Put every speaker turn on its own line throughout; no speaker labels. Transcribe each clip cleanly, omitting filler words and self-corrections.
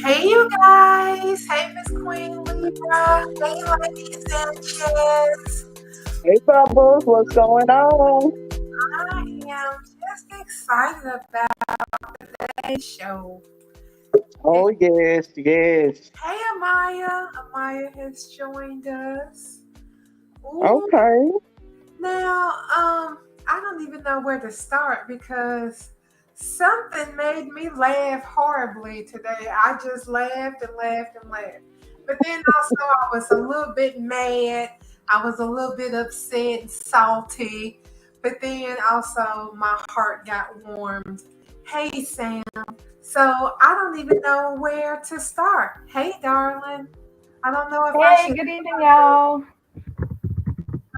Hey, you guys. Hey, Miss Queen Libra. Hey, Lady Sanchez.
Hey, Bubbles, what's going on?
I am just excited about today's show.
Oh, yes, yes.
Hey, Amaya. Amaya has joined us. Ooh,
Okay.
now, I don't even know where to start because something made me laugh horribly today. I just laughed and laughed and laughed. But then also, I was a little bit mad. I was a little bit upset and salty. But then also, my heart got warmed. Hey, Sam. So I don't even know where to start. Hey, darling. I don't know if I
Hey,
should
good evening, y'all.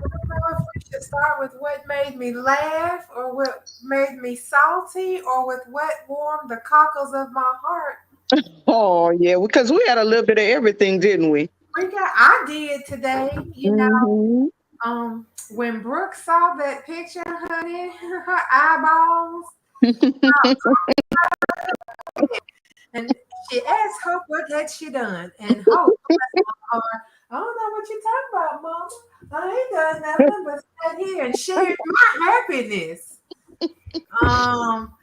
don't know if we should start with what made me laugh or what made me salty or with what warmed the cockles of my heart.
Oh, yeah, because we had a little bit of everything, didn't we?
I did today,
Mm-hmm.
when Brooke saw that picture, honey, her eyeballs, and she asked Hope what had she done. And Hope, bless her, I don't know what you're talking about, Mama. I ain't done nothing but sat here and shared my happiness. Um,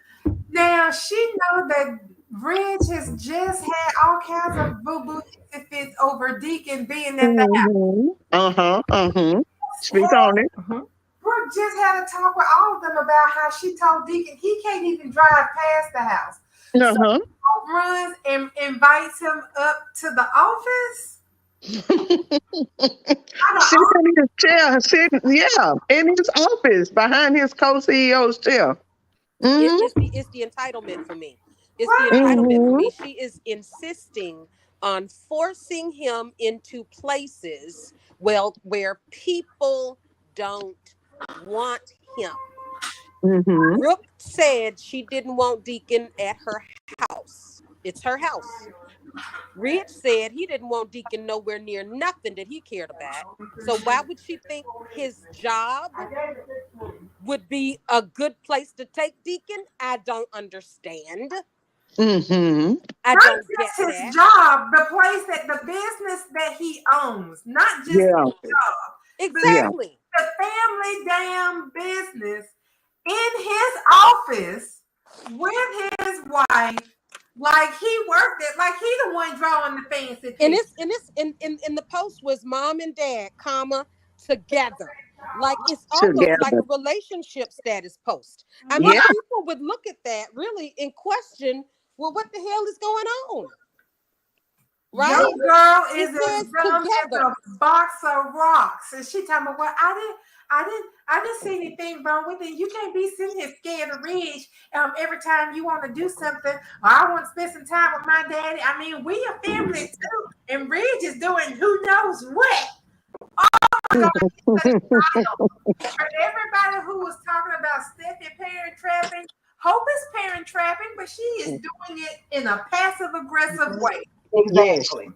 Now she know that Reg has just had all kinds of boo boo fits over Deacon being at the house.
Mm-hmm. Uh-huh, uh-huh. Speak
Hell,
on it.
Mhm.
Brooke just had a talk with all of them about how she told Deacon he can't even drive past the house. So
Uh-huh.
Hope runs and invites him up to the office. I don't,
Sitting in his chair, sitting, yeah, in his office, behind his co-CEO's chair.
It,
Mm-hmm.
it's the entitlement for me. It's the
right.
entitlement for
Mm-hmm.
me. She is insisting on forcing him into places where people don't want him.
Mm-hmm.
Brooke said she didn't want Deacon at her house. It's her house. Rich said he didn't want Deacon nowhere near nothing that he cared about. So why would she think his job would be a good place to take Deacon? I don't understand.
Mm-hmm.
I
Not
don't get
just his
that.
job, the place that the business that he owns, not just
Yeah,
his job, but
yeah.
Exactly.
the family damn business in his office with his wife, like he worked it, like he the one drawing the fancy
And
picture.
in the post was mom and dad, comma, together. Like it's almost like
Together.
a relationship status post. I mean,
Yeah.
people would look at that really and question, well, what the hell is going on?
Your
Right?
girl
It
is as
says
dumb as
together.
a box of rocks. And she talking about, well, I didn't see anything wrong with it. You can't be sitting here scared of Ridge every time you want to do something. Or I want to spend some time with my daddy. I mean, we a family too. And Ridge is doing who knows what. Oh my God, he's such a child. For everybody who was talking about Steffi parent trapping, Hope is parent trapping, but she is doing it in a passive aggressive way.
Yes,
Exactly.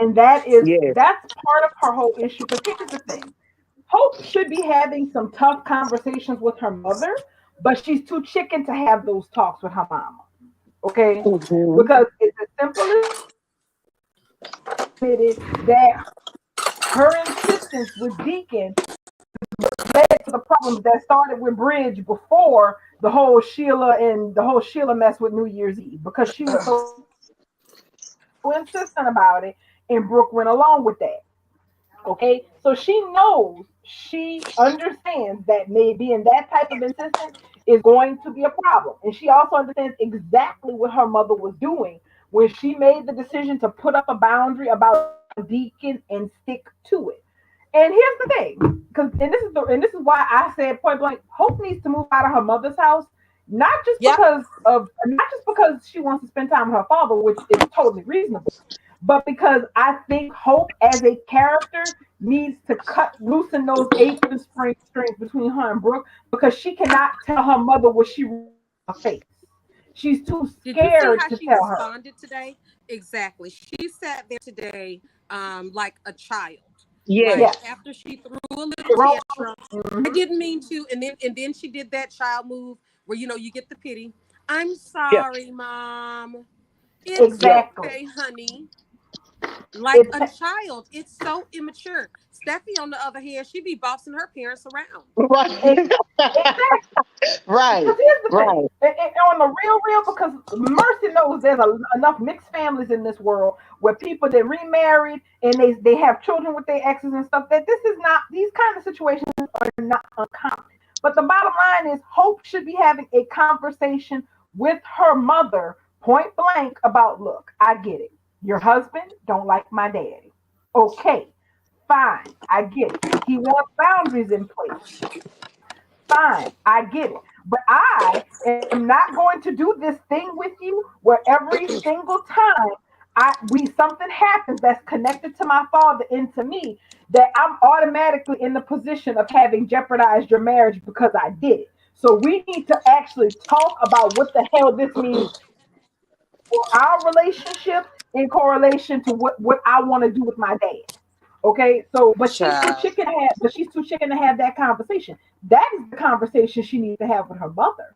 And that's
yes.
part of her whole issue. Because here's the thing. Hope should be having some tough conversations with her mother, but she's too chicken to have those talks with her mama. Okay?
Mm-hmm.
Because it's as simple as it is that her insistence with Deacon led to the problems that started with Bridge before the whole Sheila mess with New Year's Eve because she was so insistent about it and Brooke went along with that. Okay, so she understands that maybe in that type of insistence is going to be a problem, and she also understands exactly what her mother was doing when she made the decision to put up a boundary about Deacon and stick to it. And here's the thing, because and this is why I said point blank, Hope needs to move out of her mother's house,
Yep.
not just because she wants to spend time with her father, which is totally reasonable, but because I think Hope as a character needs to loosen those apron strings between her and Brooke because she cannot tell her mother what she really wants to face. She's too
Did you see
scared
how
to
she
tell her.
responded today? Exactly. She sat there today like a child. Like
Yes.
Yes.
after she threw a little
Wrong.
tantrum. I
Mhm.
didn't mean to, and then she did that child move where you get the pity. I'm
Yeah.
sorry, mom. It's
Yeah.
Exactly.
okay, honey. Like
It
a child. It's so immature. Steffi, on the other hand, she be bossing her parents around.
Right.
it, exactly.
Right.
Because here's the thing,
Right.
on the real, because Mercy knows there's enough mixed families in this world where people that remarried and they have children with their exes and stuff. That this is not these kind of situations are not uncommon. But the bottom line is, Hope should be having a conversation with her mother, point blank, about, look, I get it. Your husband don't like my daddy. Okay, fine, I get it. He wants boundaries in place. Fine, I get it. But I am not going to do this thing with you where every single time something happens that's connected to my father and to me, that I'm automatically in the position of having jeopardized your marriage because I did it. So we need to actually talk about what the hell this means for our relationship in correlation to what I want to do with my dad. Okay, so
Child.
she's too chicken to have that conversation. That is the conversation she needs to have with her mother.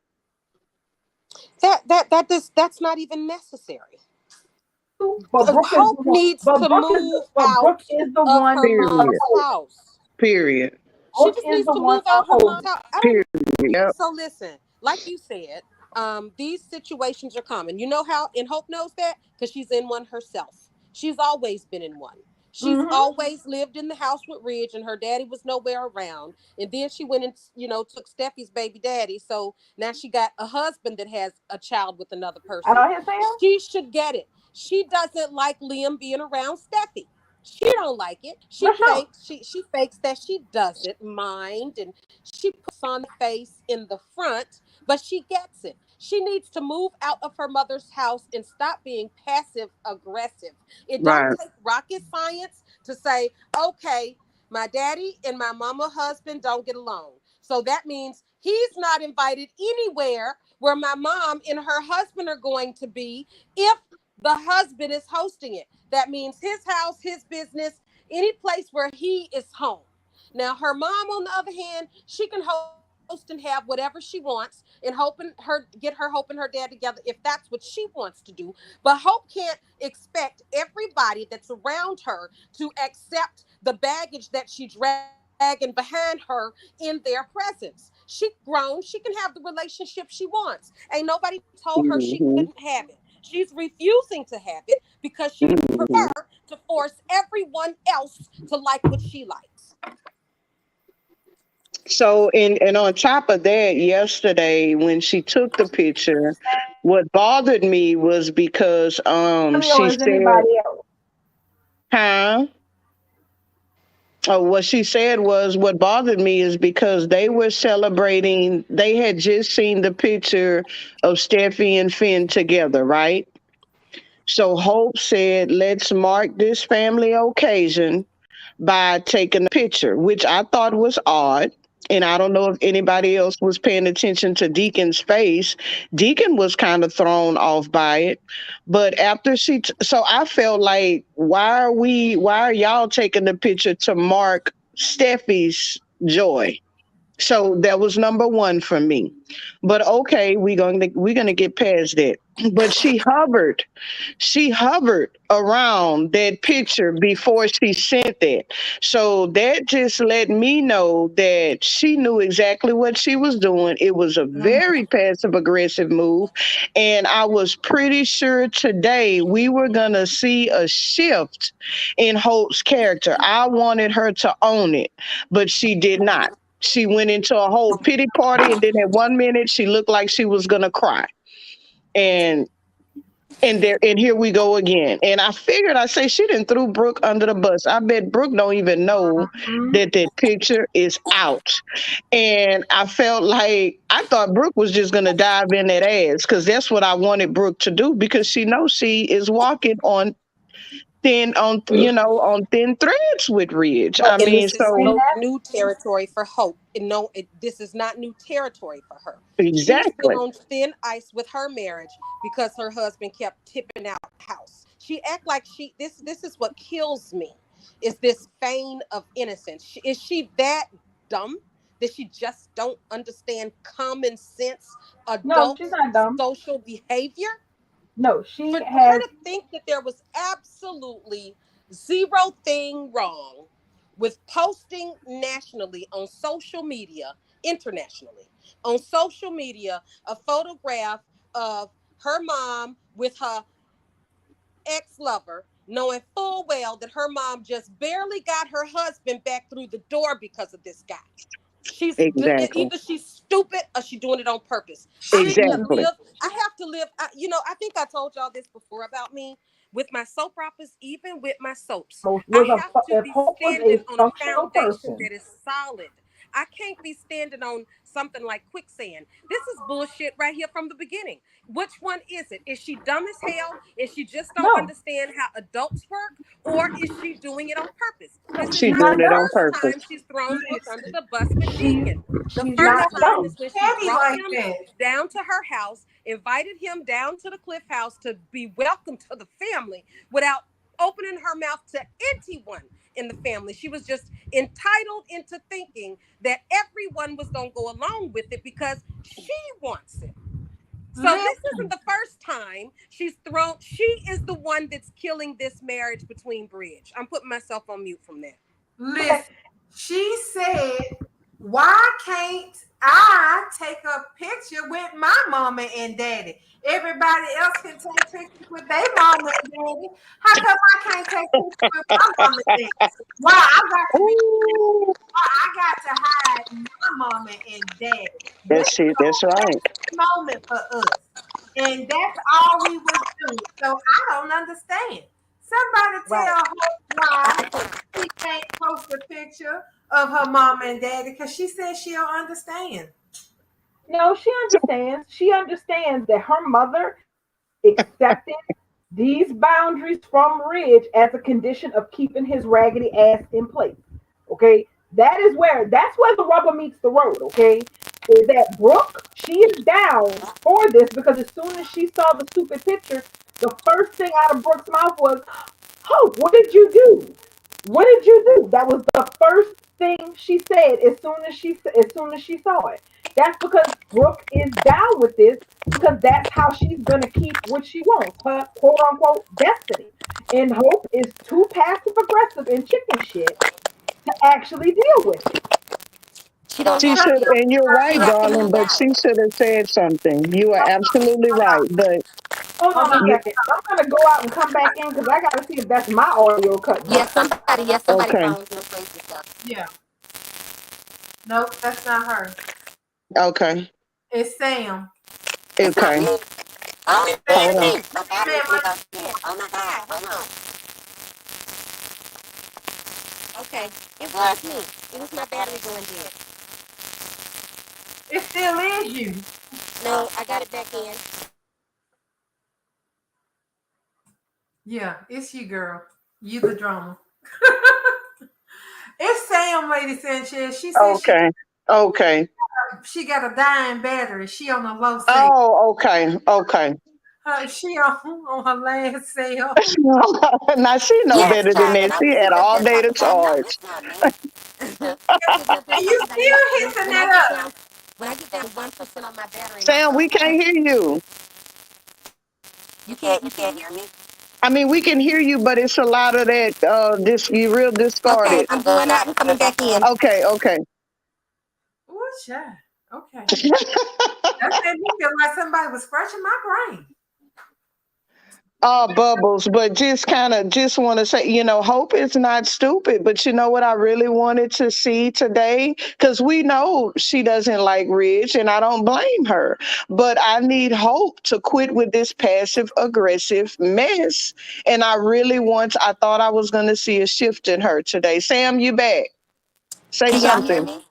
That's not even necessary.
But Brooke is
Hope
the one.
needs to move
But Brooke
out
is the
of
one.
her
Period.
mom's house.
Period.
She
Brooke
just
is
needs
the
to
one
move out her mom's
upholding.
house. I don't.
Period. Yep.
So listen, like you said, these situations are common. You know how, and Hope knows that because she's in one herself. She's always been in one. She's
Mm-hmm.
always lived in the house with Ridge, and her daddy was nowhere around. And then she went and took Steffi's baby daddy. So now she got a husband that has a child with another
I
person.
know his Sam.
She should get it. She doesn't like Liam being around Steffi. She don't like it.
For sure.
She fakes that she doesn't mind, and she puts on the face in the front, but she gets it. She needs to move out of her mother's house and stop being passive aggressive. It don't
Right.
take rocket science to say, okay, my daddy and my mama husband don't get along. So that means he's not invited anywhere where my mom and her husband are going to be if the husband is hosting it. That means his house, his business, any place where he is home. Now, her mom, on the other hand, she can host and have whatever she wants and get her Hope and her dad together if that's what she wants to do. But Hope can't expect everybody that's around her to accept the baggage that she dragging behind her in their presence. She grown, she can have the relationship she wants. Ain't nobody told her she couldn't
Hmm.
have it. She's refusing to have it because she would prefer
Hmm.
to force everyone else to like what she likes.
So, and on top of that, yesterday when she took the picture, what bothered me was because
Really, or
she
is
said,
anybody else?
huh? Oh, what she said was what bothered me is because they were celebrating. They had just seen the picture of Steffi and Finn together, right? So Hope said, let's mark this family occasion by taking a picture, which I thought was odd. And I don't know if anybody else was paying attention to Deacon's face. Deacon was kind of thrown off by it. But after so I felt like, why are y'all taking the picture to mark Steffi's joy? So that was number one for me. But okay, we're gonna get past that. But she hovered around that picture before she sent that. So that just let me know that she knew exactly what she was doing. It was a
Mhm.
very passive aggressive move. And I was pretty sure today we were going to see a shift in Hope's character. I wanted her to own it, but she did not. She went into a whole pity party, and then at 1 minute she looked like she was gonna cry. And and here we go again. And I figured, I say, she didn't threw Brooke under the bus. I bet Brooke don't even know
Mhm.
that that picture is out. And I felt like I thought Brooke was just gonna dive in that ass because that's what I wanted Brooke to do because she knows she is walking on thin threads with Ridge.
But
I
And
mean,
this is
and
so
no
that
new territory for Hope. And no, this is not new territory for her. She's been
exactly.
on thin ice with her marriage because her husband kept tipping out the house. She act like this is what kills me, is this feign of innocence. Is she that dumb that she just don't understand common sense
no, she's
adult
not dumb.
social behavior?
No,
For
she
her
has
to think that there was absolutely zero thing wrong with posting nationally on social media, internationally, on social media, a photograph of her mom with her ex-lover, knowing full well that her mom just barely got her husband back through the door because of this guy.
Exactly.
Either she's stupid or she's doing it on purpose. I can't
Exactly.
live. I have to live. I think I told y'all this before about me with my soap operas, even with my soaps. I
was a
have to
if
be
Hope was
standing
a
on a
functional
foundation
person.
that is solid. I can't be standing on something like quicksand. This is bullshit right here from the beginning. Which one is it? Is she dumb as hell? Is she just don't
No,
understand how adults work? Or is she doing it on purpose?
no,
This is
She's
she's
not the
doing
not
it
dumb.
on
first
purpose.
time she's thrown Brooke under
Listen,
the bus with
She's
Deacon. The
she's
you're
first
not
not
time
dumb.
is when she
petty
brought
like
him
that.
down to her house, invited him down to the Cliff House to be welcome to the family without opening her mouth to anyone in the family. She was just entitled into thinking that everyone was going to go along with it because she wants it. So this isn't
Listen,
the first time she's thrown. She is the one that's killing this marriage between Bridge. I'm putting myself on mute from that.
Okay,
listen. She said, "Why can't I take a picture with my mama and daddy? Everybody else can take pictures with their mama and daddy. How come I can't take pictures with my mama and daddy? Why I got to be?
Ooh,
Why I got to hide my mama and daddy? This
that's it. That's
is
right.
a moment for us, and that's all we was doing. So I don't understand. Somebody
right.
tell her why she can't post a picture of her mom and daddy because she says she'll understand.
No, she understands. She understands that her mother accepted these boundaries from Ridge as a condition of keeping his raggedy ass in place. Okay, that's where the rubber meets the road. Okay, is that Brooke? She is down for this because as soon as she saw the stupid picture, the first thing out of Brooke's mouth was, "Hope, what did you do? What did you do?" That was the first thing she said as soon as she saw it. That's because Brooke is down with this because that's how she's gonna keep what she wants, her quote unquote destiny. And Hope is too passive aggressive and chicken shit to actually deal with it.
She don't
She
have to
should,
deal.
and you're
She
right,
has to
darling,
move
but
out.
she should have said something. You are absolutely right. But
Hold
Hold
on a
on.
you,
second. I'm gonna go out and come back in because I gotta see if that's my audio cutting
Yes,
out.
somebody. Yes, somebody
okay,
phone's in place and stuff.
Yeah. Nope, that's not her.
okay,
It's Sam.
It's not
okay.
me. Oh, it
Sam,
Hold
is
on.
me. My battery
Sam,
is dead. Oh my god. Hold on. Okay, it was me. It was my battery going dead.
it still is you.
No, I got it back in.
Yeah, it's you, girl. You the drama. It's Sam, Lady Sanchez. She said
Okay, okay.
she got a dying battery. She on a low sale.
Oh, okay, okay.
She on her last sale.
Now she know
Yes,
better than
child,
that.
and I
She
was
had
sitting up
all
there
day to
talking about no,
charge.
it's not me. I was sitting up there
And
talking
you
about no.
still
When
hissing
I
that
get
up.
down, when I get down to 1% on my battery, my
Sam, we can't hear you.
you can't hear me.
I mean, we can hear you, but it's a lot of that. This you real
Okay,
discarded.
I'm going out and coming back in.
Okay, okay.
Ooh, child. Okay. That made me feel like somebody was scratching my brain.
Bubbles, but just want to say, Hope is not stupid, but you know what I really wanted to see today? Because we know she doesn't like Ridge, and I don't blame her. But I need Hope to quit with this passive aggressive mess. And I thought I was going to see a shift in her today. Sam, you back. Say
Can y'all hear
something.
me?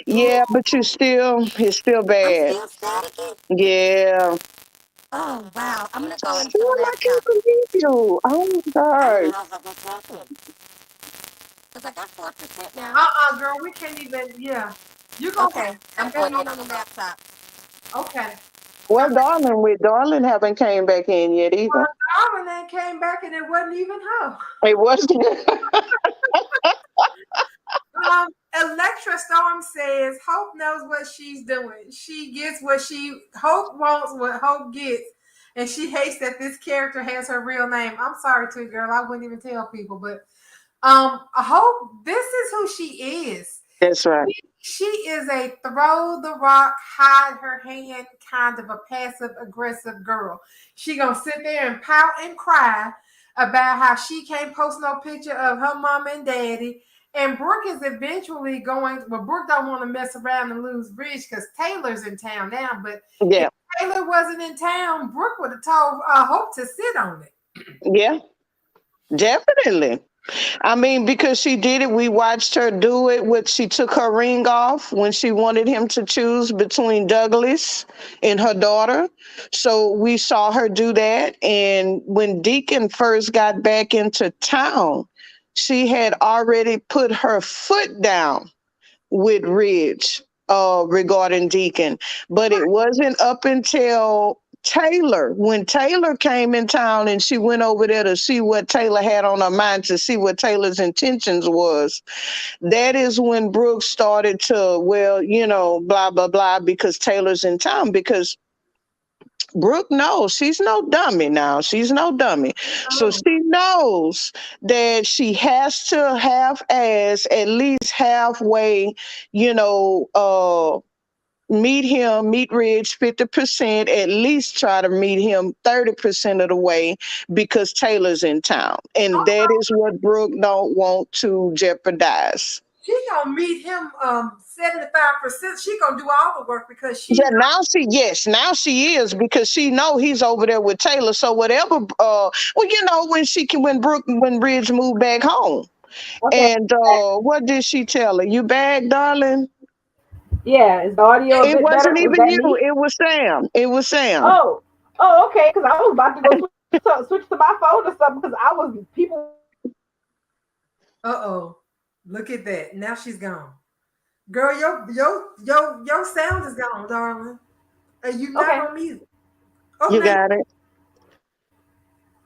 Yeah, but it's still
I'm
bad.
still staticky.
Yeah.
Oh wow, I'm gonna go into
Still,
the
I can't
laptop.
believe you. Oh my
I don't
God.
know if that's happening because I got 4% now.
Girl, we can't even. Yeah, you gonna
Okay, I'm
come back
going
in.
in on the laptop.
Okay.
Well,
Come back.
Darling haven't came back in yet either.
Darwin then came back and it wasn't even her.
It wasn't.
Electra Storm says Hope knows what she's doing. She gets what she Hope wants, what Hope gets, and she hates that this character has her real name. I'm sorry to you, girl. I wouldn't even tell people, but I hope this is who she is.
That's right.
She is a throw the rock, hide her hand kind of a passive aggressive girl. She gonna sit there and pout and cry about how she can't post no picture of her mom and daddy. And Brooke is eventually going. Well, Brooke don't want to mess around and lose Bridge because Taylor's in town now. But if
Yeah.
Taylor wasn't in town, Brooke would have told Hope to sit on it.
Yeah. Definitely. I mean, because she did it, we watched her do it. With she took her ring off when she wanted him to choose between Douglas and her daughter. So we saw her do that. And when Deacon first got back into town, she had already put her foot down with Ridge regarding Deacon. But it wasn't up until Taylor, when Taylor came in town and she went over there to see what Taylor had on her mind, to see what Taylor's intentions was. That is when Brooke started to, well, blah, blah, blah, because Taylor's in town. Because Brooke knows she's no dummy now. She's no dummy. So
Oh,
she knows that she has to have as at least halfway, you know, meet Ridge 50%, at least try to meet him 30% of the way because Taylor's in town. And that is what Brooke don't want to jeopardize.
she gonna meet him 75%. She gonna do all the work because she
Yeah,
knows.
now she is, because she know he's over there with Taylor. So whatever, when Ridge moved back home.
Okay.
And what did she tell her? You back, darling?
Yeah, is the audio a
It
bit better?
wasn't
Was
even
that
you.
me?
It was Sam. It was Sam.
Oh, okay. Because I was about to go switch to my phone or something because I was people.
Uh-oh. Look at that. Now she's gone. Girl, your sound is gone, darling. And you not
Okay,
on mute. Oh,
You
now
got it.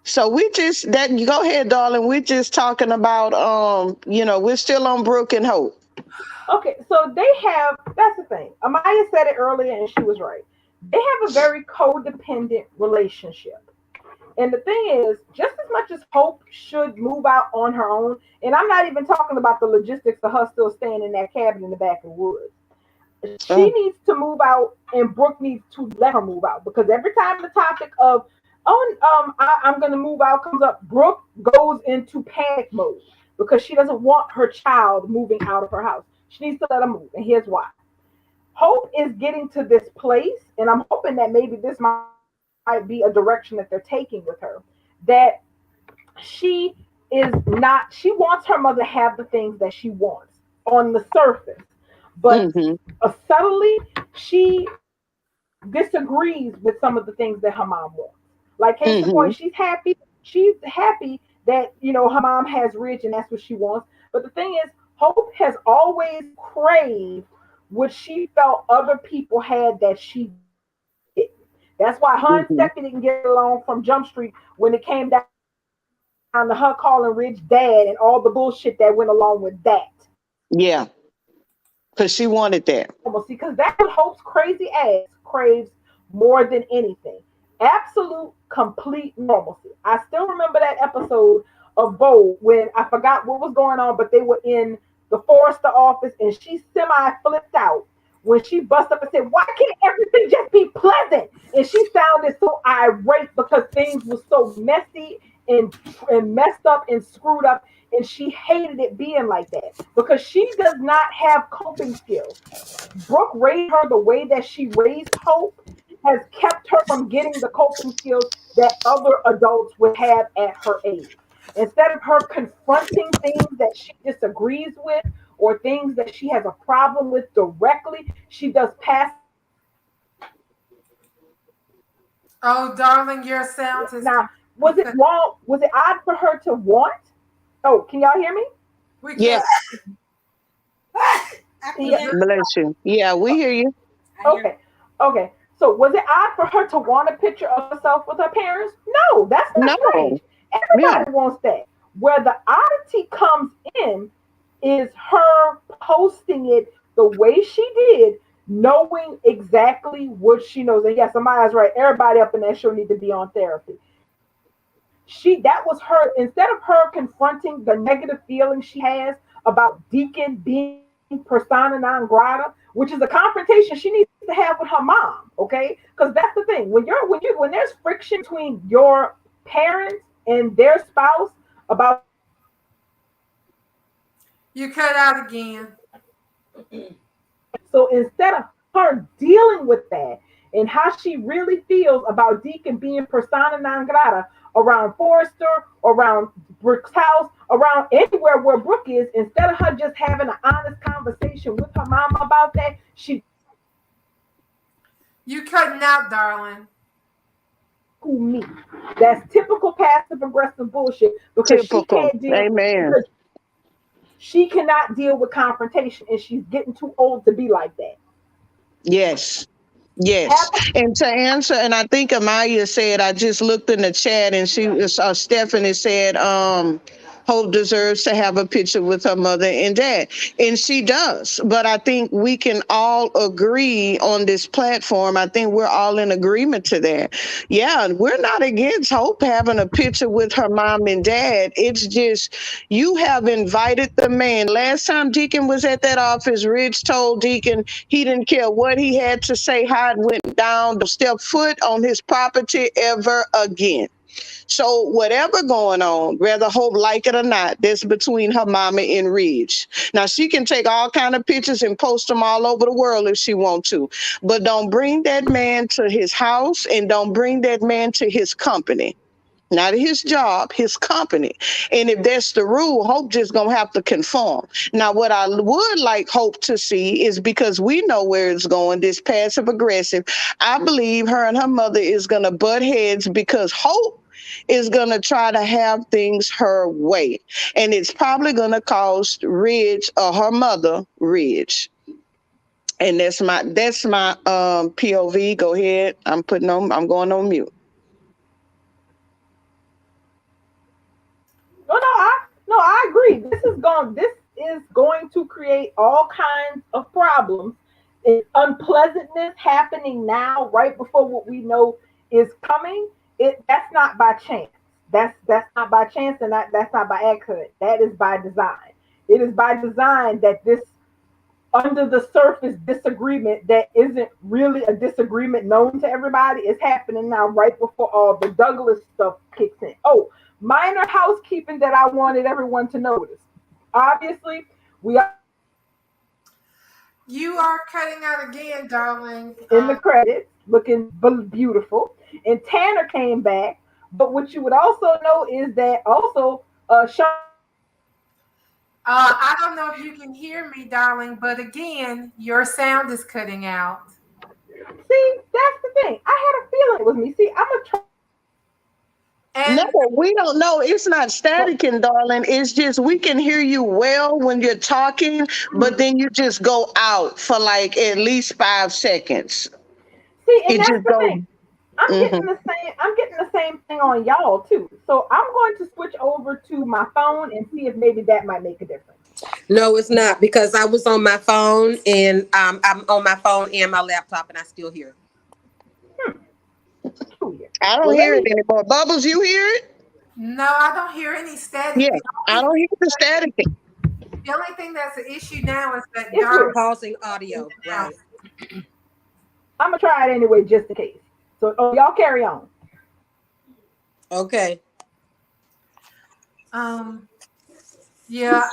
So we just that you go ahead, darling. We're just talking about we're still on Brooke and Hope.
okay. So they have. That's the thing. Amaya said it earlier, and she was right. They have a very codependent relationship. And the thing is, just as much as Hope should move out on her own, and I'm not even talking about the logistics of her still staying in that cabin in the back of the woods. She
Oh,
needs to move out, and Brooke needs to let her move out because every time the topic of I'm going to move out comes up, Brooke goes into panic mode because she doesn't want her child moving out of her house. She needs to let her move, and here's why. Hope is getting to this place, and I'm hoping that maybe this might be a direction that they're taking with her. That she is not, she wants her mother to have the things that she wants on the surface, but
mm-hmm,
subtly, she disagrees with some of the things that her mom wants. Like case in
mm-hmm,
point, she's happy. She's happy that her mom has Rich and that's what she wants. But the thing is, Hope has always craved what she felt other people had that she did. That's why her and
mm-hmm.
Steffi didn't get along from Jump Street when it came down to her calling Rich dad and all the bullshit that went along with that.
Yeah, because she wanted that.
Normalcy, because that's what Hope's crazy ass craves more than anything. Absolute, complete normalcy. I still remember that episode of Bo when I forgot what was going on, but they were in the Forrester office and she semi flipped out when she busted up and said, "Why can't everything just be pleasant?" And she sounded so irate because things were so messy and messed up and screwed up. And she hated it being like that because she does not have coping skills. Brooke raised her the way that she raised Hope has kept her from getting the coping skills that other adults would have at her age. Instead of her confronting things that she disagrees with or things that she has a problem with directly, she does passive
oh, darling, your sound is
now.
complete.
Was it wrong? Was it odd for her to want? Oh, can y'all hear me?
We
Yeah,
can't.
I
Yeah.
can.
bless you. Yeah, we hear you.
I hear.
Okay. Okay. So was it odd for her to want a picture of herself with her parents? No, that's not
No.
strange.
Yeah.
Everybody wants that. Where the oddity comes in is her posting it the way she did knowing exactly what she knows. And yes, Amaya's right. Everybody up in that show need to be on therapy. That was her, instead of her confronting the negative feelings she has about Deacon being persona non grata, which is a confrontation she needs to have with her mom, okay? Because that's the thing. When there's friction between your parents and their spouse about certain things, you need to have that
You
conversation
cut
with
out
your
again.
mom, okay? So instead of her dealing with that and how she really feels about Deacon being persona non grata around Forrester, around Brooke's house, around anywhere where Brooke is, instead of her just having an honest conversation with her mama about that, she decides to escalate
You
and
cutting
go
out,
to
darling.
me. That's typical passive aggressive bullshit because she
Typical.
can't deal
Amen.
because she cannot deal with confrontation and she's getting too old to be like that.
Yes. Yes.
Have
And to answer, and I think Amaya said, I just looked in the chat and she was, Stephanie said, Hope deserves to have a picture with her mother and dad. And she does. But I think we can all agree on this platform. I think we're all in agreement to that. Yeah, we're not against Hope having a picture with her mom and dad. It's just you have invited the man. Last time Deacon was at that office, Ridge told Deacon he didn't care what he had to say, how it went down. Don't step foot on his property ever again. So whatever going on, whether Hope like it or not, that's between her mama and Ridge. Now she can take all kind of pictures and post them all over the world if she want to, but don't bring that man to his house and don't bring that man to his company, not his job, his company. And if that's the rule, Hope just gonna have to conform. Now, what I would like Hope to see is, because we know where it's going, this passive aggressive. I believe her and her mother is gonna butt heads because Hope is gonna try to have things her way, and it's probably gonna cost Ridge or her mother Ridge. And that's my POV. Go ahead. I'm going on mute.
No, I agree. This is going to create all kinds of problems and unpleasantness happening now, right before what we know is coming. That's not by chance. That's not by chance, and that's not by accident. That is by design. It is by design that this under the surface disagreement that isn't really a disagreement known to everybody is happening now right before all the Douglas stuff kicks in. Oh, minor housekeeping that I wanted everyone to notice. Obviously, we all know Douglas is
You are cutting out again, darling.
in the credits looking beautiful, and Tanner came back. But what you would also know is that also Sean came back.
I don't know if you can hear me, darling, but again, your sound is cutting out.
See, that's the thing. I had a feeling it was me. See, I'm gonna try it anyway, just in case.
No,
And
we don't know. It's not
So,
static, and darling. It's just we can hear you well when you're talking, but
mhm.
then you just go out for like at least 5 seconds.
See, and
It
that's
just
the
goes.
thing. I'm
Hmm.
getting the same. I'm getting the same thing on y'all too. So I'm going to switch over to my phone and see if maybe that might make a difference.
No, it's not because I was on my phone and I'm on my phone and my laptop and I still hear it.
Hmm, peculiar.
I don't
Well, let
hear it
me.
anymore. Bubbles, you hear it?
no, I don't hear any static.
Yeah, I don't hear the static.
The only thing that's an issue now is that
It's
dark
weird.
Pausing
in
audio,
and out.
right?
I'm gonna try it anyway, just in case. So, oh, y'all carry on.
Okay.
Um, yeah,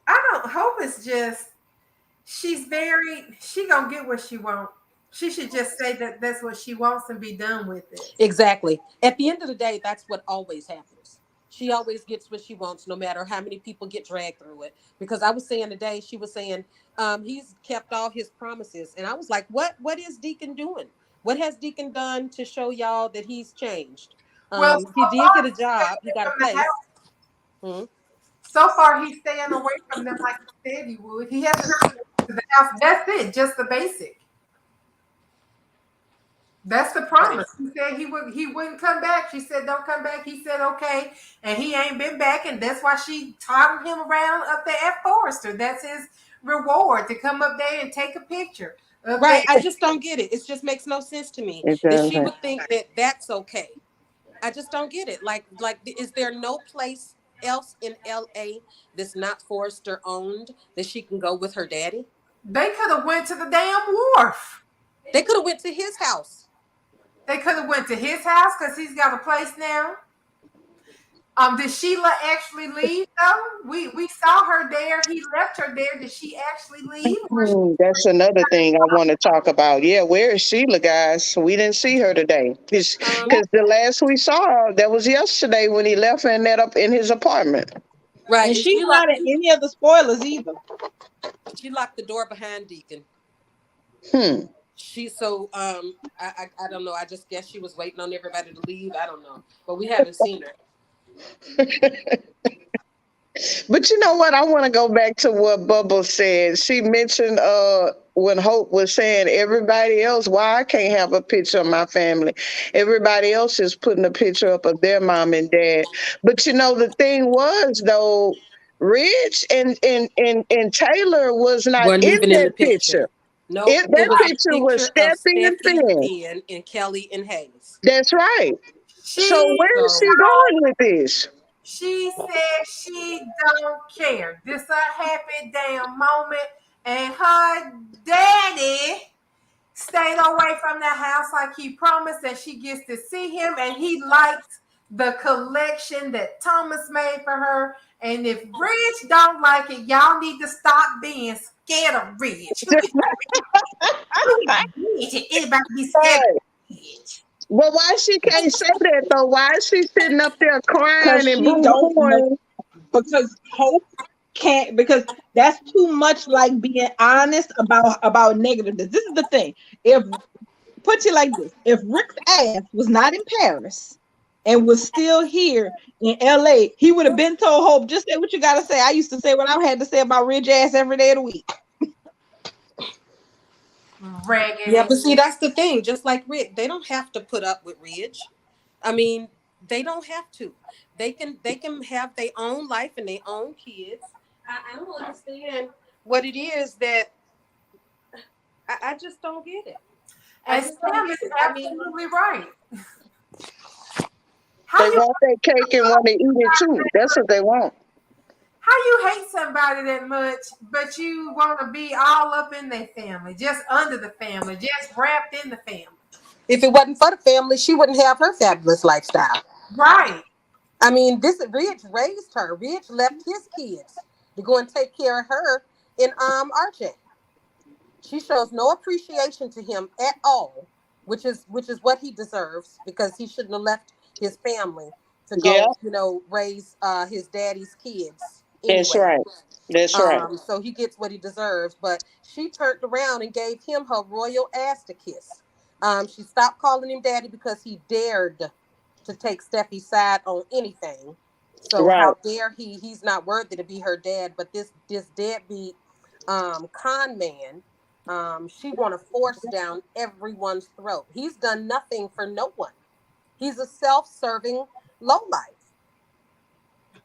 I don't hope it's just she gonna get what she wants. She should just say that that's what she wants and be done with it.
Exactly. At the end of the day, that's what always happens. She always gets what she wants, no matter how many people get dragged through it. Because I was saying today, she was saying he's kept all his promises, and I was like, "What? What is Deacon doing? What has Deacon done to show y'all that he's changed?
Well,
He
so
did
far
get a
he's staying
job. He
away
got a
from the
place.
house.
Hmm.
So far he's staying away from them like he said he would. He hasn't taken them to the house. That's it, just the basic. That's the promise. He said he wouldn't come back. She said don't come back. He said okay, and he ain't been back, and that's why she taught him around up there at Forrester. That's his reward to come up there and take a picture up there.
Right. I just don't get it. It just makes no sense to me
It
that she
doesn't.
would think that that's okay. I just don't get it. Like, is there no place else in LA that's not Forrester owned that she can go with her daddy?
They could have went to the damn wharf.
They could have went to his house.
They could have went to his house because he's got a place now. Did Sheila actually leave though? We saw her there. He left her there. Did she actually leave? Or she
That's another thing I want to talk about. Yeah, where is Sheila, guys? We didn't see her today.
Um,
Because the last we saw her, that was yesterday when he left and met up in his apartment.
right.
And
And
she's not in any of the spoilers either.
she locked the door behind Deacon.
Hmm.
She so I don't know. I just guess she was waiting on everybody to leave. I don't know, but we haven't seen her.
But you know what? I want to go back to what Bubble said. She mentioned when Hope was saying everybody else, why I can't have a picture of my family. Everybody else is putting a picture up of their mom and dad. But you know, the thing was though, Rich and Taylor was not
Weren't
in
even in
that
the picture.
picture.
Nope, it
That
was a
picture was
picture of
Steffi and
Steffi,
Finn.
Finn, and Kelly and Hayes.
That's right. So
she
where is
So
she going with this?
she said she don't care. This a happy damn moment, and her daddy stayed away from the house like he promised, and she gets to see him, and he likes the collection that Thomas made for her. And if Rich don't like it, y'all need to stop being scared of Rich. Who is Rich? Anybody be scared
Hey,
of Rich?
well, why she can't say that though? Why is she sitting up there
Because
crying and
she
boo
don't know,
hooing?
because Hope can't, because that's too much like being honest about negativeness. This is the thing. If put you like this, if Rick's ass was not in Paris and was still here in LA, he would have been told Hope, just say what you gotta say. I used to say what I had to say about Ridge ass every day of the week.
yeah,
Raggedy.
but see, that's the thing. Just like Rick, they don't have to put up with Ridge. I mean, they don't have to. They can have their own life and their own kids. I don't understand what it is that I just don't get it. I
And
just don't
Sam
get
is
it. I mean,
absolutely right. How
They
you
want their cake and want to eat it too. That's what they want.
how you hate somebody that much, but you want to be all up in their family, just under the family, just wrapped in the family.
if it wasn't for the family, she wouldn't have her fabulous lifestyle.
Right.
I mean, this Ridge raised her. Ridge left his kids to go and take care of her in RJ. She shows no appreciation to him at all, which is what he deserves because he shouldn't have left his family to
Yeah,
go, raise his daddy's kids
that's
anyway.
right. That's right.
So he gets what he deserves. But she turned around and gave him her royal ass to kiss. She stopped calling him daddy because he dared to take Steffi's side on anything. So
Right.
how dare he? He's not worthy to be her dad. But this deadbeat con man, she want to force down everyone's throat. He's done nothing for no one. He's a self-serving lowlife.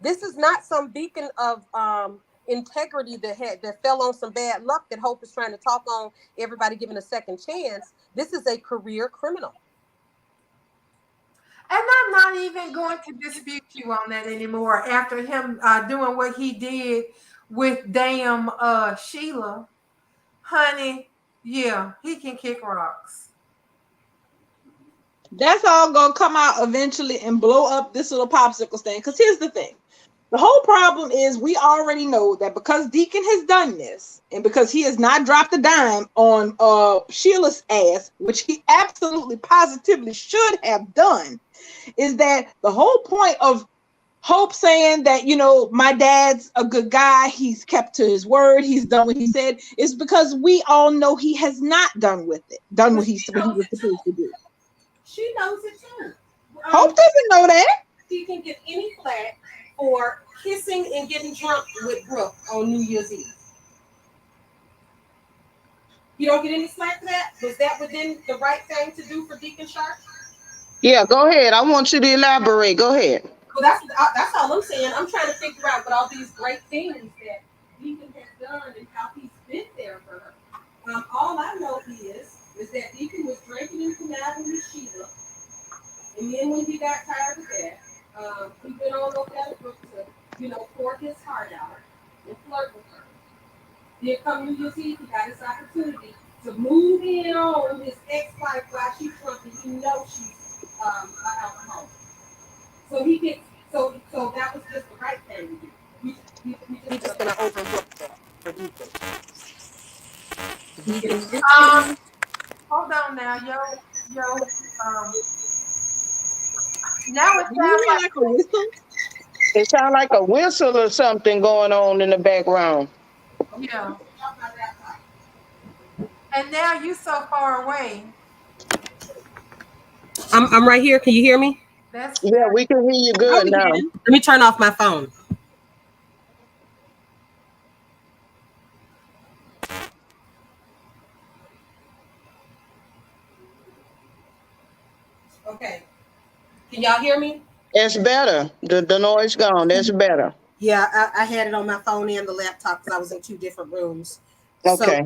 This is not some beacon of integrity that fell on some bad luck that Hope is trying to talk on everybody giving a second chance. This is a career criminal.
And I'm not even going to dispute you on that anymore after him doing what he did with damn Sheila. Honey, yeah, he can kick rocks.
That's all gonna come out eventually and blow up this little popsicle stand. Because here's the thing. The whole problem is we already know that because Deacon has done this, and because he has not dropped a dime on Sheila's ass, which he absolutely positively should have done, is that the whole point of Hope saying that, my dad's a good guy, he's kept to his word, he's done what he said, is because we all know he has not done
But
what
she
he
knows
was
it
supposed to
too.
do.
She knows it too.
Hope doesn't know that.
She can get any flack for kissing and getting drunk with Brooke on New Year's Eve. You don't get any slack for that? Was that within the right thing to do for Deacon Sharp?
Yeah, go ahead. I want you to elaborate. Go ahead.
Well, that's all I'm saying. I'm trying to figure out what all these great things that Deacon has done and how he's been there for her. All I know is that Deacon was drinking and conniving with Sheila, and then when he got tired of that, he went on over there to Brooke to, pour his heart out and flirt with her. Then come New Year's Eve, he got his opportunity to move in on his ex-wife while she's drunk, and he knows she's an alcoholic. So he gets so that was just the right thing to do. We just gonna overlook that for Deacon. Deacon is
Um,
15.
hold on now, um, now it
Do you
sounds
hear like a whistle?
It sounds like a whistle or something going on in the background.
like, yeah. And now you so far away.
I'm right here. Can you hear me?
That's
Yeah,
better.
we can hear you
Oh,
good
we
now.
can.
Let me turn off my phone. Okay. Can y'all hear me?
That's better. The noise gone. That's better.
Yeah, I had it on my phone and the laptop because I was in two different rooms. So,
Okay.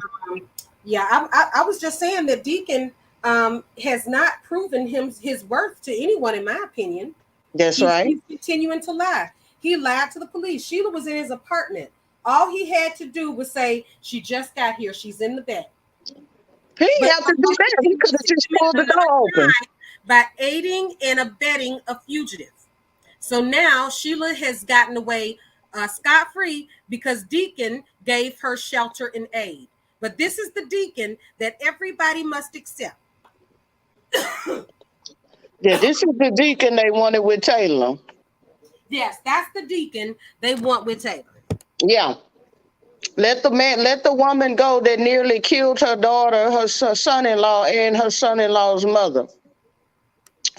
yeah, I was just saying that Deacon has not proven his worth to anyone, in my opinion.
That's right.
He's continuing to lie. He lied to the police. Sheila was in his apartment. All he had to do was say, "She just got here. She's in the bed."
He
But
didn't have to do
all he
that. He
did
could
was
have just
commit
pulled the
another
door open.
crime by aiding and abetting a fugitive. So now Sheila has gotten away scot free because Deacon gave her shelter and aid. But this is the Deacon that everybody must accept.
Yeah, this is the deacon they wanted with Taylor.
Yes, that's the Deacon they want with Taylor.
Yeah. Let the woman go that nearly killed her daughter, her son-in-law, and her son-in-law's mother.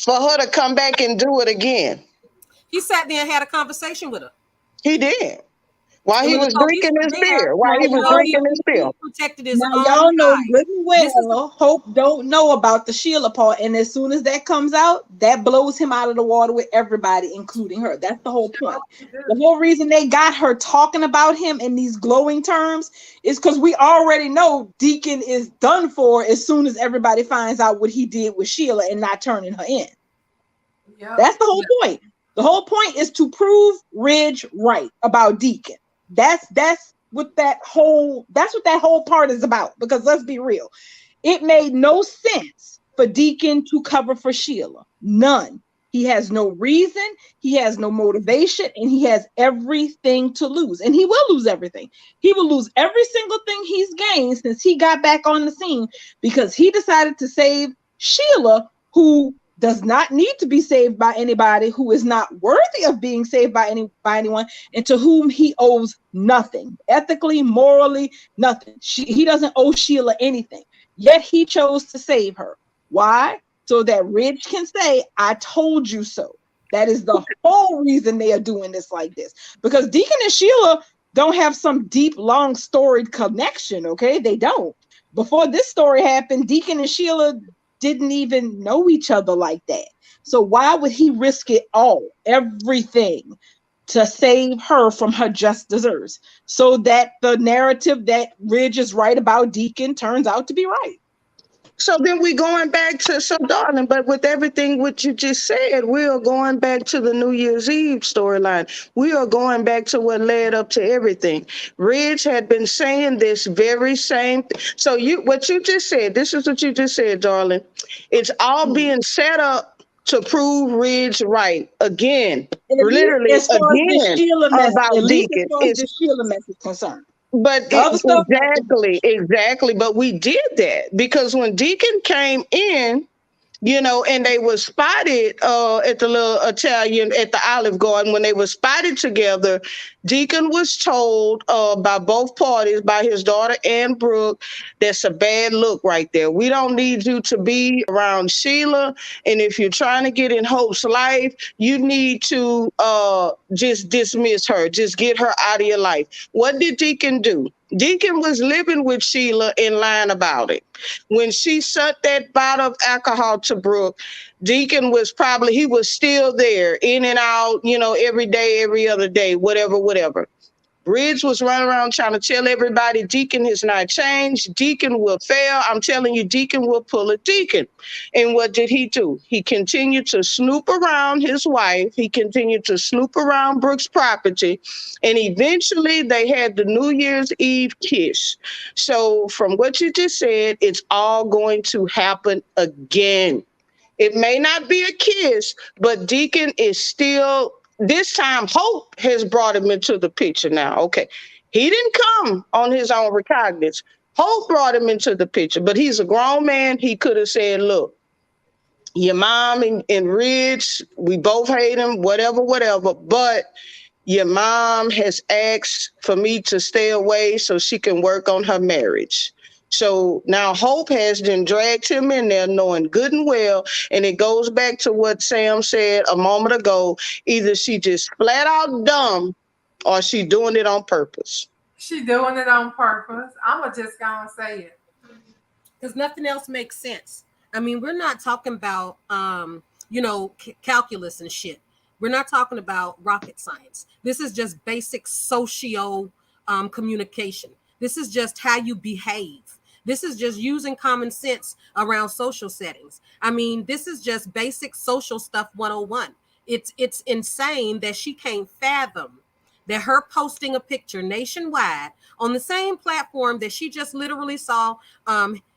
For her to come back and do it again.
He sat there and had a conversation with her.
He did. While
And
he
when the
was
police
drinking
were
his
there,
beer. While
Now
he was drinking his beer.
he protected his
Now
own
y'all know
hide.
good and
This is the
well Hope don't know about the Sheila part, and as soon as that comes out, that blows him out of the water with everybody, including her. That's the whole point. The whole reason they got her talking about him in these glowing terms is because we already know Deacon is done for as soon as everybody finds out what he did with Sheila and not turning her in.
Yep.
That's the whole point. The whole point is to prove Ridge right about Deacon. That's what that whole part is about. Because let's be real, it made no sense for Deacon to cover for Sheila. None. He has no reason, he has no motivation, and he has everything to lose. And he will lose everything. He will lose every single thing he's gained since he got back on the scene because he decided to save Sheila, who does not need to be saved by anybody, who is not worthy of being saved by anyone, and to whom he owes nothing. Ethically, morally, nothing. He doesn't owe Sheila anything. Yet he chose to save her. Why? So that Ridge can say, I told you so. That is the whole reason they are doing this like this. Because Deacon and Sheila don't have some deep, long storied connection, okay? They don't. Before this story happened, Deacon and Sheila didn't even know each other like that. So why would he risk it all, everything, to save her from her just deserts? So that the narrative that Ridge is right about Deacon turns out to be right.
So then we going back to darling, but with everything what you just said, we are going back to the New Year's Eve storyline. We are going back to what led up to everything. Ridge had been saying this very same so what you just said, this is what you just said, darling. It's all being set up to prove Ridge right again.
At least
Literally
as far as the
again
Sheila mess, at
about
least as
Deacon.
far as
It's
the Sheila mess is concerned.
but
The other stuff,
exactly. But we did that because when Deacon came in, and they were spotted at the little Italian at the Olive Garden. When they were spotted together, Deacon was told by both parties, by his daughter and Brooke, that's a bad look right there. We don't need you to be around Sheila. And if you're trying to get in Hope's life, you need to just dismiss her, just get her out of your life. What did Deacon do? Deacon was living with Sheila and lying about it. When she sent that bottle of alcohol to Brooke, Deacon he was still there, in and out, every day, every other day, whatever. Bridge was running around trying to tell everybody Deacon has not changed. Deacon will fail. I'm telling you, Deacon will pull a Deacon. And what did he do? He continued to snoop around his wife. He continued to snoop around Brooke's property. And eventually they had the New Year's Eve kiss. So from what you just said, it's all going to happen again. It may not be a kiss, but Deacon is still, this time, Hope has brought him into the picture now. Okay. He didn't come on his own recognizance. Hope brought him into the picture, but he's a grown man. He could have said, look, your mom and Ridge, we both hate him, whatever. But your mom has asked for me to stay away so she can work on her marriage. So now Hope has then dragged him in there knowing good and well, and it goes back to what Sam said a moment ago. Either she just flat out dumb or she doing it on purpose.
She doing it on purpose. I'm just gonna say it.
Because nothing else makes sense. I mean, we're not talking about, calculus and shit. We're not talking about rocket science. This is just basic socio communication. This is just how you behave. This is just using common sense around social settings. I mean, this is just basic social stuff 101. It's insane that she can't fathom that her posting a picture nationwide on the same platform that she just literally saw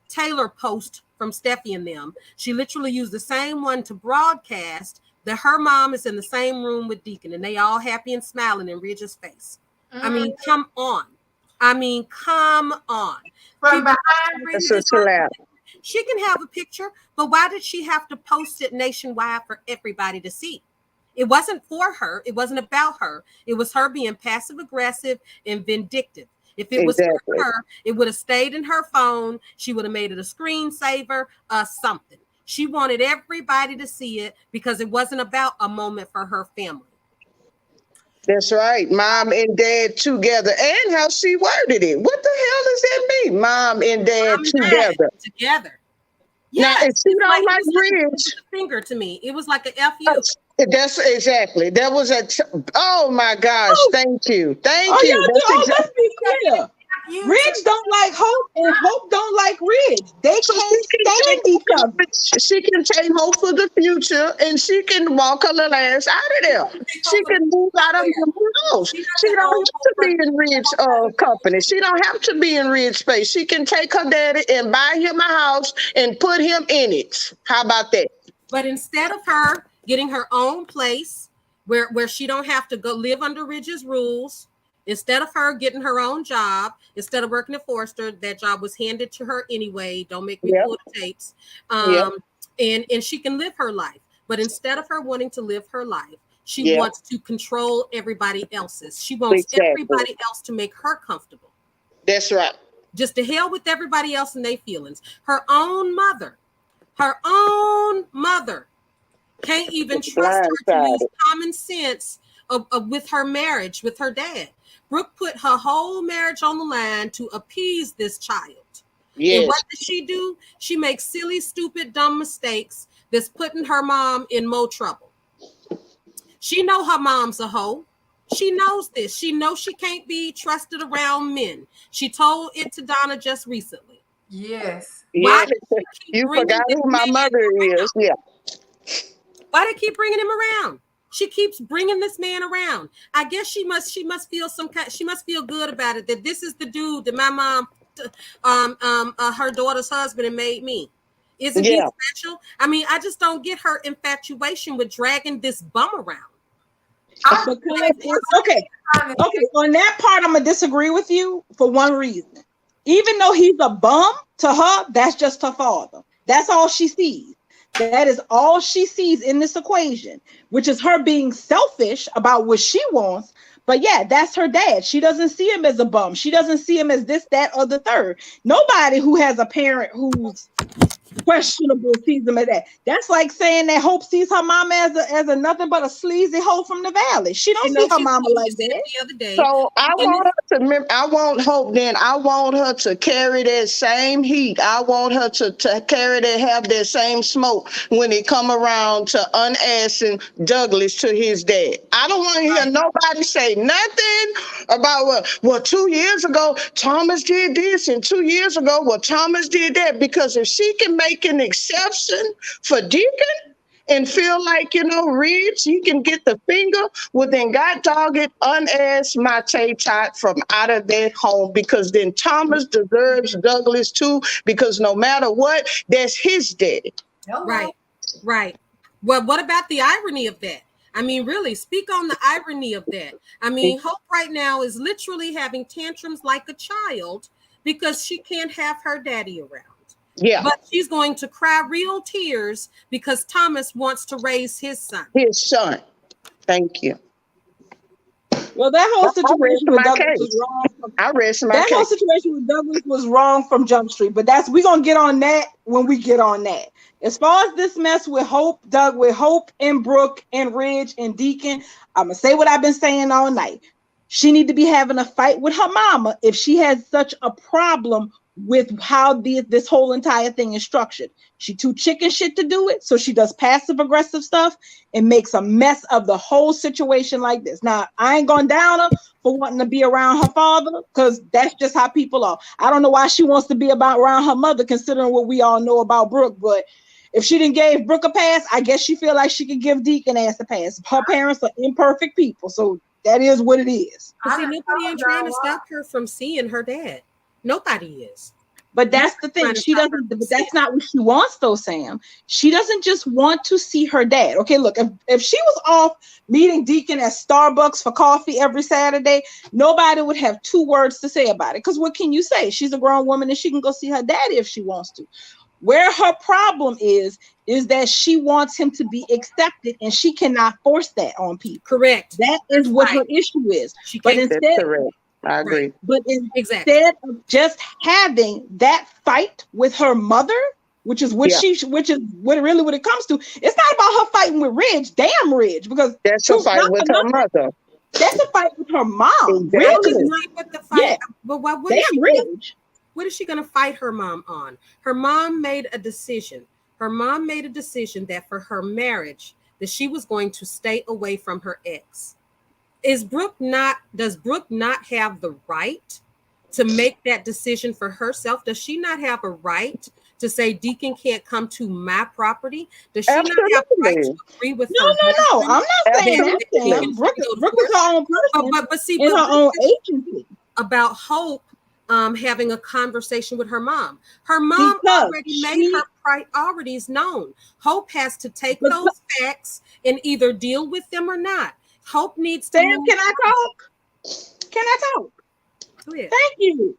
Taylor post from Steffi and them. She literally used the same one to broadcast that her mom is in the same room with Deacon and they all happy and smiling in Ridge's face. I mean, come on.
From behind
she can have a picture, but why did she have to post it nationwide for everybody to see? It wasn't for her. It wasn't about her. It was her being passive aggressive and vindictive. If it was for her, it would have stayed in her phone. She would have made it a screensaver, something. She wanted everybody to see it because it wasn't about a moment for her family.
That's right. Mom and dad together. And how she worded it. What the hell does that mean? Mom and dad
together.
Yeah. Now, if she don't like Ridge.
Finger to me. It was like an F-U.
That's exactly. That was oh my gosh. Thank you. Thank you.
Let's be clear. Ridge don't like Hope and Hope don't like Ridge. They can't stand each other.
She can take Hope for the future and she can walk her little ass out of there. She can move out of the house. She don't have to be in Ridge company. She don't have to be in Ridge space. She can take her daddy and buy him a house and put him in it. How about that?
But instead of her getting her own place where she don't have to go live under Ridge's rules, instead of her getting her own job, instead of working at Forrester, that job was handed to her anyway. Don't make me pull the tapes. And she can live her life. But instead of her wanting to live her life, she wants to control everybody else's. She wants everybody else to make her comfortable.
That's right.
Just to hell with everybody else and their feelings. Her own mother can't even trust her to use common sense with her marriage with her dad. Brooke put her whole marriage on the line to appease this child. Yes. And what does she do? She makes silly, stupid, dumb mistakes that's putting her mom in more trouble. She know her mom's a hoe. She knows this. She knows she can't be trusted around men. She told it to Donna just recently.
Yes.
Why you forgot who my mother is. Yeah.
Why they keep bringing him around? She keeps bringing this man around. I guess she must feel she must feel good about it, that this is the dude that my mom, her daughter's husband, and made me. Isn't he special? I mean, I just don't get her infatuation with dragging this bum around.
Okay. On that part, I'm gonna disagree with you for one reason. Even though he's a bum, to her, that's just her father. That's all she sees. That is all she sees in this equation, which is her being selfish about what she wants. But yeah, that's her dad. She doesn't see him as a bum. She doesn't see him as this, that, or the third. Nobody who has a parent who's questionable sees him as that. That's like saying that Hope sees her mama as a nothing but a sleazy hoe from the valley. She
You
don't
know,
see her
she
mama
you
like
said it
that.
the other day.
So I
And
want her to remember. I want Hope. Then I want her to carry that same heat. I want her to carry that, have that same smoke when it come around to unassing Douglas to his dad. I don't want to hear
right,
nobody say nothing about well 2 years ago Thomas did this and 2 years ago Thomas did that, because if she can make an exception for Deacon and feel like, Ridge, you can get the finger, well, then God dog it, unass my Tay Tot from out of that home, because then Thomas deserves Douglas too, because no matter what, that's his daddy.
right, right. Well, what about the irony of that? I mean, really, speak on the irony of that. I mean, Hope right now is literally having tantrums like a child because she can't have her daddy around.
Yeah,
But she's going to cry real tears because Thomas wants to raise his son.
his son. Thank you.
Well, that whole
I rest
situation with
my
Douglas was
case.
wrong.
I rest my
That whole
case.
situation with Douglas was wrong from Jump Street, but we're gonna get on that when we get on that. As far as this mess with Hope and Brooke and Ridge and Deacon, I'm gonna say what I've been saying all night. She need to be having a fight with her mama if she has such a problem with how this whole entire thing is structured. She too chicken shit to do it, so she does passive aggressive stuff and makes a mess of the whole situation like this. Now, I ain't gonna down her for wanting to be around her father, because that's just how people are. I don't know why she wants to be around her mother, considering what we all know about Brooke, but if she didn't give Brooke a pass, I guess she feel like she could give Deacon ass a pass. Her parents are imperfect people, so that is what it is.
But see, nobody ain't trying to stop her from seeing her dad. Nobody is.
But that's the thing. She doesn't, but that's not what she wants though, Sam. She doesn't just want to see her dad. Okay, look, if she was off meeting Deacon at Starbucks for coffee every Saturday, nobody would have two words to say about it. Because what can you say? She's a grown woman and she can go see her daddy if she wants to. Where her problem is that she wants him to be accepted and she cannot force that on people.
Correct.
That is what her issue is.
But instead, I agree.
Right. But instead of just having that fight with her mother, which is what what it comes to, it's not about her fighting with Ridge. Damn Ridge, because
that's a fight with her mother.
That's a fight with her mom.
Exactly. Ridge is not with the fight. Yeah. But what is she
Ridge.
What is she going to fight her mom on? Her mom made a decision. Her mom made a decision that for her marriage, that she was going to stay away from her ex. Does Brooke not have the right to make that decision for herself? Does she not have a right to say Deacon can't come to my property? Does she not have a right to agree with her?
No. I'm not saying that. Brooke is her own person.
But see,
in her own agency.
About Hope having a conversation with her mom. Her mom already made her priorities known. Hope has to take those facts and either deal with them or not. Hope needs to.
Sam, can I talk? Can I talk?
Go ahead.
Thank you.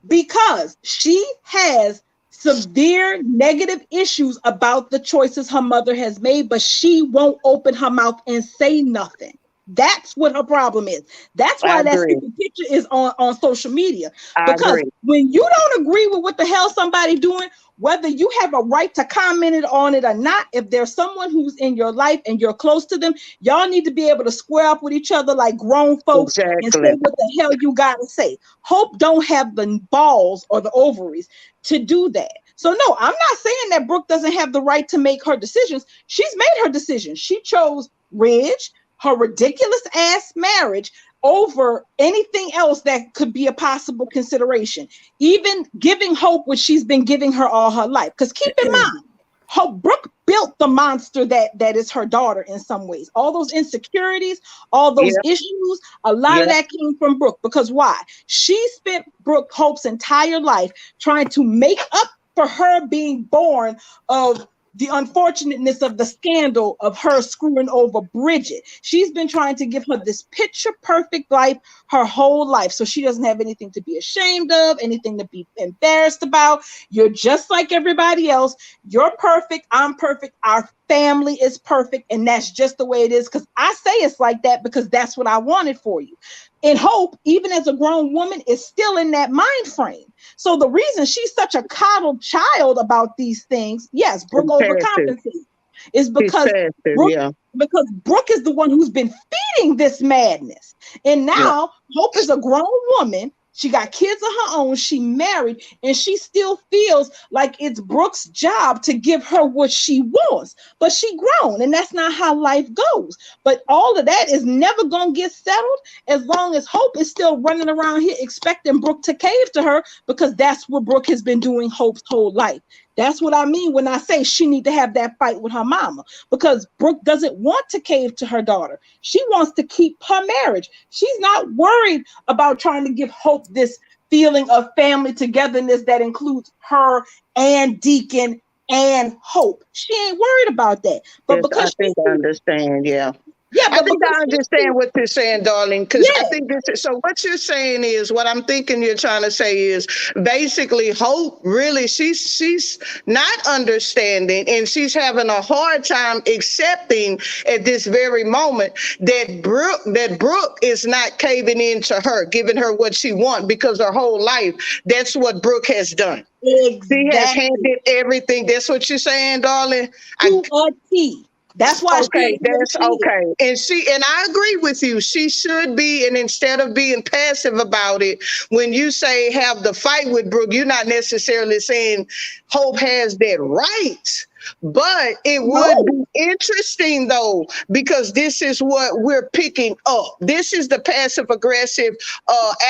Because she has severe negative issues about the choices her mother has made, but she won't open her mouth and say nothing. That's what her problem is. That's why that stupid picture is on social media. Because when you don't agree with what the hell somebody doing, whether you have a right to comment on it or not, if there's someone who's in your life and you're close to them, y'all need to be able to square up with each other like grown folks and say what the hell you gotta say. Hope don't have the balls or the ovaries to do that. So no, I'm not saying that Brooke doesn't have the right to make her decisions. She's made her decision. She chose Ridge, her ridiculous ass marriage, over anything else that could be a possible consideration, even giving Hope what she's been giving her all her life. Because keep in mind, Brooke built the monster that is her daughter in some ways. All those insecurities, all those issues, a lot of that came from Brooke. Because why? She spent Hope's entire life trying to make up for her being born of the unfortunateness of the scandal of her screwing over Bridget. She's been trying to give her this picture perfect life her whole life. So she doesn't have anything to be ashamed of, anything to be embarrassed about. You're just like everybody else. You're perfect. I'm perfect. Our family is perfect and that's just the way it is. Because I say it's like that because that's what I wanted for you. And Hope, even as a grown woman, is still in that mind frame. So the reason she's such a coddled child about these things, yes, Brooke overcompensates, is because Brooke,
yeah.
because Brooke is the one who's been feeding this madness. And now Hope is a grown woman. She got kids of her own. She married, and she still feels like it's Brooke's job to give her what she wants. But she grown, and that's not how life goes. But all of that is never going to get settled as long as Hope is still running around here expecting Brooke to cave to her, because that's what Brooke has been doing Hope's whole life. That's what I mean when I say she need to have that fight with her mama, because Brooke doesn't want to cave to her daughter. She wants to keep her marriage. She's not worried about trying to give Hope this feeling of family togetherness that includes her and Deacon and Hope. She ain't worried about that. But
Yes,
because
I think I understand. Yeah.
yeah,
I
but
think I understand what you're saying, darling, because I
yeah,
think this is, so what you're saying is, what I'm thinking you're trying to say is basically Hope really, she's not understanding, and she's having a hard time accepting at this very moment that Brooke is not caving into her, giving her what she wants, because her whole life that's what Brooke has done. She has
exactly.
handed everything. That's what you're saying, darling.
To a T. That's why she
Okay,
is the way
that's
she is.
okay. And I agree with you. She should be, and instead of being passive about it, when you say have the fight with Brooke, you're not necessarily saying Hope has that right. But it would
No.
be interesting though, because this is what we're picking up. This is the passive aggressive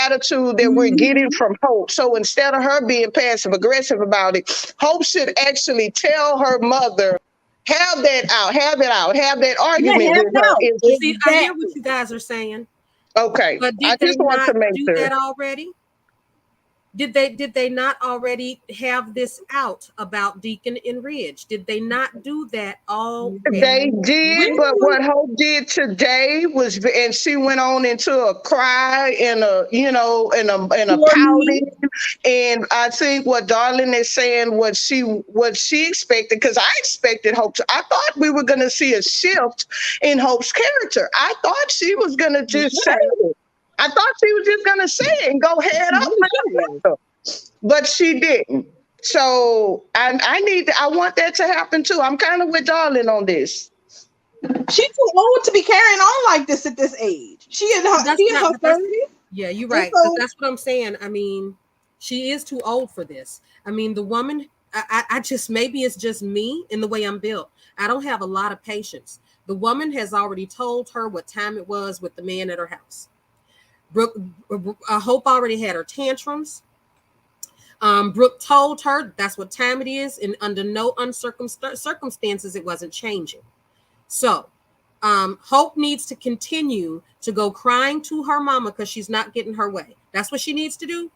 attitude that we're getting
Mhm.
from Hope. So instead of her being passive aggressive about it, Hope should actually tell her mother, have that out, have it out, have that
Yeah,
argument
have
with
it
her.
out.
See, I hear what
Exactly.
you guys are saying,
Okay.
but
I
did they
just want
not
to make
do
sure.
that already? Did they not already have this out about Deacon and Ridge? Did they not do that already?
They did, but
Well,
what Hope did today was, and she went on into a cry and and a
for me,
pouting. And I think what Darling is saying, what she expected, because I expected Hope to. I thought we were going to see a shift in Hope's character. I thought she was going to
you
just
should
say
have.
it. I thought she was just going to say it and go head
She
up
really should have.
with her, but she didn't. So I want that to happen too. I'm kind of with Darling on this.
She's too old to be carrying on like this at this age.
That's
She in
not.
her
But that's
30s.
yeah, you're
And
right. Because
so
that's what I'm saying. I mean, she is too old for this. I mean, the woman. I just maybe it's just me in the way I'm built. I don't have a lot of patience. The woman has already told her what time it was with the man at her house. Brooke, Hope already had her tantrums. Brooke told her that's what time it is, and under no circumstances it wasn't changing. So, Hope needs to continue to go crying to her mama because she's not getting her way. That's what she needs to do.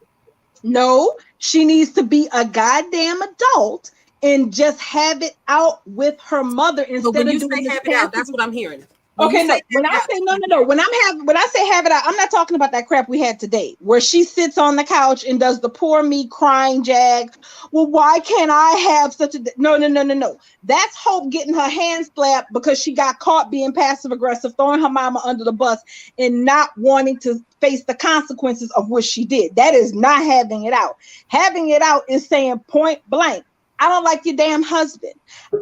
no, she needs to be a goddamn adult and just have it out with her mother
But
instead
when
of
you
doing
say
this
have it out,
passive.
that's what I'm hearing. When you
Okay,
say
no.
have
When
it
I
out,
say
that's
no,
what I'm
no, no.
hearing.
When I say have it out, I'm not talking about that crap we had today, where she sits on the couch and does the poor me crying jag. Well, why can't I have such a no, no, no, no, no? That's Hope getting her hand slapped because she got caught being passive aggressive, throwing her mama under the bus, and not wanting to face the consequences of what she did. That is not having it out. Having it out is saying point blank, I don't like your damn husband.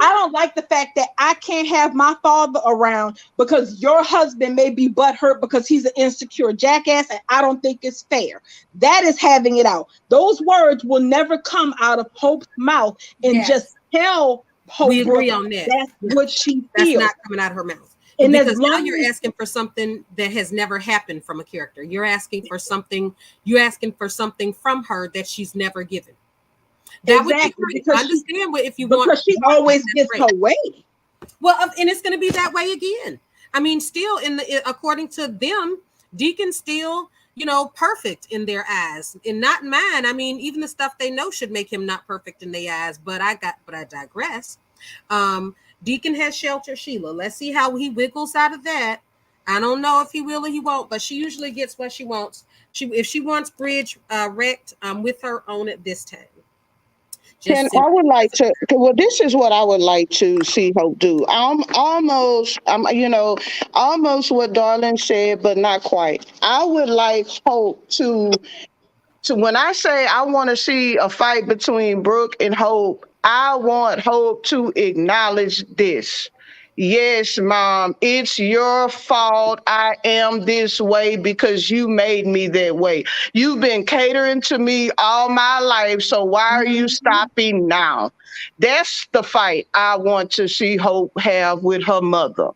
I don't like the fact that I can't have my father around because your husband may be butthurt because he's an insecure jackass, and I don't think it's fair. That is having it out. Those words will never come out of Hope's mouth and just
Yes,
tell
we
Hope Brooke
agree on that.
that's
No,
what she
that's
feels.
not coming out of her mouth.
And as
Because now
long
you're
as
asking for something that has never happened from a character. You're asking for something. You're asking for something from her that she's never given. That would be
exactly
great. I understand what if you
because she
want that,
always
that's
gets
great.
her way.
Well, and it's going to be that way again. I mean, still according to them, Deacon's still, perfect in their eyes, and not in mine. I mean, even the stuff they know should make him not perfect in their eyes. But I digress. Deacon has shelter Sheila. Let's see how he wiggles out of that. I don't know if he will or he won't, but she usually gets what she wants. If she wants Bridge wrecked, I'm with her on it this time.
Can
Just
I
simply
would like
because
to? Well, this is what I would like to see Hope do. Almost what Darling said, but not quite. I would like Hope to when I say I want to see a fight between Brooke and Hope, I want Hope to acknowledge this. Yes, mom, it's your fault. I am this way because you made me that way. You've been catering to me all my life, so why are you
Mhm.
stopping now? That's the fight I want to see Hope have with her mother.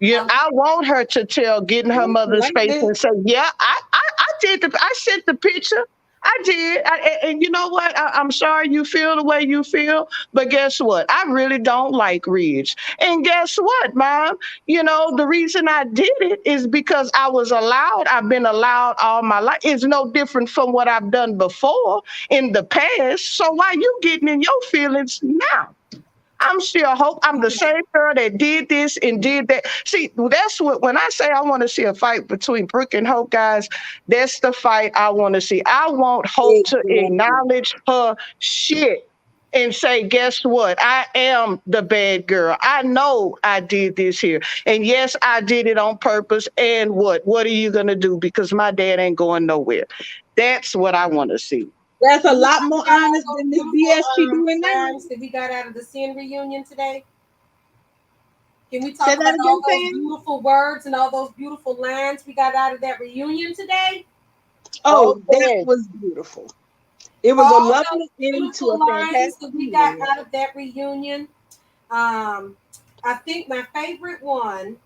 Yeah,
um,
I want her to tell, get in her
I
mother's
like
face
this.
and say, "Yeah, I sent the picture. I did. And you know what? I'm sorry you feel the way you feel, but guess what? I really don't like Ridge. And guess what, Mom? You know, the reason I did it is because I was allowed. I've been allowed all my life. It's no different from what I've done before in the past. So why you getting in your feelings now? I'm still hope I'm the same girl that did this and did that. See, that's what when I say I want to see a fight between Brooke and Hope, guys, that's the fight I want to see. I want Hope to
Exactly.
acknowledge her shit and say, guess what? I am the bad girl. I know I did this here. And yes, I did it on purpose. And what? What are you gonna do? Because my dad ain't going nowhere. That's what I want to see.
That's a
can we
lot
talk
more
about
honest
all those
than this
beautiful
BS she doing now.
lines that we got out of the Sin reunion today? Can we
Say
talk
that
about all
again,
those
Sam.
beautiful words and all those beautiful lines we got out of that reunion today?
Oh, that
Okay.
was beautiful. It was a
All those
lovely end to
beautiful
a
lines
fantastic
that we got
reunion.
out of that reunion. Um, I think my favorite one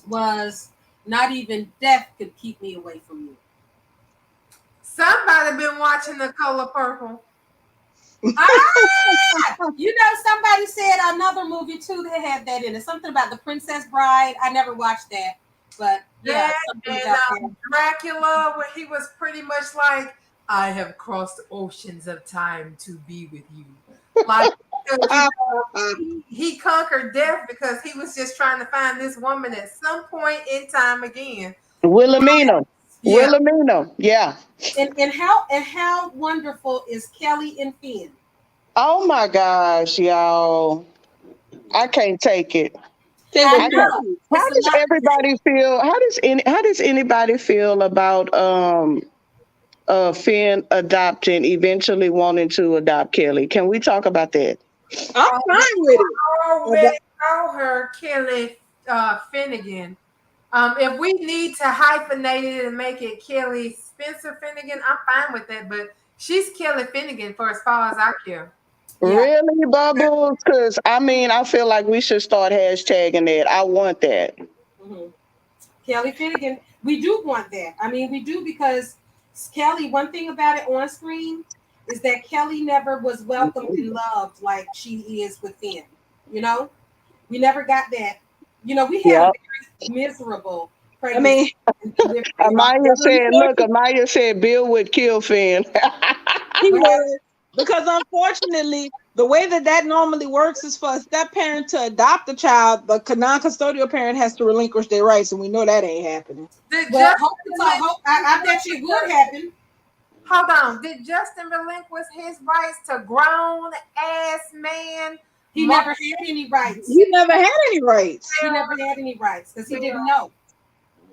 was not even death could keep me away from you.
Somebody been watching The Color Purple.
You know, somebody said another movie too that had that in it. Something about the Princess Bride. I never watched that, but yeah,
That
something
and
about that.
Dracula, where he was pretty much like, "I have crossed oceans of time to be with you," like because he conquered death because he was just trying to find this woman at some point in time again.
Wilhelmina.
Yeah,
Wilhelmina. Yeah.
And how wonderful is Kelly and Finn?
Oh my gosh, y'all. I can't take it.
They
I
were
I
too
can't.
know
cute.
How
it's a
does
lot to take.
everybody feel? How does anybody feel about Finn adopting, eventually wanting to adopt Kelly? Can we talk about that?
I'm
they
fine with it.
already call her Kelly Finnegan. If we need to hyphenate it and make it Kelly Spencer Finnegan, I'm fine with that. But she's Kelly Finnegan for as far as I care.
Yeah.
Really, Bubbles? Because I mean, I feel like we should start hashtagging that. I want that.
hmm Kelly Finnegan. We do want that. I mean, we do because Kelly. One thing about it on screen is that Kelly never was welcomed and loved like she is within. You know, we never got that. You know, we had a
Yeah.
very miserable
I
pregnancy
mean,
and delivery.
Amaya said, look,
unfortunately,
Amaya said Bill would kill Finn.
he
Well,
would. Because unfortunately, the way that that normally works is for a step parent to adopt a child, the non-custodial parent has to relinquish their rights, and we know that ain't happening.
Did
well,
Justin
hope it's all
relinquish?
hope. I bet you it would happen.
Hold on. Did Justin relinquish his rights to grown ass man?
He
Mark
never had any rights.
He never had any rights.
He never had any rights because he didn't know.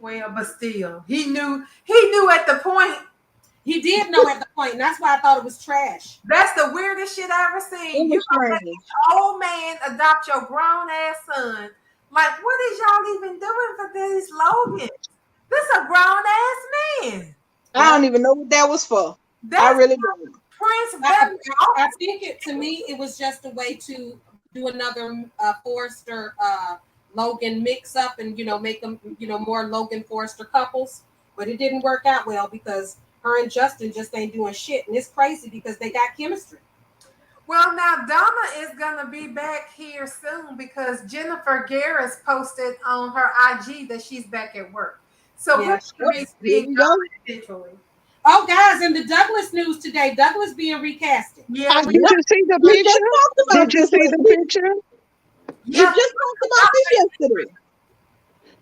well, but still, he knew. He knew at the point.
He did know at the point, and that's why I thought it was trash.
That's the weirdest shit I ever
It
seen. You
was
gonna let
strange.
this old man adopt your grown ass son? Like, what is y'all even doing for these Logan? This a grown ass man.
I
Well,
don't even know what that was for. I
That's
really don't.
Prince
I,
Valley.
I think it to me it was just a way to do another Forrester Logan mix up and make them more Logan Forrester couples, but it didn't work out well because her and Justin just ain't doing shit, and it's crazy because they got chemistry.
Well, now Donna is gonna be back here soon because Jennifer Garris posted on her IG that she's back at work. So we're
Yeah.
gonna be
Here
seeing
we go.
Donna eventually.
Oh, guys, in the Douglas news today, Douglas being recasted.
Yeah, we
Did you see the
We just
picture?
talked about
Did you
this.
see the picture?
We
yeah.
just talked about this yesterday.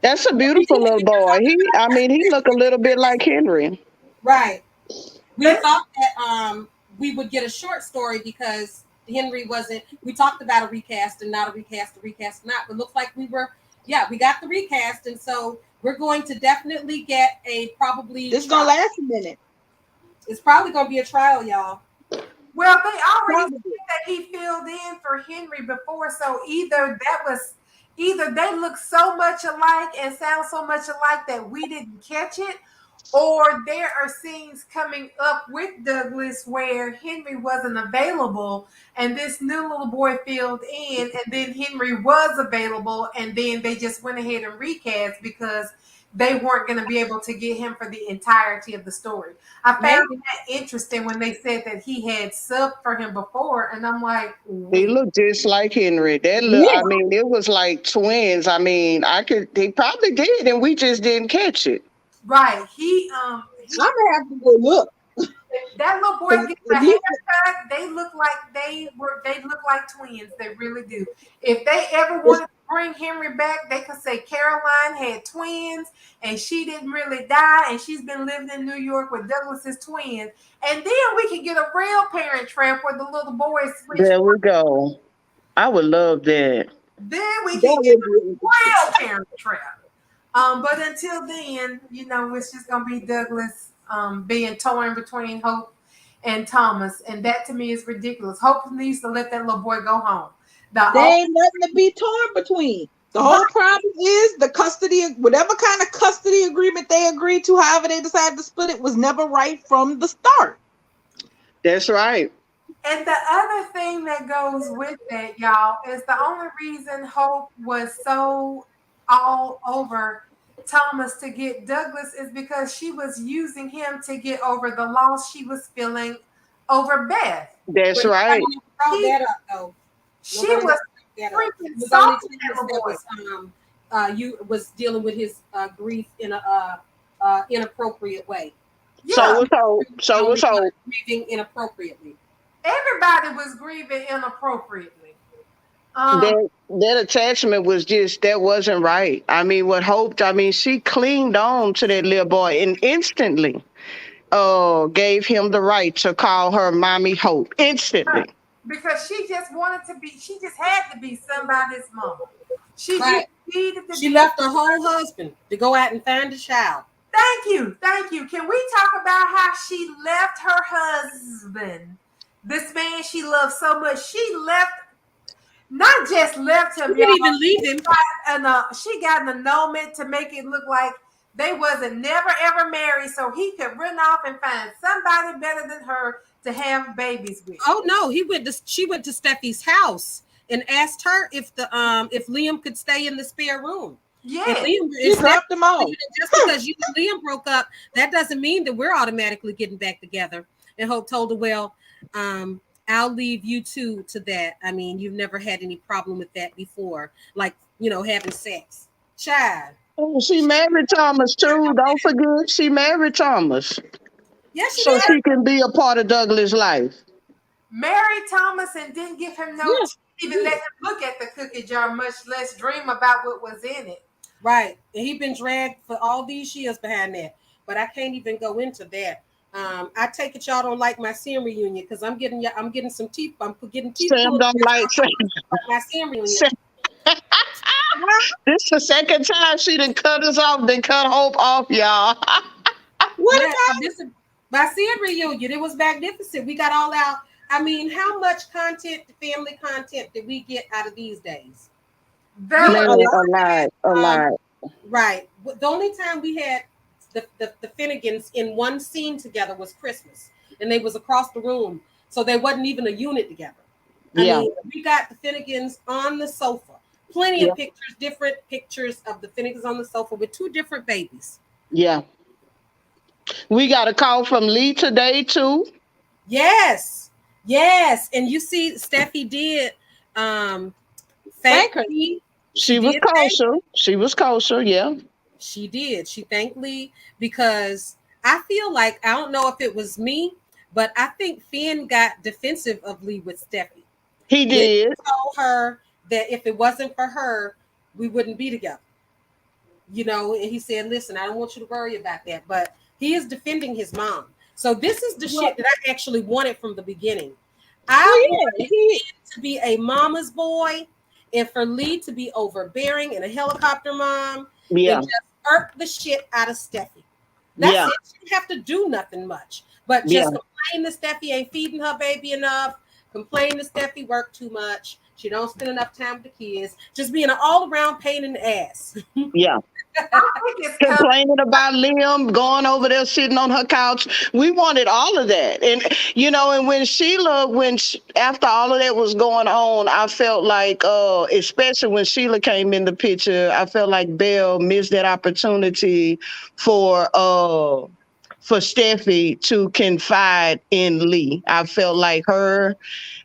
That's a
We
beautiful
did.
little
We were
boy.
talking
I mean, he look a little bit like Henry.
right. We
They
thought that we would get a short story because Henry wasn't. We talked about a recast and not a recast, not. But looks like we got the recast, and so we're going to definitely get a probably.
This is gonna last a minute.
It's probably gonna be a trial, y'all.
Well, they already
Probably.
said that he filled in for Henry before, so either they look so much alike and sound so much alike that we didn't catch it, or there are scenes coming up with Douglas where Henry wasn't available and this new little boy filled in, and then Henry was available, and then they just went ahead and recast because they weren't going to be able to get him for the entirety of the story. I found that interesting when they said that he had subbed for him before, and I'm like,
He
wait,
looked just like Henry. That look,
Yeah,
I mean, it was like twins. I mean, he probably did, and we just didn't catch it.
right?
I'm gonna have to go look.
That little boy
'Cause
gets a
if he,
haircut. They look like twins. They really do. If they ever wanted to bring Henry back, they could say Caroline had twins and she didn't really die, and she's been living in New York with Douglas's twins. And then we can get a real Parent Trap where the little boy switch.
There we go. I would love that.
Then we can
that
get
would be interesting.
a real Parent Trap. But until then, it's just gonna be Douglas being torn between Hope and Thomas, and that to me is ridiculous. Hope needs to let that little boy go home.
They ain't nothing to be torn between. The whole problem is the custody, whatever kind of custody agreement they agreed to, however they decided to split it, was never right from the start.
That's right.
And the other thing that goes with that, y'all, is the only reason Hope was so all over Thomas to get Douglas is because she was using him to get over the loss she was feeling over Beth.
That's
But
right.
nobody brought that up though.
She
Nobody
was
brought that up.
freaking
It was only
salty
Thomas
at the
that
boy.
was you was dealing with his grief in a inappropriate way.
So
Yeah,
was Hope. So was Hope.
Grieving inappropriately.
everybody was grieving inappropriately. Um,
That attachment was just that wasn't right. I mean, what Hope. I mean, she clinged on to that little boy and instantly gave him the right to call her mommy Hope instantly.
because she just wanted to be, she just had to be somebody's mama. She just
Right.
needed to
She
be.
left her whole husband to go out and find a child.
Thank you, thank you. Can we talk about how she left her husband, this man she loved so much? She left, not just left
She
him,
didn't
y'all.
even leave him.
She got an annulment to make it look like they wasn't never ever married, so he could run off and find somebody better than her to have babies with.
Oh no, she went to Steffi's house and asked her if Liam could stay in the spare room.
Yeah,
And Liam,
She dropped them off.
just because you and Liam broke up, that doesn't mean that we're automatically getting back together. And Hope told her, well, I'll leave you two to that. I mean, you've never had any problem with that before, like having sex. Child.
Oh, she married Thomas too. Don't forget, she married Thomas,
Yes, she
so
did.
she can be a part of Douglas' life.
married Thomas and didn't give him no
Yes,
even let him look at the cookie jar, much less dream about what was in it.
right. And he's been dragged for all these years behind that. But I can't even go into that. I take it y'all don't like my Sinn reunion because I'm getting some teeth. I'm getting teeth
Sam
pulled
don't like
my Sinn reunion.
Sam. This the second time she done cut us off, then cut Hope off, y'all.
What
Yeah,
about
this is my Sinn reunion. It was magnificent. We got all out. I mean, how much content, family content, did we get out of these days?
Very
Man, a lot.
Right. The only time we had the Finnegans in one scene together was Christmas, and they was across the room, so they wasn't even a unit together. I
Yeah.
mean, we got the Finnegans on the sofa. Plenty
Yeah.
of pictures, different pictures of the Finnegans on the sofa with two different babies.
Yeah. We got a call from Lee today too.
Yes, yes, and you see, Steffi did
Thank
thank
her.
Lee.
She was
did thank-
kosher. She was kosher, yeah.
She did. She thanked Lee because I feel like I don't know if it was me, but I think Finn got defensive of Lee with Steffi.
He did.
Told her that if it wasn't for her, we wouldn't be together. And he said, listen, I don't want you to worry about that. But he is defending his mom. So this is the
Well,
shit that I actually wanted from the beginning.
well,
I
yeah,
wanted Finn to be a mama's boy and for Lee to be overbearing and a helicopter mom and
Yeah,
just irk the shit out of Steffi. That's
yeah,
it. She didn't have to do nothing much, but
yeah.
just complain that Steffi ain't feeding her baby enough, complain that Steffi worked too much, she don't spend enough time with the kids, just being an all-around pain in the ass.
Yeah.
I think it's coming.
Complaining about Liam going over there sitting on her couch. We wanted all of that. And, and when Sheila, after all of that was going on, I felt like, especially when Sheila came in the picture, I felt like Belle missed that opportunity for, for Steffi to confide in Lee. I felt like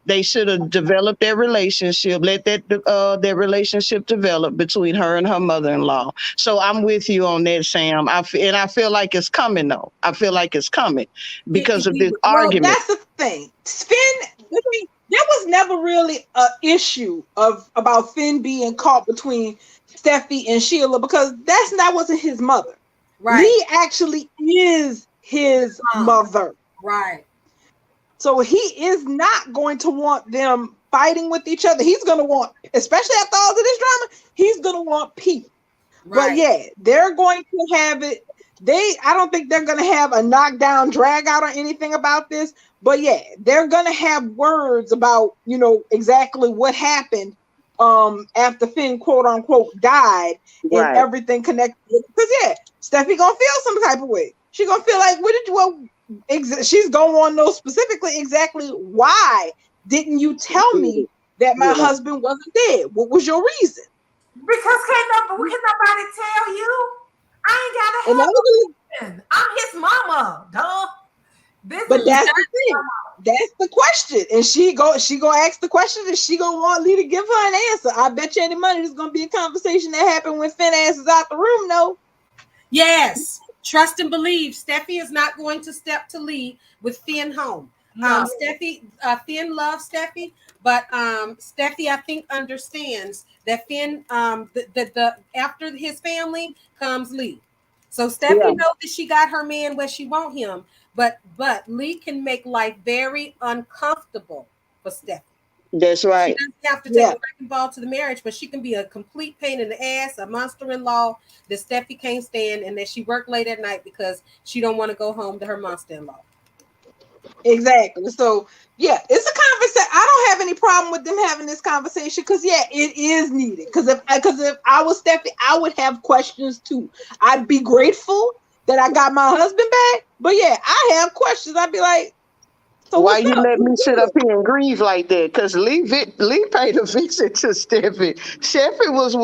they should have developed their relationship, let that relationship develop between her and her mother-in-law. So I'm with you on that, Sam. And I feel like it's coming though. I feel like it's coming because of this
well,
argument.
that's the thing. There was never really a issue about Finn being caught between Steffi and Sheila because that wasn't his mother.
Right.
Lee actually is his mother.
Right.
So he is not going to want them fighting with each other. He's going to want, especially after all of this drama, he's going to want peace.
Right.
But yeah, they're going to have it. I don't think they're going to have a knockdown, drag out or anything about this. But yeah, they're going to have words about, exactly what happened after Finn, quote unquote, died and
Right.
everything connected. Because yeah, Steffi going to feel some type of way. She going to feel like, she's going to want to know specifically exactly why didn't you tell me that my husband wasn't dead? What was your reason?
Because can nobody tell you? I
And
ain't gotta have a reason. I'm his mama, duh.
But that's the thing. That's the question. And she gonna ask the question and she gonna want Lee to give her an answer. I bet you any money there's gonna be a conversation that happened when Finn ass is out the room, no.
Yes. Trust and believe. Steffi is not going to step to Lee with Finn home.
No.
Finn loves Steffi, but Steffi, I think, understands that Finn, the after his family comes Lee. So Steffi knows that she got her man where she want him, but Lee can make life very uncomfortable for Steffi.
That's
She
right.
doesn't have to take a wrecking ball to the marriage, but she can be a complete pain in the ass, a monster-in-law that Steffi can't stand, and that she worked late at night because she don't want to go home to her monster-in-law.
Exactly. So yeah, it's a conversation. I don't have any problem with them having this conversation because yeah, it is needed. Because if I was Steffi, I would have questions too. I'd be grateful that I got my husband back, but yeah, I have questions. I'd be like, so
Why
what's
you
up?
let me sit up here and grieve like that? Because Lee paid a visit to Steffi. Steffi was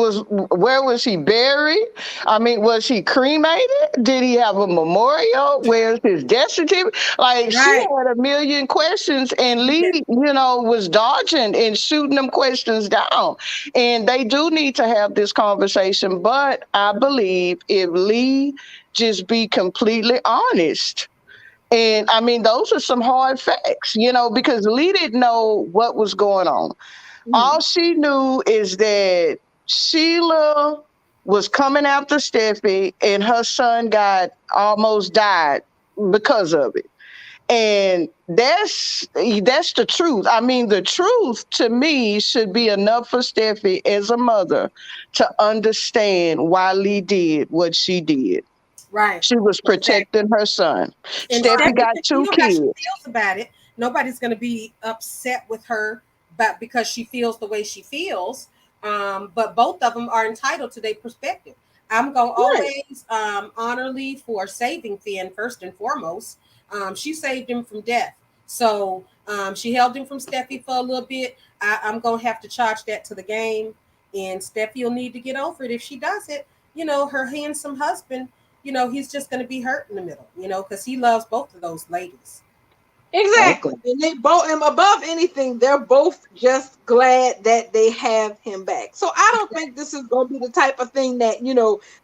where was he buried? I mean, was he cremated? Did he have a memorial? Where's his death certificate? Like she
Right.
had a million questions, and Lee, was dodging and shooting them questions down. And they do need to have this conversation. But I believe if Lee just be completely honest. And I mean, those are some hard facts, because Lee didn't know what was going on. All she knew is that Sheila was coming after Steffi and her son almost died because of it. And that's the truth. I mean, the truth to me should be enough for Steffi as a mother to understand why Lee did what she did.
Right.
She was
Exactly.
protecting her son.
And
Steffi
Steffi
got
can
two
feel how she
kids.
feels about it. Nobody's going to be upset with her, but because she feels the way she feels. But both of them are entitled to their perspective. I'm going to always honor Lee for saving Finn first and foremost. She saved him from death. So she held him from Steffi for a little bit. I'm going to have to charge that to the game. And Steffi will need to get over it if she does it. Her handsome husband, he's just going to be hurt in the middle, because he loves both of those ladies.
Exactly. And they both, and above anything, they're both just glad that they have him back. So I don't think this is going to be the type of thing that,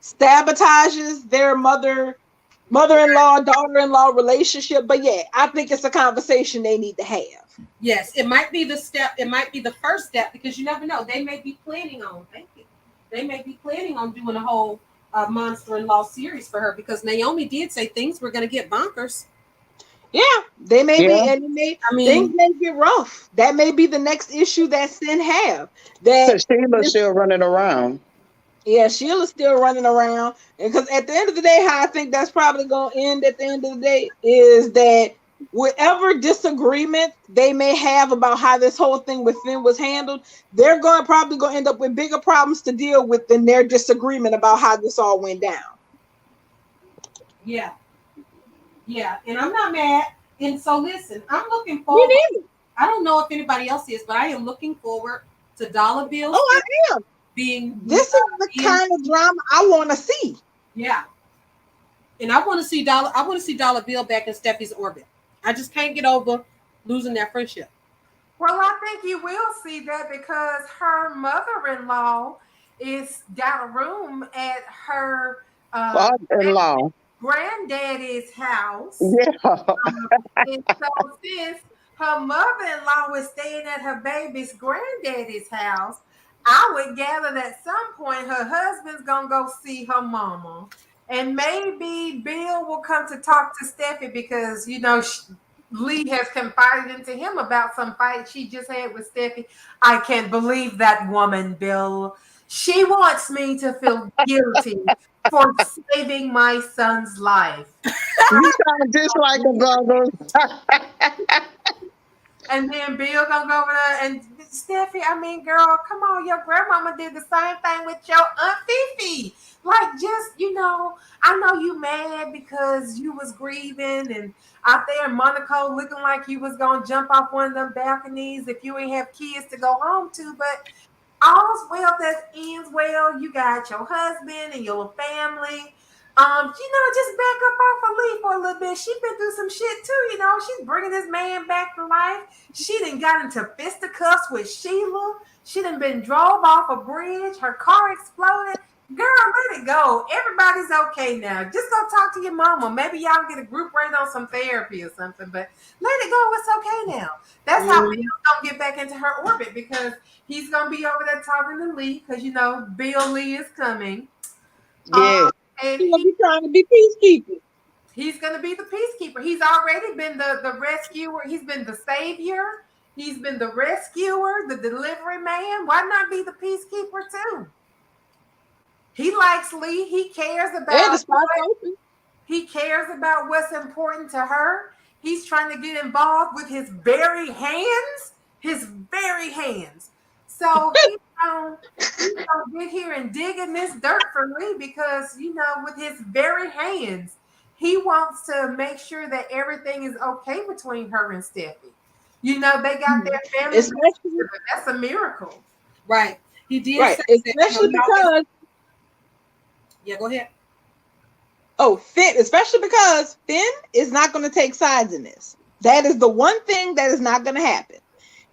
sabotages their mother-in-law, daughter-in-law relationship. But yeah, I think it's a conversation they need to have.
Yes, it might be the step. It might be the first step because you never know. They may be planning on, thank you. They may be planning on doing a whole monster-in-law series for her because Naomi did say things were going to get bonkers.
Yeah, they may
Yeah,
be, and it may,
I
things
mean,
may get rough. That may be the next issue that Sin have. That
because Sheila's
this,
still running around.
yeah, Sheila's still running around, and because at the end of the day, how I think that's probably gonna end at the end of the day is that whatever disagreement they may have about how this whole thing with Finn was handled, they're going probably gonna end up with bigger problems to deal with than their disagreement about how this all went down.
Yeah, yeah, and I'm not mad. And so listen, I'm looking
Me
forward.
neither.
I don't know if anybody else is, but I am looking forward to Dollar Bill
Oh,
still
I am.
being
This is the
in.
kind of drama I want to see.
Yeah, and I want to see Dollar. I want to see Dollar Bill back in Steffi's orbit. I just can't get over losing that friendship.
Well, I think you will see that because her mother-in-law is got a room at her uh,
Father-in-law.
granddaddy's house.
Yeah.
And so since her mother-in-law was staying at her baby's granddaddy's house, I would gather that at some point her husband's gonna go see her mama. And maybe Bill will come to talk to Steffi because Lee has confided into him about some fight she just had with Steffi. I can't believe that woman, Bill. She wants me to feel guilty for saving my son's life.
You sound just like a brother.
And then Bill gonna go over there and Steffi, I mean, girl, come on, your grandmama did the same thing with your Aunt Fifi. Like, just I know you mad because you was grieving and out there in Monaco looking like you was gonna jump off one of them balconies if you ain't have kids to go home to, but all's well that ends well. You got your husband and your family. Just back up off of Lee for a little bit. She been through some shit too. She's bringing this man back to life. She done got into fisticuffs with Sheila. She done been drove off a bridge. Her car exploded. Girl, let it go. Everybody's okay now. Just go talk to your mama. Maybe y'all get a group rate on some therapy or something. But let it go. It's okay now. That's how
Mhm.
Bill's gonna get back into her orbit because he's gonna be over there talking to Lee because Bill Lee is coming. Um,
Yeah.
and
He gonna be trying to be peacekeeper.
he's gonna be the peacekeeper. He's already been the rescuer. He's been the savior. He's been the rescuer, the delivery man. Why not be the peacekeeper too? He likes Lee.
Yeah, the spot's open.
He cares about what's important to her. He's trying to get involved with his very hands. His very hands. So he's gonna get here and dig in this dirt for me because with his very hands, he wants to make sure that everything is okay between her and Steffi. They got their family
Especially
together. That's a miracle.
Right. He did
right,
say that.
especially because
Yeah, go ahead.
Finn, especially because Finn is not going to take sides in this. That is the one thing that is not going to happen.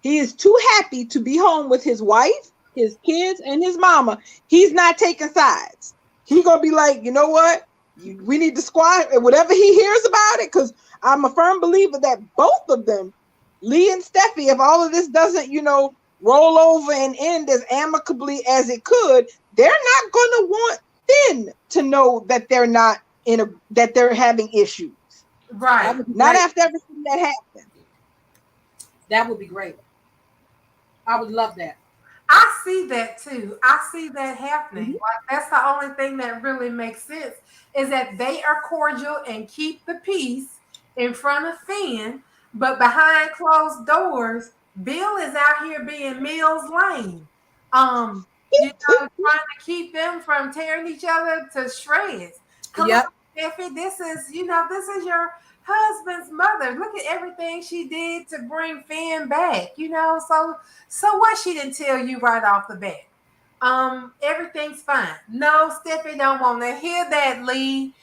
He is too happy to be home with his wife, his kids, and his mama. He's not taking sides. He's going to be like, you know what? We need to squash whatever he hears about it, because I'm a firm believer that both of them, Lee and Steffi, if all of this doesn't, roll over and end as amicably as it could, they're not going to want Finn to know that they're not that they're having issues.
Right.
Not after everything that happened.
That would be great. I would love that.
I see that too. I see that happening.
Mhm.
Like that's the only thing that really makes sense is that they are cordial and keep the peace in front of Finn, but behind closed doors, Bill is out here being Mills Lane. Trying to keep them from tearing each other to shreds. Come on,
Yep.
Steffi, this is your husband's mother. Look at everything she did to bring Finn back. So what she didn't tell you right off the bat? Everything's fine. No, Steffi don't want to hear that, Lee.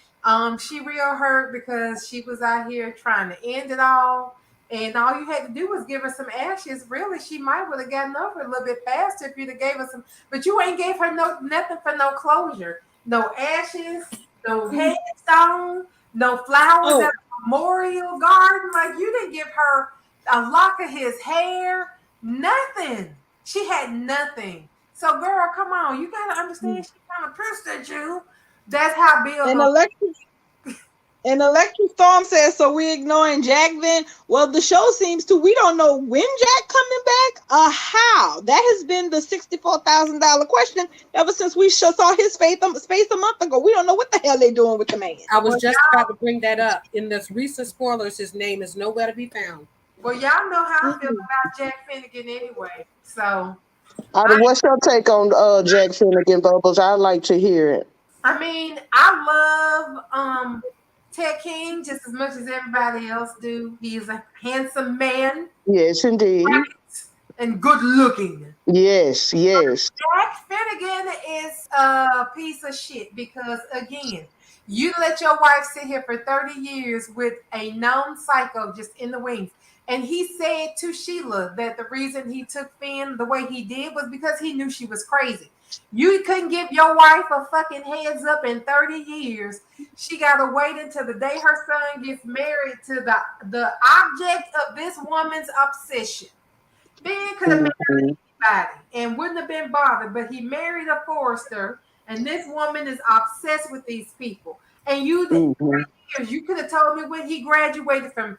She real hurt because she was out here trying to end it all. And all you had to do was give her some ashes. Really, she might would have gotten over it a little bit faster if you'd have gave her some. But you ain't gave her nothing for no closure. No ashes, no headstone, no flowers at
Oh,
a memorial garden. Like you didn't give her a lock of his hair. Nothing. She had nothing. So, girl, come on. You gotta understand. She kind of pissed at you. That's how Bill
and
goes.
Alexis, And Electric Storm says, so we ignoring Jack then? Well, the show seems to, we don't know when Jack coming back, how. That has been the $64,000 question ever since we saw his space a month ago. We don't know what the hell they doing with the man.
I was
Well,
just about to bring that up. In this recent spoilers, his name is nowhere to be found.
well, y'all know how I feel
Mm-mm.
about Jack Finnegan anyway. So
What's your take on Jack Finnegan, Bubbles? I'd like to hear it.
I mean, I love Ted King just as much as everybody else do. He is a handsome man,
Yes, indeed.
right, and good looking.
Yes, yes.
Jack Finnegan is a piece of shit because again, you let your wife sit here for 30 years with a known psycho just in the wings. And he said to Sheila that the reason he took Finn the way he did was because he knew she was crazy. You couldn't give your wife a fucking heads up in 30 years. She gotta wait until the day her son gets married to the object of this woman's obsession. Ben could have
Mhm.
and wouldn't have been bothered, but he married a forester, and this woman is obsessed with these people. And
Mhm.
you could have told me when he graduated from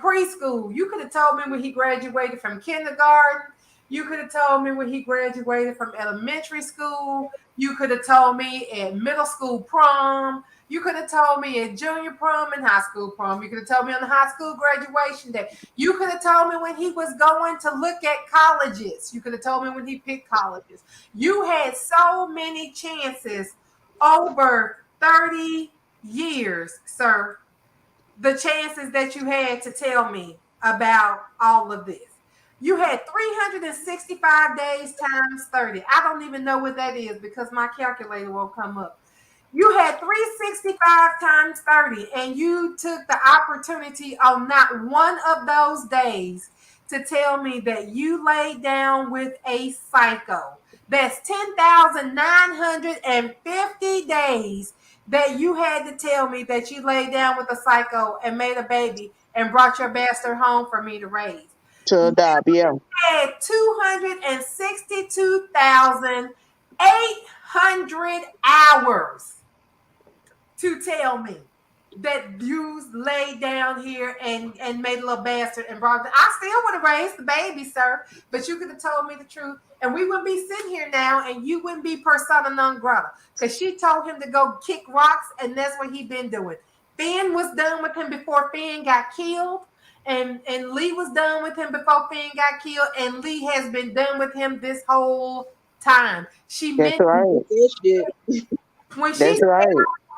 preschool. You could have told me when he graduated from kindergarten. You could have told me when he graduated from elementary school. You could have told me at middle school prom. You could have told me at junior prom and high school prom. You could have told me on the high school graduation day. You could have told me when he was going to look at colleges. You could have told me when he picked colleges. You had so many chances over 30 years, sir. The chances that you had to tell me about all of this. You had 365 days times 30. I don't even know what that is because my calculator won't come up. You had 365 times 30, and you took the opportunity on not one of those days to tell me that you laid down with a psycho. That's 10,950 days that you had to tell me that you laid down with a psycho and made a baby and brought your bastard home for me to raise.
To
You
adopt, yeah.
had 262,800 hours to tell me that you laid down here and made a little bastard and brought it. I still would have raised the baby, sir, but you could have told me the truth, and we wouldn't be sitting here now, and you wouldn't be persona non grata because she told him to go kick rocks, and that's what he been doing. Finn was done with him before Finn got killed. And Lee was done with him before Finn got killed, and Lee has been done with him this whole time. She
That's
meant
right.
This shit.
when she
That's
said
right.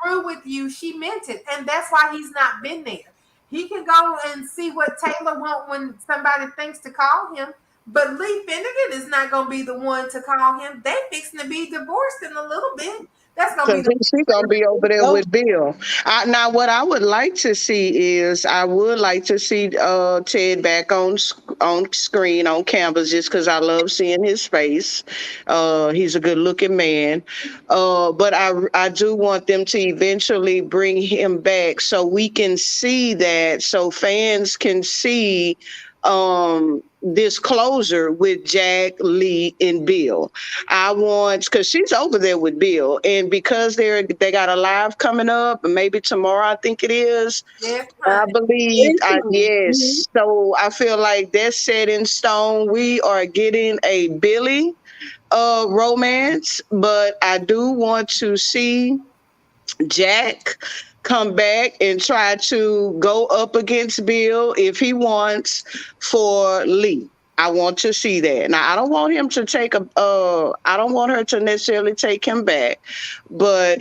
through with you, she meant it, and that's why he's not been there. He can go and see what Taylor want when somebody thinks to call him, but Lee Finnegan is not going to be the one to call him. They fixing to be divorced in a little bit. That's going to be
Because
the
she's gonna be over there
Nope.
with Bill. Now, what I would like to see is I would like to see Ted back on screen on canvas, just because I love seeing his face. He's a good looking man, but I do want them to eventually bring him back so we can see that, so fans can see this closure with Jack, Lee, and Bill. I want, because she's over there with Bill, and because they got a live coming up, and maybe tomorrow I think it is.
yes,
I
honey.
believe,
Mhm.
yes. So I feel like that's set in stone. We are getting a Billy romance, but I do want to see Jack come back and try to go up against Bill if he wants for Lee. I want to see that. Now I don't want him to take I don't want her to necessarily take him back. But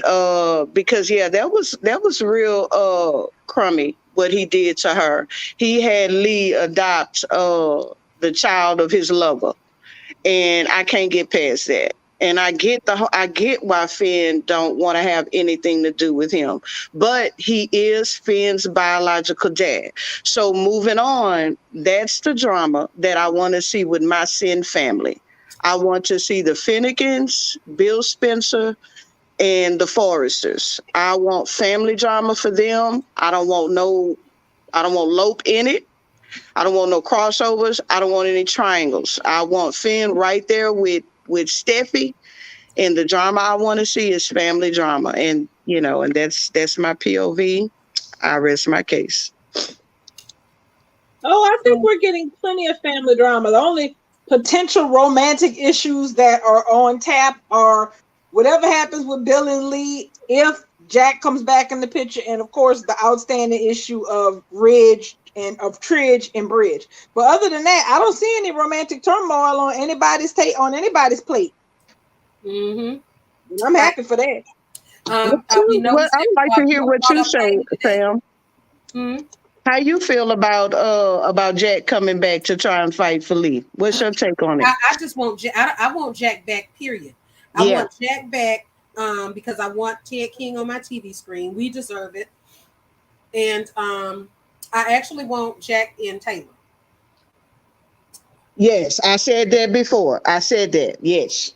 because yeah, that was real crummy what he did to her. He had Lee adopt the child of his lover, and I can't get past that. And I get why Finn don't want to have anything to do with him, but he is Finn's biological dad. So moving on, that's the drama that I want to see with my Sinn family. I want to see the Finnegans, Bill Spencer, and the Foresters. I want family drama for them. I don't want Lope in it. I don't want no crossovers. I don't want any triangles. I want Finn right there with Steffi, and the drama I want to see is family drama, and and that's my POV. I rest my case.
Oh, I think
So,
we're getting plenty of family drama. The only potential romantic issues that are on tap are whatever happens with Bill and Lee if Jack comes back in the picture, and of course the outstanding issue of Ridge and of Tridge and Bridge. But other than that, I don't see any romantic turmoil on anybody's plate.
mm-hmm.
I'm
Right.
happy for that.
We
What
noticed
I
that
would like to hear
Brooke
what
brought
you
up
say,
dating today.
Sam.
Hmm.
How you feel about Jack coming back to try and fight for Lee? What's your take on it?
I just want Jack. I want Jack back. Period. I
Yeah.
want Jack back. Because I want Ted King on my TV screen. We deserve it. And I actually want Jack and Taylor.
Yes, I said that before. I said that. Yes.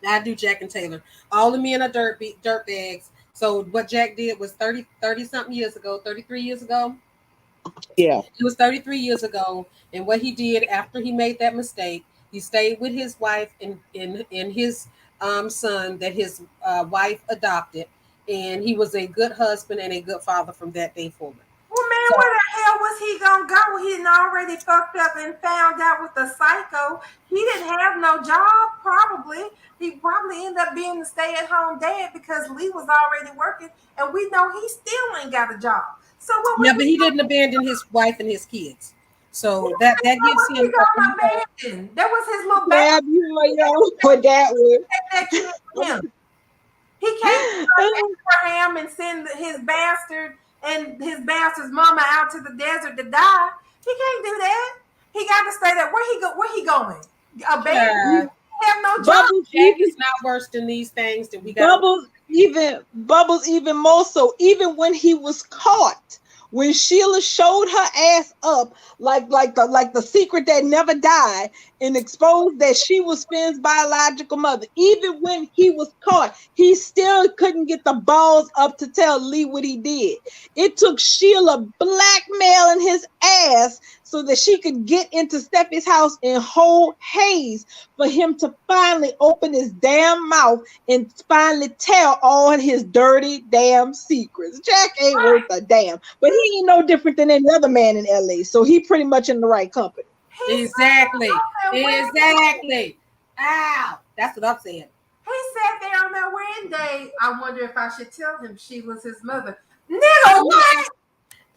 I do Jack and Taylor. All the men are dirt bags. So what Jack did was 30 something years ago, 33 years ago.
Yeah.
It was 33 years ago. And what he did after he made that mistake, he stayed with his wife and his son that his wife adopted. And he was a good husband and a good father from that day forward.
Well, man,
So
where the hell was he gonna go? He done already fucked up and found out with the psycho. He didn't have no job, probably. He probably ended up being the stay-at-home dad because Lee was already working, and we know he still ain't got a job. So what was
yeah,
he
but he
gonna
didn't abandon his wife and his kids. So that
what
gives
was he
him a
gonna
more.
abandon? That was his little baby.
Fab, you know what that
Take that kid with him.
was.
He can't be like Abraham and send his bastard's mama out to the desert to die. He can't do that. He got to stay there. Where he going? A baby?
Uh,
He have no job.
Bubbles
Jack
even
is not worse than these things that we got to.
Bubbles even more so. Even when he was caught, when Sheila showed her ass up like the secret that never died and exposed that she was Finn's biological mother, even when he was caught, he still couldn't get the balls up to tell Lee what he did. It took Sheila blackmailing his ass so that she could get into Steffi's house in whole haze for him to finally open his damn mouth and finally tell all his dirty damn secrets. Jack ain't worth a damn, but he ain't no different than any other man in LA, so he pretty much in the right company.
He sat
Exactly.
there on that
Exactly. Ow. That's what I'm saying.
He sat there on that wedding day. I wonder if I should tell him she was his mother. Nigga, what?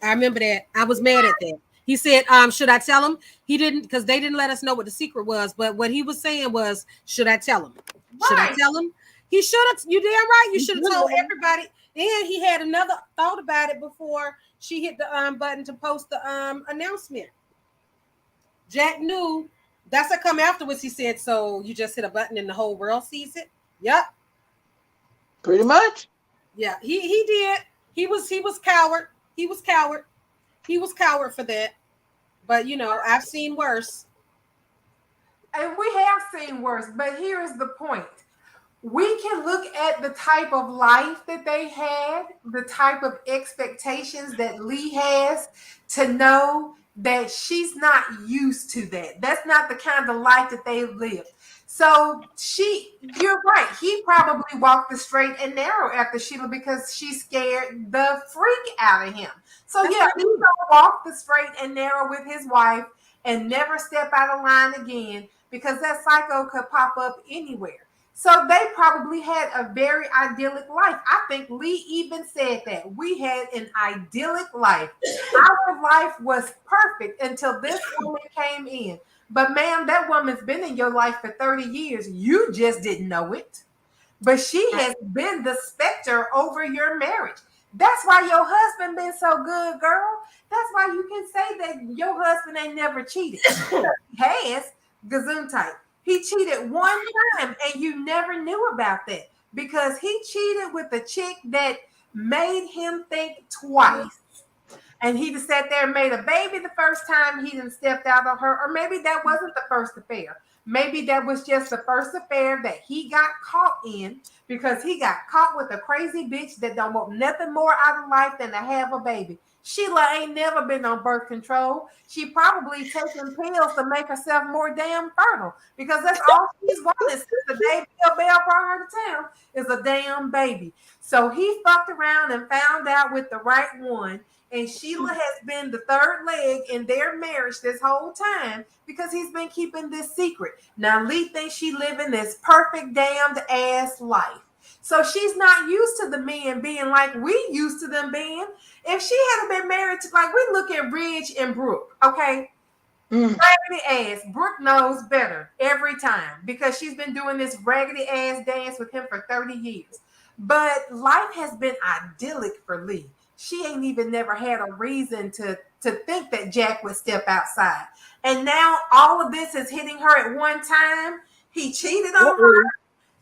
I remember that. I was mad at that. He said, should I tell him? He didn't, because they didn't let us know what the secret was. But what he was saying was, should I tell him? Should I
Right.
tell him? He should have. You damn right. You should have told everybody. And he had another thought about it before she hit the button to post the announcement. Jack knew. That's what come afterwards. He said, "So you just hit a button and the whole world sees it." Yep.
Pretty much.
Yeah. He did. He was coward. He was coward. He was coward for that. But I've seen worse.
And we have seen worse, but here's the point. We can look at the type of life that they had, the type of expectations that Lee has to know that she's not used to that. That's not the kind of life that they lived. So you're right. He probably walked the straight and narrow after Sheila because she scared the freak out of him. So yeah, he's gonna walk the straight and narrow with his wife and never step out of line again because that psycho could pop up anywhere. So they probably had a very idyllic life. I think Lee even said that. We had an idyllic life. Our life was perfect until this woman came in. But ma'am, that woman's been in your life for 30 years. You just didn't know it. But she has been the specter over your marriage. That's why your husband been so good, girl. That's why you can say that your husband ain't never cheated. He has, gazoon type. He cheated one time and you never knew about that because he cheated with a chick that made him think twice. And he just sat there and made a baby the first time he didn't stepped out on her, or maybe that wasn't the first affair. Maybe that was just the first affair that he got caught in because he got caught with a crazy bitch that don't want nothing more out of life than to have a baby. Sheila ain't never been on birth control. She probably taking pills to make herself more damn fertile because that's all she's wanted since the day Bill Bell brought her to town is a damn baby. So he fucked around and found out with the right one. And Sheila has been the third leg in their marriage this whole time because he's been keeping this secret. Now Lee thinks she living this perfect damned ass life. So she's not used to the men being like we used to them being. If she had been married to, like, we look at Ridge and Brooke, okay? Raggedy ass. Brooke knows better every time because she's been doing this raggedy ass dance with him for 30 years. But life has been idyllic for Lee. She ain't even never had a reason to think that Jack would step outside. And now all of this is hitting her at one time. He cheated on her.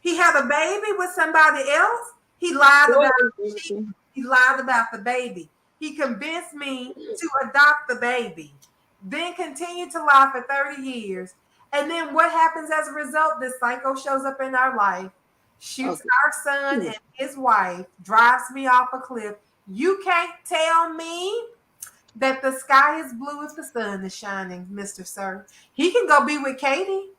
He had a baby with somebody else. He lied about cheating. He lied about the baby. He convinced me to adopt the baby. Then continued to lie for 30 years. And then what happens as a result? This psycho shows up in our life, shoots our son and his wife, drives me off a cliff. You can't tell me that the sky is blue if the sun is shining, Mr. Sir. He can go be with Katie.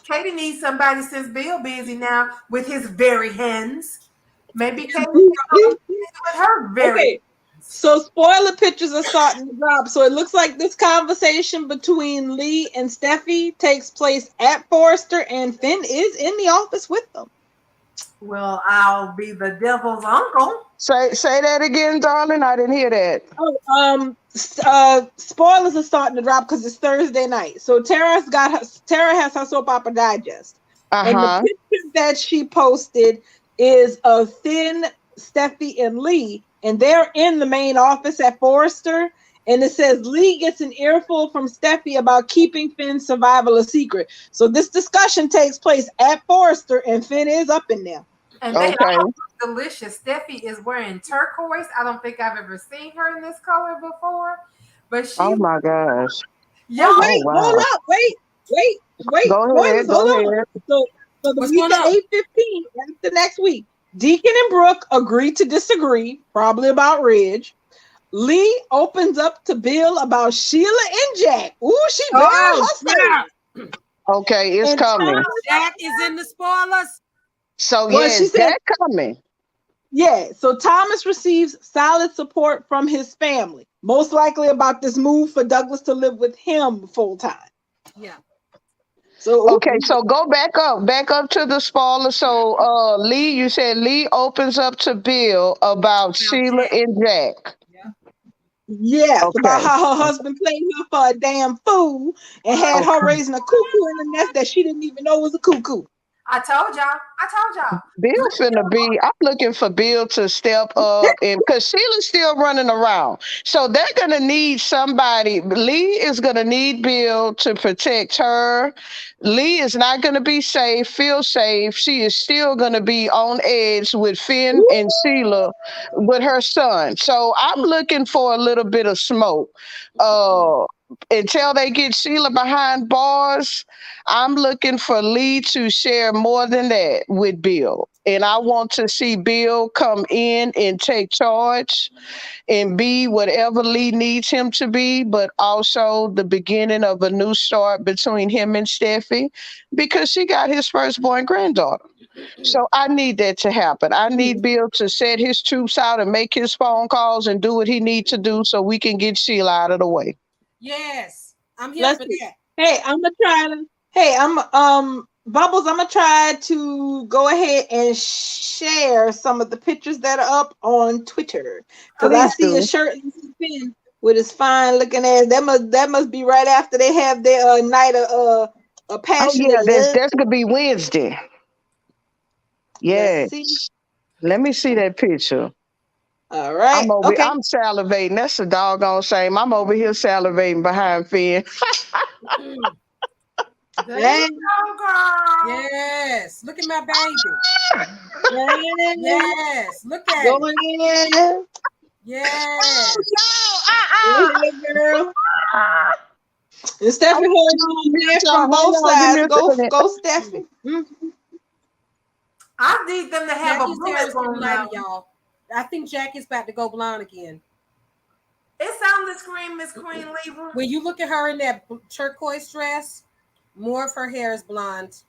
Katie needs somebody since Bill busy now with his very hands. Maybe Katie can go with her very
So spoiler pictures are starting to drop. So it looks like this conversation between Lee and Steffi takes place at Forrester, and Finn is in the office with them.
Well, I'll be the devil's uncle.
Say that again, darling. I didn't hear that.
Spoilers are starting to drop because it's Thursday night. So Tara has her soap opera digest, and the picture that she posted is of Finn, Steffi, and Lee. And they're in the main office at Forrester. And it says Lee gets an earful from Steffi about keeping Finn's survival a secret. So this discussion takes place at Forrester, and Finn is up in there.
And they all look delicious. Steffi is wearing turquoise. I don't think I've ever seen her in this color before. But she.
Oh my gosh.
Yeah. Hold up. Wait.
Go ahead.
So the week of 8/15, the next week, Deacon and Brooke agree to disagree, probably about Ridge. Lee opens up to Bill about Sheila and Jack. Ooh, she better.
Okay, it's coming.
Jack is in the spoilers.
So yes, Jack coming.
Yeah, so Thomas receives solid support from his family, most likely about this move for Douglas to live with him full time.
Yeah.
So
okay, so go back up to the spoiler. So Lee, you said Lee opens up to Bill about Sheila and Jack.
Yeah, about how her husband played her for a damn fool and had her raising a cuckoo in the nest that she didn't even know was a cuckoo.
I told y'all.
Bill finna be. I'm looking for Bill to step up, and because Sheila's still running around, so they're gonna need somebody. Lee is gonna need Bill to protect her. Lee is not gonna be safe, feel safe. She is still gonna be on edge with Finn and Sheila with her son. So I'm looking for a little bit of smoke. Until they get Sheila behind bars, I'm looking for Lee to share more than that with Bill. And I want to see Bill come in and take charge and be whatever Lee needs him to be, but also the beginning of a new start between him and Steffi because she got his firstborn granddaughter. So I need that to happen. I need Bill to set his troops out and make his phone calls and do what he needs to do so we can get Sheila out of the way.
Yes, I'm here for that.
Hey, I'm gonna try to. Hey, Bubbles. I'm gonna try to go ahead and share some of the pictures that are up on Twitter because I see a shirtless Finn with his fine looking ass. That must be right after they have their night of a passionate.
Oh yeah, that's gonna be Wednesday. Yeah. Let me see that picture.
All right.
I'm salivating. That's a doggone shame. I'm over here salivating behind Finn.
Yes. Look at my baby. Yes. Look at it. Yes.
Girl. And Steffi holding on from both sides. Go, Steffi.
I need them to have a bullet on now,
y'all. I think Jackie's about to go blonde again.
It's on the screen, Miss Queen Lever.
When you look at her in that turquoise dress, more of her hair is blonde.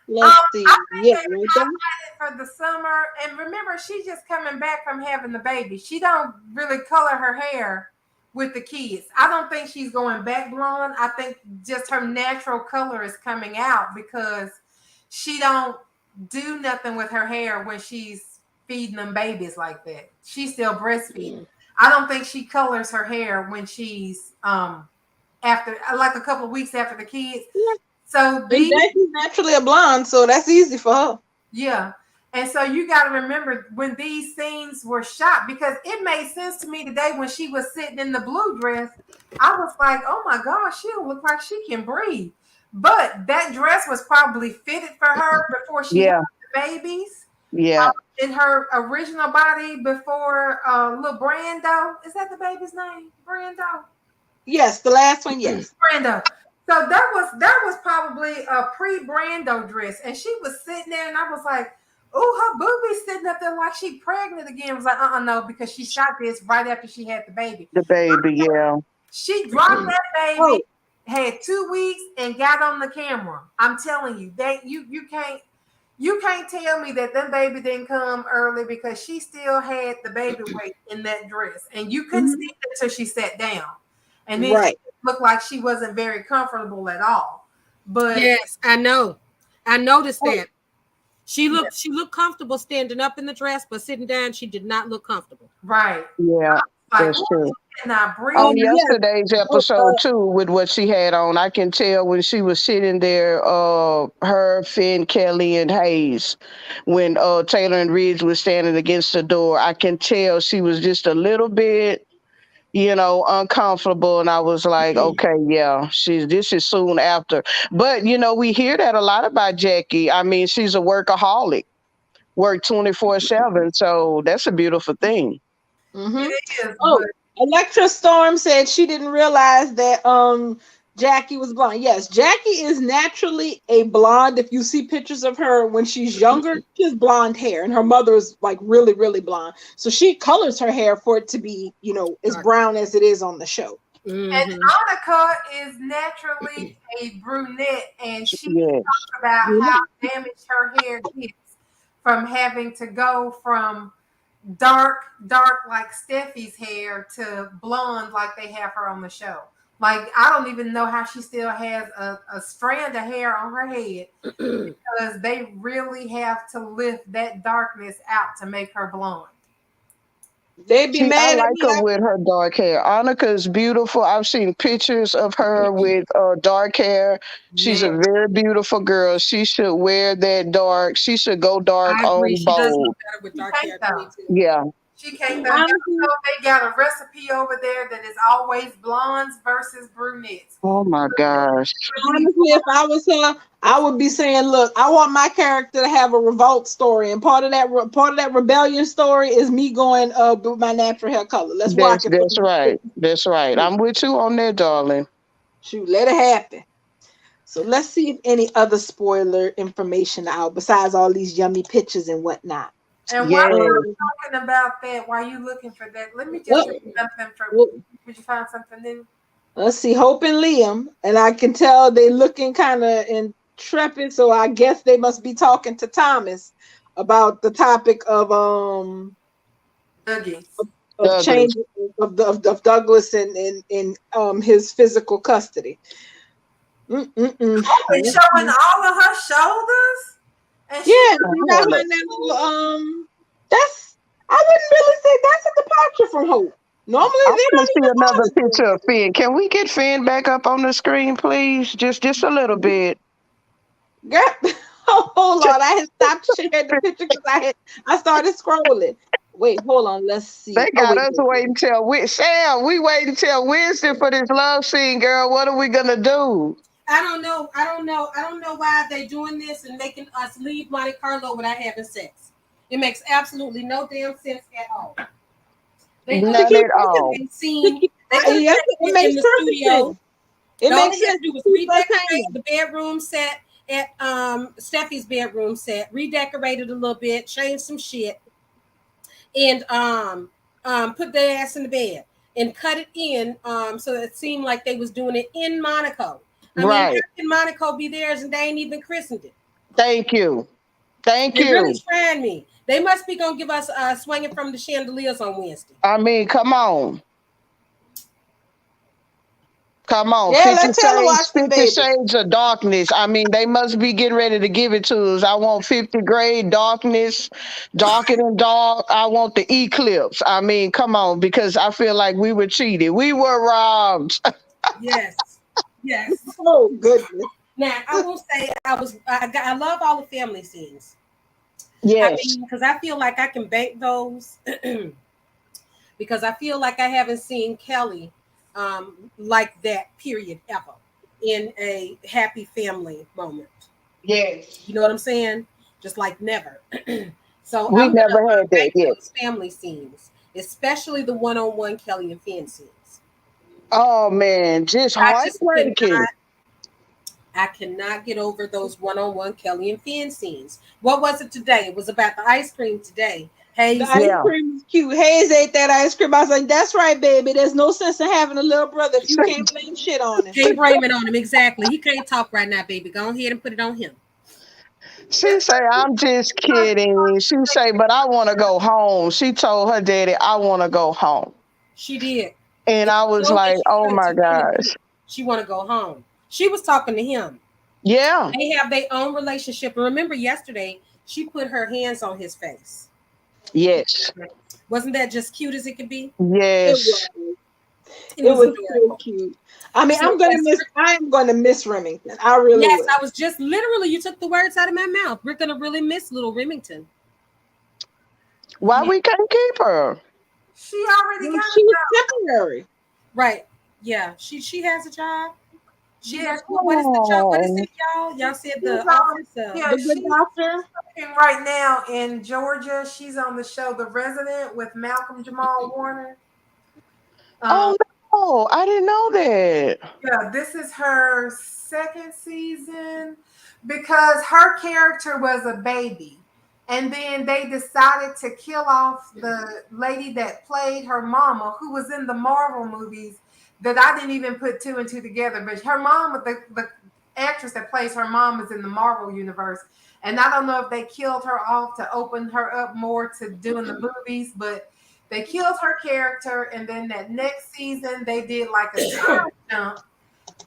Let's see.
I think
Yeah,
they
right there.
highlighted for the summer. And remember, she's just coming back from having the baby. She don't really color her hair with the kids. I don't think she's going back blonde. I think just her natural color is coming out because she don't do nothing with her hair when she's feeding them babies like that. She's still breastfeeding. I don't think she colors her hair when she's after like a couple of weeks after the kids. So
And
these
Jackie's naturally a blonde, so that's easy for her.
yeah. And so you got to remember when these scenes were shot because it made sense to me today when she was sitting in the blue dress. I was like, oh my gosh, she don't look like she can breathe. But that dress was probably fitted for her before she had
Yeah,
the babies.
yeah.
In her original body before little Brando. Is that the baby's name? Brando?
Yes, the last one, yes.
Brando. So that was probably a pre-Brando dress, and she was sitting there, and I was like, "Oh, her boobie's sitting up there like she pregnant again." I was like, no, because she shot this right after she had the baby.
The baby, yeah.
She dropped that
Oh,
baby, had 2 weeks, and got on the camera. I'm telling you, that you can't tell me that baby didn't come early because she still had the baby weight in that dress, and you couldn't see it until she sat down, and then she
right.
looked like she wasn't very comfortable at all. But
Yes, I know. I noticed
Oh,
that. She looked comfortable standing up in the dress, but sitting down, she did not look comfortable.
right,
Yeah,
like
that's
oh,
true.
you cannot breathe.
On
yes.
yesterday's
Oh,
episode too, with what she had on, I can tell when she was sitting there, her, Finn, Kelly, and Hayes, when Taylor and Ridge was standing against the door, I can tell she was just a little bit, uncomfortable. And I was like, okay, yeah, this is soon after. But we hear that a lot about Jackie. I mean, she's a workaholic, work 24/7. So that's a beautiful thing.
mm-hmm.
It is,
Oh,
but
Electra Storm said she didn't realize that Jackie was blonde. Yes, Jackie is naturally a blonde. If you see pictures of her when she's younger, she has blonde hair, and her mother is like really, really blonde. So she colors her hair for it to be, as brown as it is on the show.
and
Mm-hmm.
Annika is naturally a brunette, and she
Yeah.
talks about how damaged her hair gets from having to go from dark like Steffi's hair to blonde like they have her on the show. Like I don't even know how she still has a strand of hair on her head because they really have to lift that darkness out to make her blonde.
They'd be
See, I
mad at
like
me.
her with her dark hair. Annika's beautiful. I've seen pictures of her with dark hair. She's a
Man,
very beautiful girl. She should wear that dark. She should go dark
I agree.
on
She does
bold.
look better with
she
dark
can't
hair than me
though.
too.
Yeah.
She can't though.
Honestly,
They got a recipe over there that is always blondes versus brunettes.
Oh my gosh.
Really,
honestly, if I was her, I would be saying, "Look, I want my character to have a revolt story, and part of that rebellion story is me going with my natural hair color. Let's rock
That's
it for
that's right. That's right. I'm with you on that, darling.
shoot, let it happen." So let's see if any other spoiler information out besides all these yummy pictures and whatnot.
and while
Yes.
you're talking about that, while you're looking for that, let me just
What?
read something for.
what
Did you find something new?
let's see, Hope and Liam, and I can tell they looking kind of intrepid, so I guess they must be talking to Thomas about the topic
Dougie.
of
Douglas.
change of Douglas and his physical custody. Mm-mm-mm.
And showing all of her shoulders, and she
Yeah,
I
she got
wanna
her that little that's I wouldn't really say that's a departure from Hope. Normally
I
they
wanna
don't
see
even
another
bother doing
picture of
that.
Finn. Can we get Finn back up on the screen, please? Just a little bit.
Girl, oh, hold on. I had stopped sharing the picture because I started scrolling. Wait, hold on. Let's see.
They
Oh
got
wait,
us
wait, wait.
waiting till Sam, we waiting till Wednesday for this love scene, girl. What are we gonna do?
I don't know. I don't know. I don't know why they doing this and making us leave Monte Carlo without having sex. It makes absolutely no damn sense at all. They could
To
have
None
keep
at
done
all.
a scene. They could have
yes,
done
it
it in
makes
the
perfect
studio.
sense. It
All
makes
they had
sense
to do
to
was
keep us
redecorate
hanging.
the bedroom set at Steffi's bedroom set, redecorate it a little bit, change some shit, and put their ass in the bed and cut it in so it seemed like they was doing it in Monaco. I mean, how
Right.
can Monaco be theirs and they ain't even christened it?
Thank you. Thank
They're really
you.
trying me. They must be gonna give us swinging from the chandeliers on Wednesday.
I mean, come on. Come on.
Yeah, let Taylor watch them
50
babies.
shades of darkness. I mean, they must be getting ready to give it to us. I want 50 grade darkness, darker than dark. I want the eclipse. I mean, come on, because I feel like we were cheated. We were robbed.
Yes, yes.
Oh goodness.
Now I will say I love all the family scenes. I
Yes.
mean, because I feel like I can bank those because I feel like I haven't seen Kelly like that period ever in a happy family moment.
Yes.
You know what I'm saying? Just like never. So
We
I'm gonna
never had that
bank
yet.
those family scenes, especially the one-on-one Kelly and Finn scenes.
Oh man, just
I just
heartbreaking.
cannot get over those one-on-one Kelly and Finn scenes. What was it today? It was about the ice cream today.
The
Hayes,
ice
Yeah.
cream is cute. Hayes ate that ice cream. I was like, that's right, baby. There's no sense in having a little brother if you can't blame shit on him.
can't blame it on him. Exactly. He can't talk right now, baby. Go ahead and put it on him.
She say, I'm just kidding. She say, but I want to go home. She told her daddy, I want to go home.
She did.
And
And
I
she
was
told that
like,
she
oh
said it
my
to him too.
gosh.
She want to go home. She was talking to him.
Yeah.
They have their own relationship. And remember yesterday, she put her hands on his face.
Yes.
Wasn't that just cute as it could be?
It
Yes.
was.
It
It
was
was so
adorable.
cute. I mean,
So yes,
I am gonna miss Remington. I really
yes,
will.
I was just literally you took the words out of my mouth. We're gonna really miss little Remington.
Why
Yeah,
we can't keep her?
She already
Well,
got
she
a
was
job.
temporary.
right. Yeah, she has a job. She
Yeah,
works. What is the job? What is
Oh.
it, y'all? Y'all said
she's
the
on.
office.
Yeah,
The good doctor.
working right now in Georgia. She's on the show The Resident with Malcolm Jamal Warner. Um,
Oh no, I didn't know that.
yeah, this is her second season because her character was a baby. And then they decided to kill off the lady that played her mama, who was in the Marvel movies that I didn't even put two and two together. But her mom, the actress that plays her mom, is in the Marvel universe. And I don't know if they killed her off to open her up more to doing the movies, but they killed her character. And then that next season, they did like a time jump.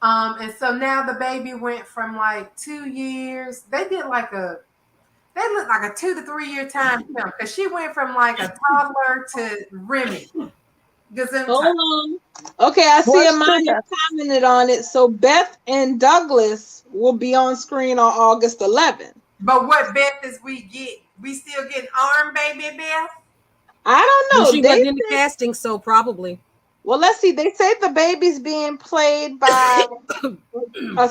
And so now the baby went from like 2 years. They look like a 2 to 3 year time jump because she went from like a toddler to Remy Gesundheit.
Hold on. Okay, I see
What's
Amaya
the
commented on it. So Beth and Douglas will be on screen on August 11th.
But what Beth is we get? We still getting arm baby Beth?
I
Well,
don't
she
know. They
wasn't in the
said,
casting, so probably.
well, let's see. They say the baby's being played by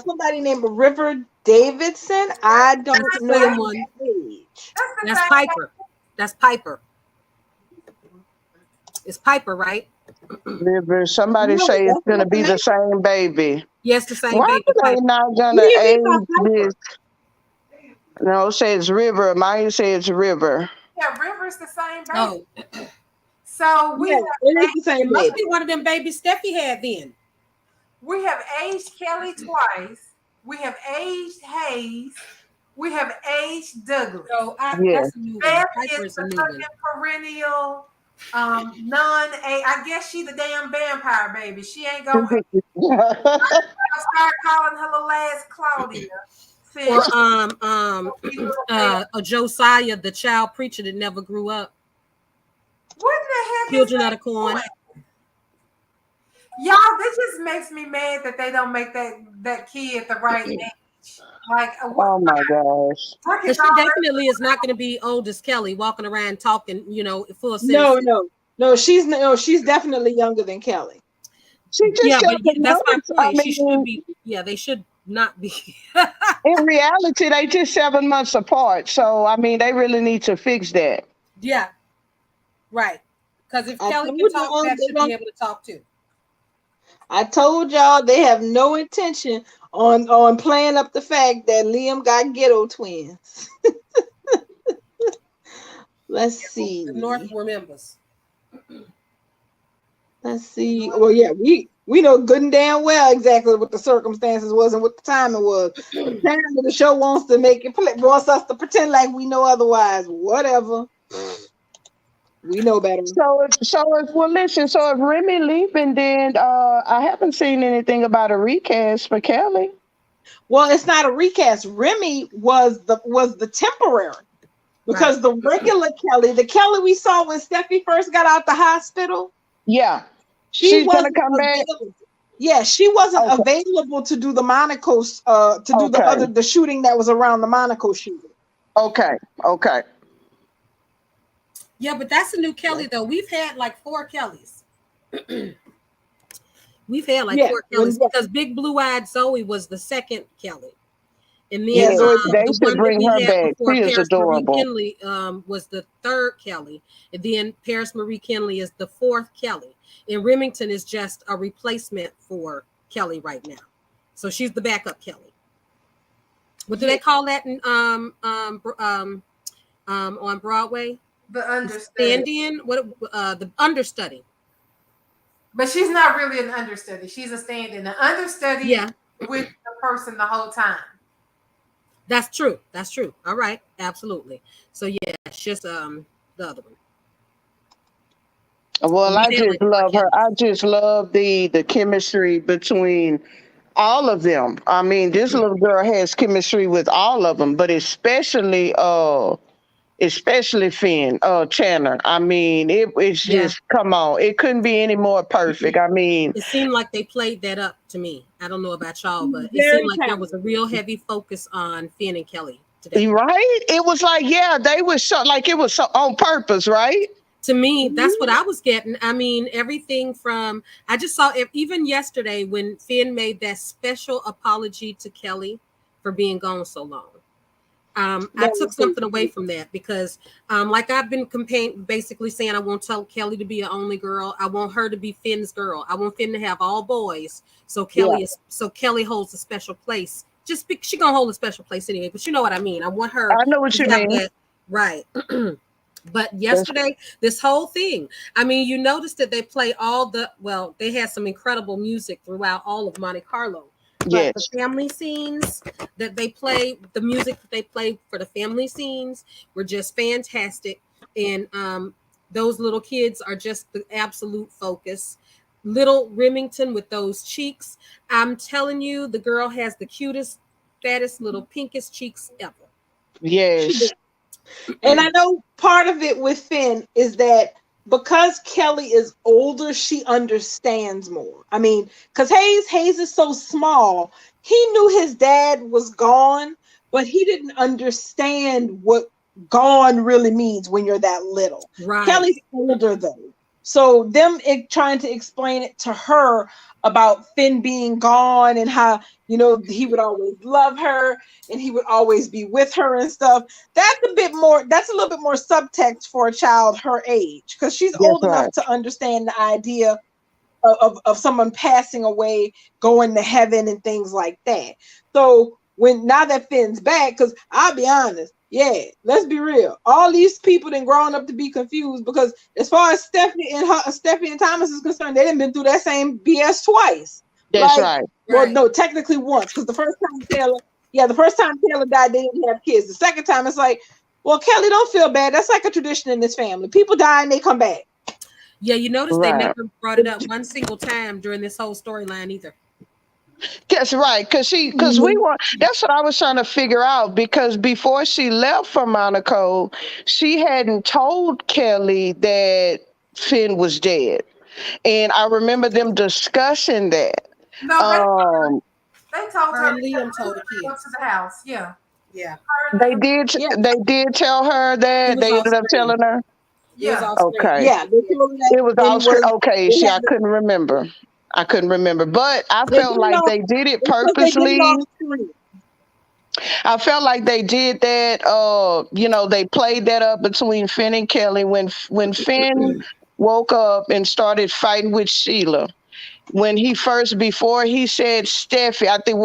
somebody named River Davidson. I
That's
don't
the
know
same
that
one.
age.
That's the
That's
same.
Piper. That's Piper. It's Piper, right?
river? Somebody
No,
say it's
that's
gonna
not the
be the
name.
same baby.
Yes, the same
Why are
baby
they
Piper.
not
What do
gonna
you mean
age
by
this?
Piper?
No, it says river. Mine says river.
Yeah, River's the same baby.
Oh,
So
Yeah, it is the
it
same
must
baby.
be one of them babies Steffi had then.
we have aged Kelly twice. We have aged Hayes. We have aged Douglas.
So
Yes.
that's a new one.
Beth
Piper
is
is a
the
new one.
fucking perennial non a I guess she the damn vampire baby. She ain't gonna start calling her little ass Claudia.
Or
Since she little baby.
a Josiah, the child preacher that never grew up.
What the heck is
Children of
that
the Corn.
doing? Y'all, this just makes me mad that they don't make that kid the right age. Like
Oh my gosh.
what
Because
is
she
all that?
definitely is not going to be old as Kelly, walking around talking, full of
No,
sentences.
no. She's definitely younger than Kelly.
She just
Yeah, but
7
that's my
months. I
point. She should
mean,
be. Yeah, they should not be.
in reality, they just 7 months apart. So I mean, they really need to fix that.
Yeah, right. Because if
I
Kelly
told
can talk,
y'all
Beth
they
should be
don't.
able to talk too.
I told y'all they have no intention on playing up the fact that Liam got ghetto twins. Let's
The North
see.
remembers.
Let's see. Well, yeah, we We know good and damn well exactly what the circumstances was and what the timing was. But apparently the show wants to make it wants us to pretend like we know otherwise. Whatever. We know better.
Well, listen. So if Remy leaving, then I haven't seen anything about a recast for Kelly.
Well, it's not a recast. Remy was the temporary because the regular Kelly, the Kelly we saw when Steffi first got out the hospital,
Yeah,
she
she's gonna
wasn't
come back.
available. Yeah, she wasn't
Okay.
available to do the Monaco, to do
Okay.
the shooting that was around the Monaco shooting.
Okay. Okay.
Yeah, but that's a new Kelly though. We've had like 4 Kellys. We've had like 4 Kellys because Big Blue Eyed Zoe was the second Kelly. And then
Zoe
They
the
should
one that
bring
we
her
had
back.
before
She is
Paris Marie
adorable.
Kinley was the third Kelly. And then Paris Marie Kinley is the fourth Kelly. And Remington is just a replacement for Kelly right now. So she's the backup Kelly. What do they call that in, on Broadway?
The understudy.
Stand-in? The understudy.
But she's not really an understudy. She's a stand-in. The understudy with the person the whole time.
That's true. That's true. All right. Absolutely. So yeah, it's just the other one.
Well, I just love her. I just love the chemistry between all of them. I mean, this little girl has chemistry with all of them, but especially Finn, Chandler. I mean, it's just come on. It couldn't be any more perfect. I mean,
it seemed like they played that up to me. I don't know about y'all, but it seemed like there was a real heavy focus on Finn and Kelly today.
Right? It was like, they were so like it was so on purpose, right?
To me, that's what I was getting. I mean, everything from I just saw it even yesterday when Finn made that special apology to Kelly for being gone so long. I took something away from that because, like I've been basically saying, I won't tell Kelly to be an only girl. I want her to be Finn's girl. I want Finn to have all boys. So Kelly holds a special place. She gonna hold a special place anyway. But you know what I mean. I want her.
I know what you mean.
That, right. But yesterday, this whole thing, I mean, you noticed that they play they had some incredible music throughout all of Monte Carlo. But the family scenes that they play, the music that they play for the family scenes were just fantastic. And those little kids are just the absolute focus. Little Remington with those cheeks. I'm telling you, the girl has the cutest, fattest, little pinkest cheeks ever.
Yes.
And I know part of it with Finn is that because Kelly is older, she understands more. I mean, because Hayes is so small, he knew his dad was gone, but he didn't understand what gone really means when you're that little. Right. Kelly's older though. So them trying to explain it to her about Finn being gone and how, he would always love her and he would always be with her and stuff. That's a little bit more subtext for a child her age, because she's old enough to understand the idea of someone passing away, going to heaven and things like that. So now that Finn's back, because I'll be honest, let's be real. All these people done grown up to be confused, because as far as Stephanie and Thomas is concerned, they done been through that same BS twice.
That's right.
Well, no, technically once, because the first time Taylor died, they didn't have kids. The second time, it's like, well, Kelly, don't feel bad. That's like a tradition in this family. People die and they come back.
Yeah, you notice they never brought it up one single time during this whole storyline either.
That's right, because that's what I was trying to figure out, because before she left for Monaco, she hadn't told Kelly that Finn was dead. And I remember them discussing that.
No, they told her.
Liam told the kids.
Go to the house. Yeah.
They did. They did tell her that. They ended up telling her.
Yeah.
Okay.
Yeah.
It was all okay. See, I couldn't remember. But I felt like they did it purposely. I felt like they did that. They played that up between Finn and Kelly when Finn woke up and started fighting with Sheila. Before he said Steffi, I think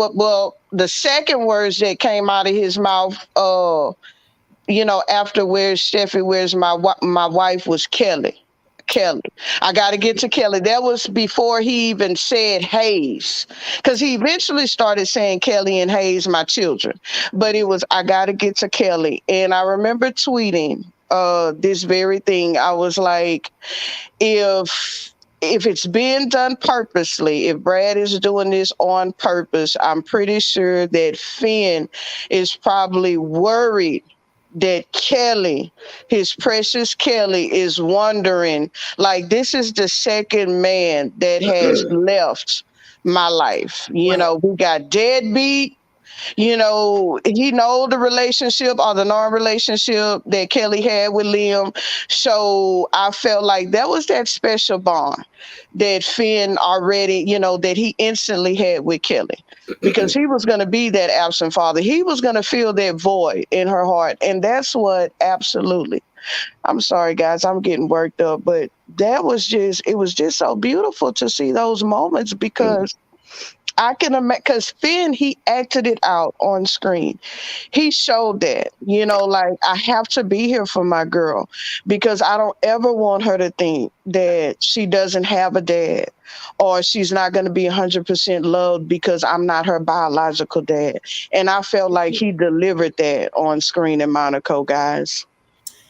the second words that came out of his mouth, after where's Steffi, where's my wife, was Kelly. Kelly. I got to get to Kelly. That was before he even said Hayes, because he eventually started saying Kelly and Hayes, my children. But it was, I got to get to Kelly. And I remember tweeting this very thing. I was like, if it's being done purposely, if Brad is doing this on purpose, I'm pretty sure that Finn is probably worried that Kelly, his precious Kelly, is wondering, like, this is the second man that has left my life. You
Right.
know, we got deadbeat. You know, he know the relationship or the non-relationship that Kelly had with Liam. So I felt like that was that special bond that Finn already, you know, that he instantly had with Kelly. Because he was going to be that absent father. He was going to fill that void in her heart. And that's what absolutely, I'm sorry, guys, I'm getting worked up, but that was just, it was just so beautiful to see those moments because I can imagine, because Finn, he acted it out on screen. He showed that, you know, like, I have to be here for my girl because I don't ever want her to think that she doesn't have a dad or she's not going to be 100% loved because I'm not her biological dad. And I felt like he delivered that on screen in Monaco, guys.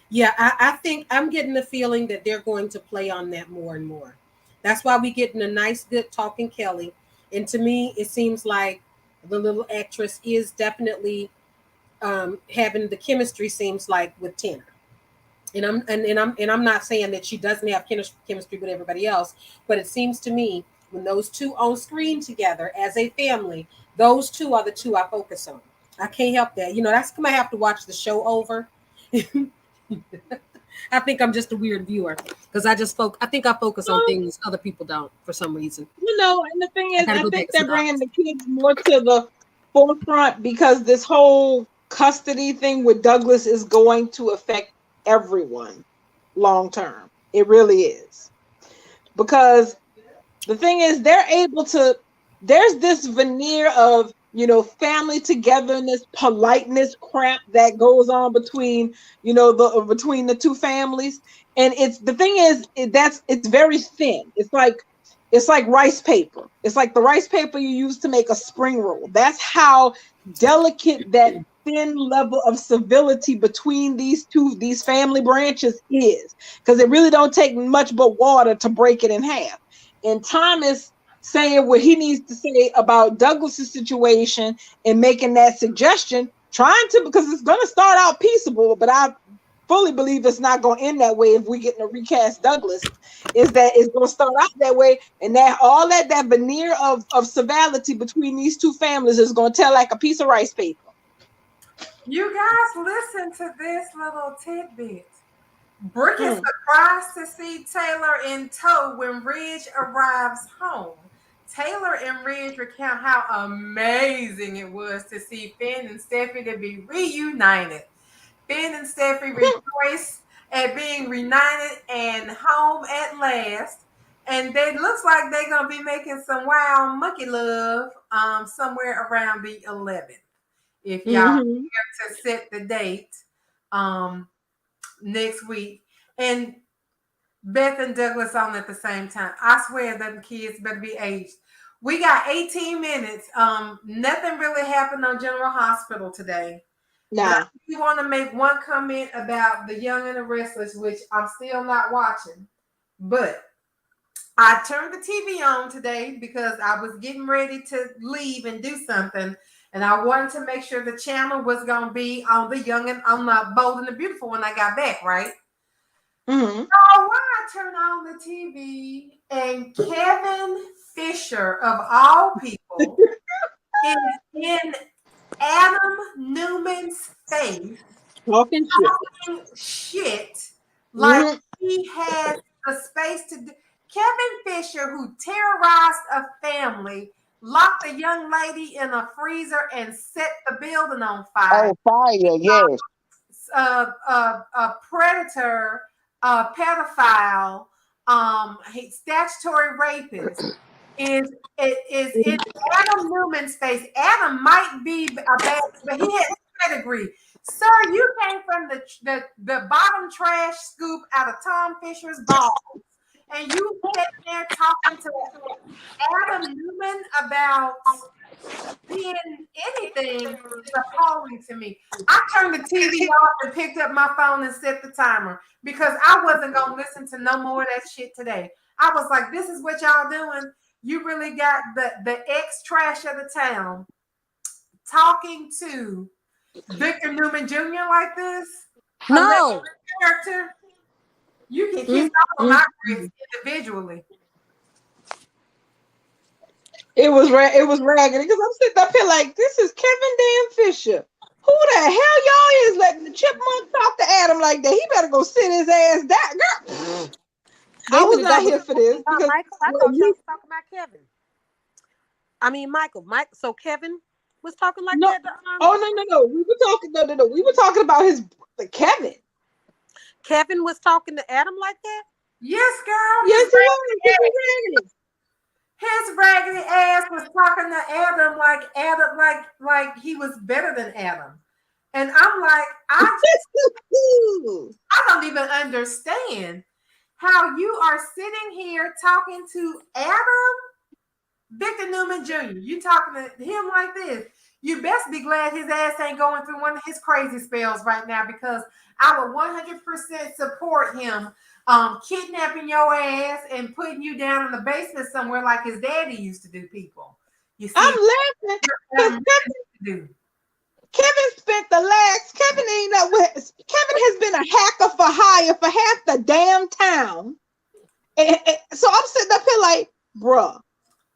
Yeah, I think I'm getting the feeling that they're going to play on that more and more. That's why we getting a nice, good talking Kelly. And to me, it seems like the little actress is definitely having the chemistry. Seems like with Tanner. And I'm not saying that she doesn't have chemistry with everybody else, but it seems to me when those two on screen together as a family, those two are the two I focus on. I can't help that. You know, that's gonna have to watch the show over. I think I'm just a weird viewer because I think I focus on
Well,
things other people don't for some reason.
and the thing
I
is,
gotta
I
go back
think
to
they're
some
bringing
others.
the kids more to the forefront because this whole custody thing with Douglas is going to affect everyone long term. It really is. Because the thing is, they're able to, there's this veneer of, family togetherness, politeness crap that goes on between, between the two families. And it's, the thing is, it's very thin. It's like rice paper. It's like the rice paper you use to make a spring roll. That's how delicate that thin level of civility between these family branches is, because it really don't take much but water to break it in half. And Thomas saying what he needs to say about Douglas's situation and making that suggestion, trying to, because it's going to start out peaceable, but I fully believe it's not going to end that way if we get to recast Douglas, is that it's going to start out that way, and that all that veneer of civility between these two families is going to tell like a piece of rice paper.
You guys listen to this little tidbit. Brooke is
Mm.
surprised to see Taylor in tow when Ridge arrives home. Taylor and Ridge recount how amazing it was to see Finn and Steffi to be reunited. Finn and Steffi rejoice at being reunited and home at last. And it looks like they're gonna be making some wild monkey love somewhere around the 11th. If y'all
Mm-hmm.
care to set the date um, next week. And Beth and Douglas on at the same time. I swear them kids better be aged. We got 18 minutes. Nothing really happened on General Hospital today. But I
Nah.
do want to make one comment about The Young and the Restless, which I'm still not watching. But I turned the TV on today because I was getting ready to leave and do something. And I wanted to make sure the channel was going to be on The Young and on the Bold and the Beautiful when I got back, right?
Mm-hmm.
Oh, why I turn on the TV and Kevin Fisher, of all people, is in Adam Newman's face
Talking shit.
talking shit like
Mm-hmm.
he has the space to do. Kevin Fisher, who terrorized a family, locked a young lady in a freezer and set the building on fire.
Oh, fire, yes.
A predator, a pedophile, statutory rapist is in Adam Newman's face. Adam might be a bad, but he has pedigree. Sir, you came from the bottom trash scoop out of Tom Fisher's balls, and you sitting there talking to Adam Newman about being anything is appalling to me. I turned the TV off and picked up my phone and set the timer because I wasn't gonna listen to no more of that shit today. I was like, this is what y'all doing. You really got the ex trash of the town talking to Victor Newman Jr. like this. A
No.
character. You can kiss off of my grades individually.
It was raggedy because I'm sitting up here like, this is Kevin Dan Fisher. Who the hell y'all is letting the chipmunk talk to Adam like that? He better go sit his ass down, girl. I was not here for this because
Michael, I thought y'all was talking about Kevin. I mean Michael. So Kevin was talking like that.
No. We were talking. No. We were talking about Kevin.
Kevin was talking to Adam like that.
Yes, girl.
Yes, he was.
His raggedy ass was talking to Adam like he was better than Adam. And I'm like, I don't even understand how you are sitting here talking to Adam, Victor Newman Jr. You talking to him like this. You best be glad his ass ain't going through one of his crazy spells right now because I would 100% support him kidnapping your ass and putting you down in the basement somewhere like his daddy used to do people. You see,
I'm laughing because Kevin spent the last. Kevin has been a hacker for hire for half the damn town, and so I'm sitting up here like, bruh,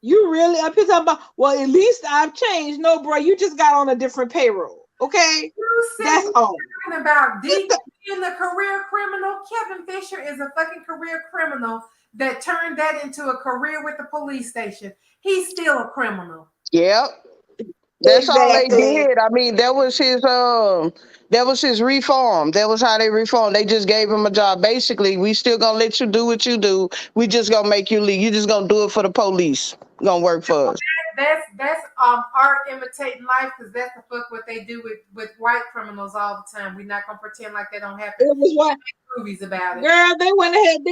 you really up here talking about? Well, at least I've changed. No, bruh, you just got on a different payroll. Okay, that's all.
Talking about being the career criminal. Kevin Fisher is a fucking career criminal that turned that into a career with the police station. He's still a criminal.
Yep. That's all they did. I mean, that was his reform. That was how they reformed. They just gave him a job. Basically, we still gonna let you do what you do. We just gonna make you leave. You just gonna do it for the police. Gonna work for us.
That's art imitating life because that's the fuck what they do with white criminals all the time. We're not gonna pretend like they don't happen.
It was what
movies about it.
Girl, they went ahead.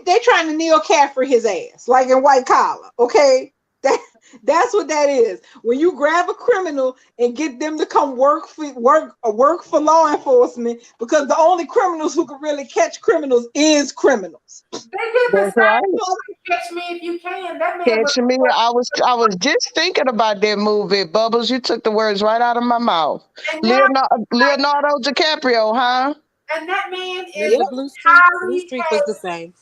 They trying to Neil Caffrey his ass like in White Collar. Okay. That's what that is. When you grab a criminal and get them to come work for law enforcement, because the only criminals who can really catch criminals is criminals.
They did the same. Catch Me If You Can. That man
Catch Me. I was just thinking about that movie. Bubbles, you took the words right out of my mouth. Leonardo DiCaprio, huh?
And that man is
Blue Streak was the same.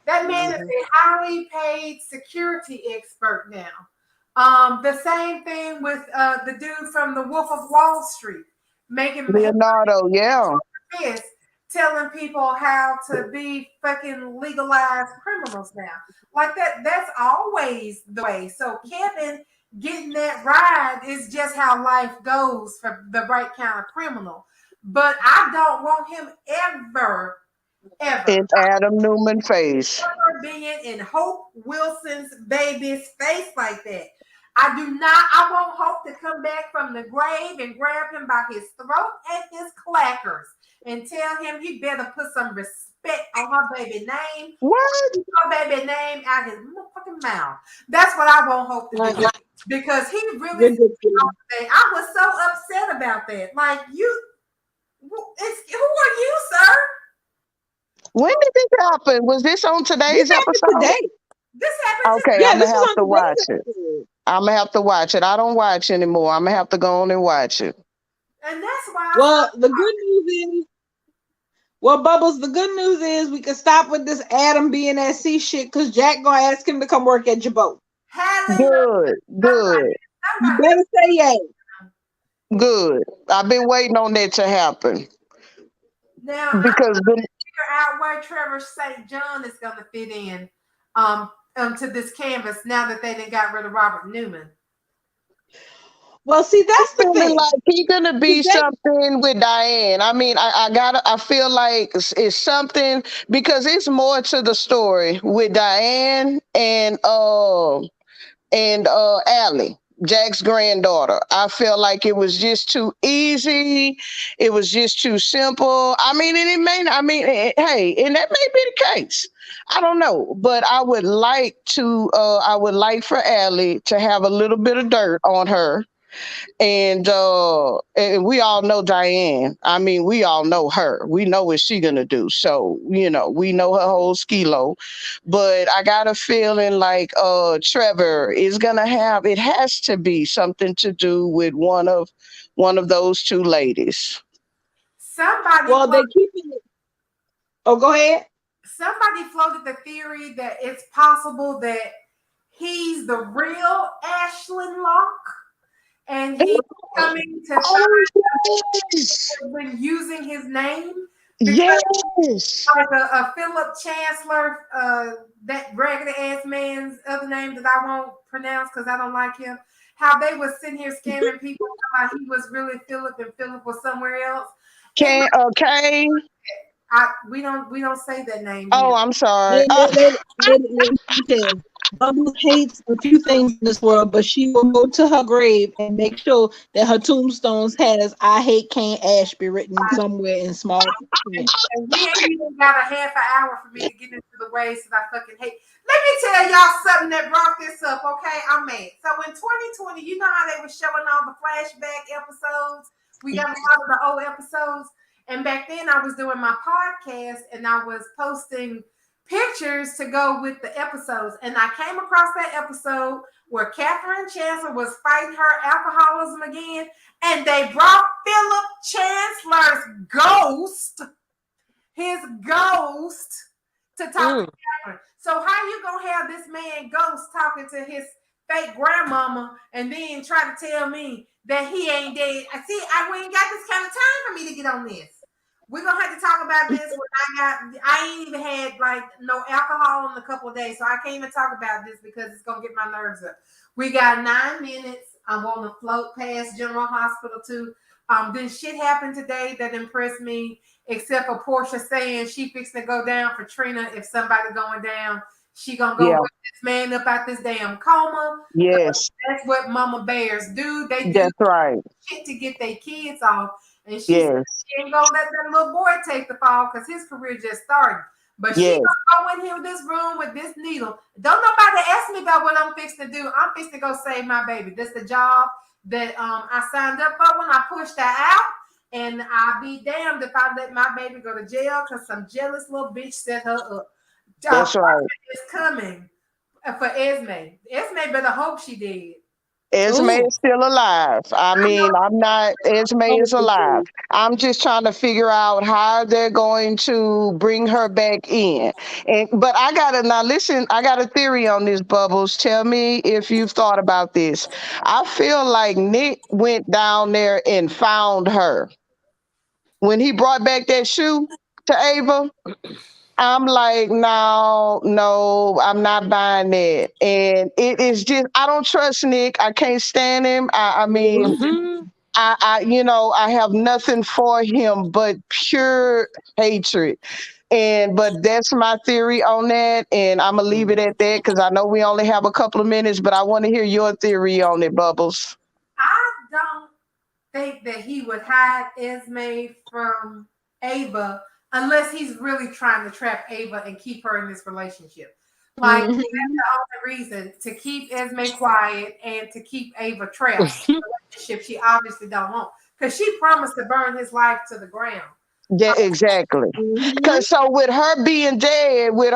That man is a highly paid security expert now. The same thing with the dude from The Wolf of Wall Street, making
Leonardo,
telling people how to be fucking legalized criminals now. Like that's always the way. So Kevin getting that ride is just how life goes for the right kind of criminal. But I don't want him ever
in Adam Newman face.
Ever being in Hope Wilson's baby's face like that. I want Hope to come back from the grave and grab him by his throat and his clackers and tell him he better put some respect on her baby name.
What?
Her baby name out his motherfucking mouth. That's what I want Hope to do. Because he really I was so upset about that. Like who are you, sir?
When did this happen? Was this on today's episode?
Today. This happened.
Okay, I'm gonna have to watch it. I'm gonna have to watch it. I don't watch anymore. I'm gonna have to go on and watch it.
And that's why.
Well, the good news is, Bubbles, the good news is we can stop with this Adam being at sea shit because Jack gonna ask him to come work at your boat.
Good.
You better say yay.
Good. I've been waiting on that to happen.
Now,
because
figure out where Trevor St. John is going to fit in to this canvas now that they done got rid of Robert Newman.
Well, see, that's the thing.
Like he's gonna be something with Diane. I mean, I feel like it's something because it's more to the story with Diane and Allie. Jack's granddaughter. I felt like it was just too easy. It was just too simple. I mean, and it may not, I mean, hey, and that may be the case. I don't know, but I would like for Allie to have a little bit of dirt on her, and we all know Diane. I mean, we all know her. We know what she gonna do. So, we know her whole skilo. But I got a feeling like Trevor is gonna have, it has to be something to do with one of those two ladies.
Somebody
Well, they keeping it. Oh, go ahead.
somebody floated the theory that it's possible that he's the real Ashlyn Locke and he's coming to
Oh,
find
yes.
when using his name because
Yes.
like a Philip Chancellor, that raggedy ass man's other name that I won't pronounce because I don't like him. How they was sitting here scamming people about he was really Philip and Philip was somewhere else. It
Can okay.
we don't say that name
Oh,
here.
I'm sorry.
Let me tell you, Bubbles hates a few things in this world, but she will go to her grave and make sure that her tombstones has "I hate Kane Ashby" written somewhere in small print.
And we ain't even got a half an hour for me to get into the ways that I fucking hate. Let me tell y'all something that brought this up, okay? I'm mad. So in 2020, you know how they were showing all the flashback episodes? We got a lot of the old episodes. And back then I was doing my podcast and I was posting pictures to go with the episodes. And I came across that episode where Catherine Chancellor was fighting her alcoholism again. And they brought Philip Chancellor's ghost, his ghost, to talk to Catherine. So how you gonna have this man ghost talking to his fake grandmama and then try to tell me that he ain't dead? We ain't got this kind of time for me to get on this. We're gonna have to talk about this when I ain't even had like no alcohol in a couple of days, so I can't even talk about this because it's gonna get my nerves up. We got 9 minutes. I want to float past General Hospital too. Then shit happened today that impressed me, except for Portia saying she fixing to go down for Trina. If somebody going down, she gonna go
Yeah.
wake this man up out this damn coma.
Yes.
That's what mama bears do. They do
That's right.
shit to get their kids off. And she said
Yes.
she ain't gonna let that little boy take the fall because his career just started. But she
Yes.
gonna go in here with this room with this needle. Don't nobody ask me about what I'm fixing to do. I'm fixing to go save my baby. This the job that I signed up for when I pushed her out. And I'll be damned if I let my baby go to jail because some jealous little bitch set her up.
That's right.
It's coming for Esme. Esme better hope she did.
Esme
Ooh.
is still alive. I mean, I'm not, Esme is alive. I'm just trying to figure out how they're going to bring her back in. But now listen, I got a theory on this, Bubbles. Tell me if you've thought about this. I feel like Nick went down there and found her. When he brought back that shoe to Ava, I'm like, no, no, I'm not buying that. And it is just, I don't trust Nick. I can't stand him. I mean,
Hmm.
I have nothing for him but pure hatred. But that's my theory on that. And I'm gonna leave it at that because I know we only have a couple of minutes, but I want to hear your theory on it, Bubbles.
I don't think that he would hide Esme from Ava unless he's really trying to trap Ava and keep her in this relationship. Like that's
Mhm.
the only reason to keep Esme quiet and to keep Ava trapped in a relationship she obviously don't want. Because she promised to burn his life to the ground.
Yeah, exactly.
Mhm.
Because so with her being dead, with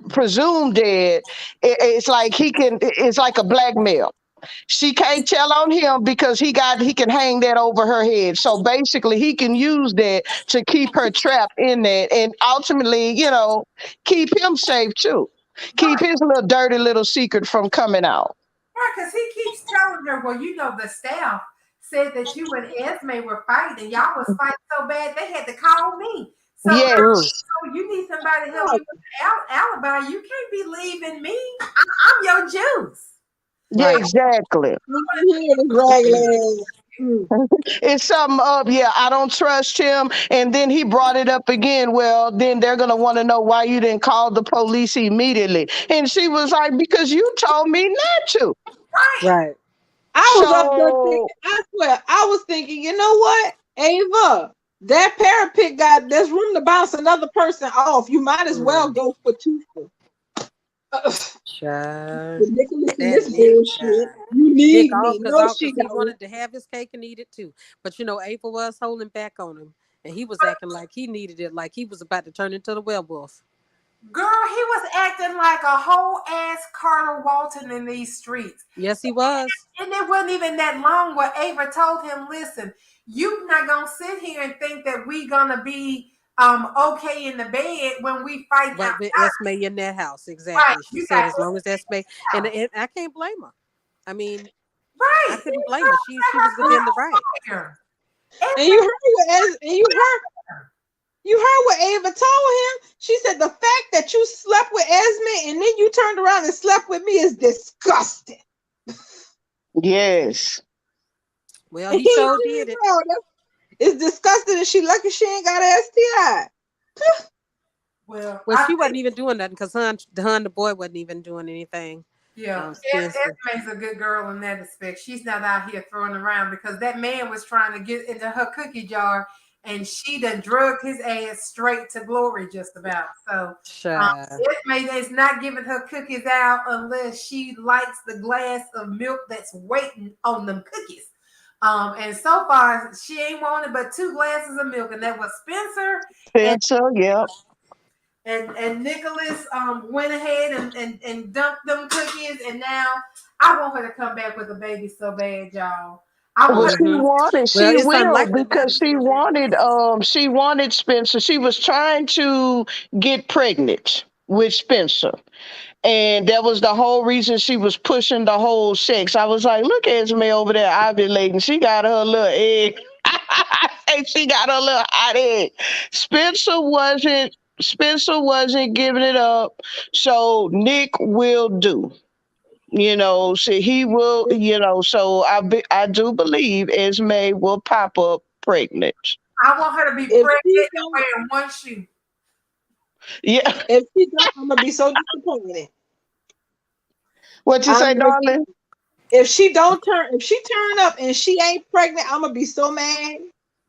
presumed dead, it's like it's like a blackmail. She can't tell on him because he can hang that over her head. So basically he can use that to keep her trapped in that and ultimately, keep him safe too. Keep
Right.
his little dirty little secret from coming out.
Right, because he keeps telling her, well, the staff said that you and Esme were fighting and y'all was fighting so bad they had to call me. So now
Mm.
Yes.
you need somebody to help you with the alibi. You can't be leaving me. I'm your juice.
Yeah,
Right.
exactly.
You can hear the dragon. Mm.
It's something up. Yeah, I don't trust him. And then he brought it up again. Well, then they're going to want to know why you didn't call the police immediately. And she was like, because you told me not to.
Right.
Right.
I was up there thinking,
So
I swear, I was thinking, you know what, Ava, that parapet got there's room to bounce another person off. You might as well
Mm.
go for two.
Child.
Ridiculous in
That
this
Nick child.
bullshit. You
Nick
need
all
me. No,
because
she
he
don't.
wanted to have his cake and eat it too. But Ava was holding back on him. And he was acting like he needed it, like he was about to turn into the werewolf.
Girl, he was acting like a whole ass Carter Walton in these streets.
Yes, he was.
And it wasn't even that long where Ava told him, listen, you not gonna sit here and think that we gonna be okay in the bed when we fight
But with
outside.
Esme in that house,
Right.
exactly. She
You got
said as long as Esme, and,
out.
and I can't blame her. I mean, I
Right.
couldn't blame her.
Girl,
She
let
was
her
within the right.
go out
And you heard what and you heard what Ava told him. She said the fact that you slept with Esme and then you turned around and slept with me is disgusting.
yes.
Well,
And
he
he
sure
really
did it.
told her it's disgusting and she lucky she ain't got an STI.
Well,
Well,
I
she
think,
wasn't even doing nothing because the boy wasn't even doing anything.
yeah,
Spencer.
Esme's a good girl in that respect. She's not out here throwing around because that man was trying to get into her cookie jar and she done drugged his ass straight to glory just about. So
Child.
Esme is not giving her cookies out unless she likes the glass of milk that's waiting on them cookies. And so far she ain't wanted but 2 glasses of milk, and that was Spencer and
Spencer, yep.
Nicholas went ahead and dumped them cookies, and now I want her to come back with a baby so bad, y'all. I
Well,
want her
she
Hmm.
wanted,
Well,
she
it's
will
unlikely now
because
that you're gonna have twins.
she wanted Spencer. She was trying to get pregnant with Spencer. And that was the whole reason she was pushing the whole sex. I was like, look at Esme over there ovulating. She got her little egg. And she got her little hot egg. Spencer wasn't Spencer wasn't giving it up. So Nick will do. So he will, so I do believe Esme will pop up pregnant.
I want her to be
If she
pregnant and
don't,
wearing one shoe.
Yeah.
if she don't, I'm gonna be so disappointed.
What you say,
I'm gonna
darling?
if she turn up and she ain't pregnant, I'm gonna be so mad.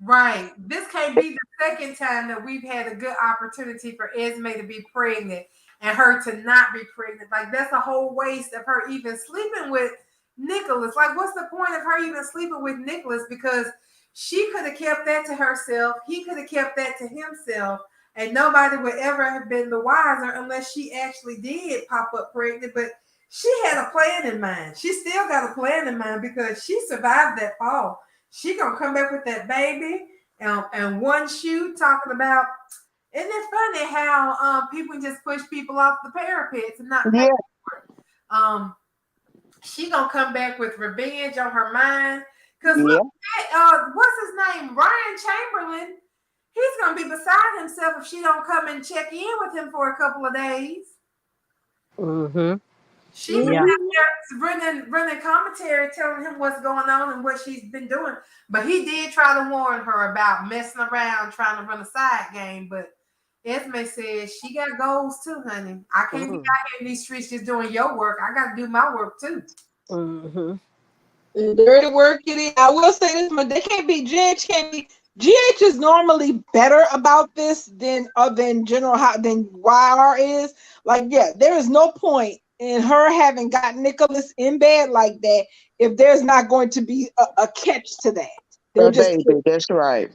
Right. This can't be the second time that we've had a good opportunity for Esme to be pregnant and her to not be pregnant. Like, that's a whole waste of her even sleeping with Nicholas. Like, what's the point of her even sleeping with Nicholas? Because she could have kept that to herself. He could have kept that to himself. And nobody would ever have been the wiser unless she actually did pop up pregnant. But she had a plan in mind. She still got a plan in mind because she survived that fall. She gonna come back with that baby and one shoe talking about. Isn't it funny how people just push people off the parapets and not pay
Yeah,
for it? She gonna come back with revenge on her mind. Cause look
yeah.
at what's his name, Ryan Chamberlain. He's gonna be beside himself if she don't come and check in with him for a couple of days.
Mm-hmm.
She been
Yeah.
Mhm.
out there running commentary, telling him what's going on and what she's been doing. But he did try to warn her about messing around, trying to run a side game. But Esme says she got goals too, honey. I can't be
Mm-hmm.
out here in these streets just doing your work. I got to do my work too.
Mm-hmm.
And dirty work it is. I will say this, but they can't be GH can't be GH is normally better about this than general how than YR is. Like, yeah, there is no point in her having got Nicholas in bed like that if there's not going to be a catch to that. There
A
just
baby. That's right.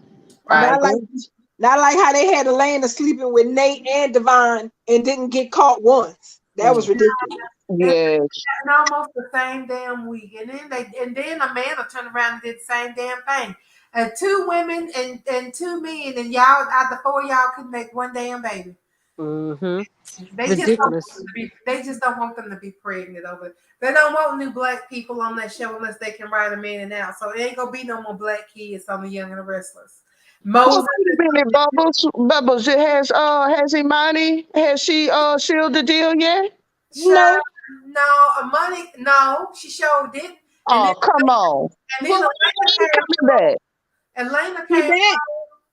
I
Right.
not like
agree.
not like how they had Elena sleeping with Nate and Devon and didn't get caught once. That was ridiculous.
And
Yes.
almost the same damn week. And then a man will turn around and did the same damn thing. Two women and two men, and y'all out the four y'all could make one damn baby.
Mm-hmm.
They just don't want them
Ridiculous.
to be. They just don't want them to be pregnant over. They don't want new black people on that show unless they can write them in and out. So it ain't gonna be no more black kids on the Young and the Restless.
Well,
Moses,
wait a minute, Bubbles. It has Imani, has she sealed the deal yet?
child,
No,
no, money, no, she showed it, and then
Oh, come on.
Elena
Well, when is she
came.
coming back?
Elena
he
came,
back.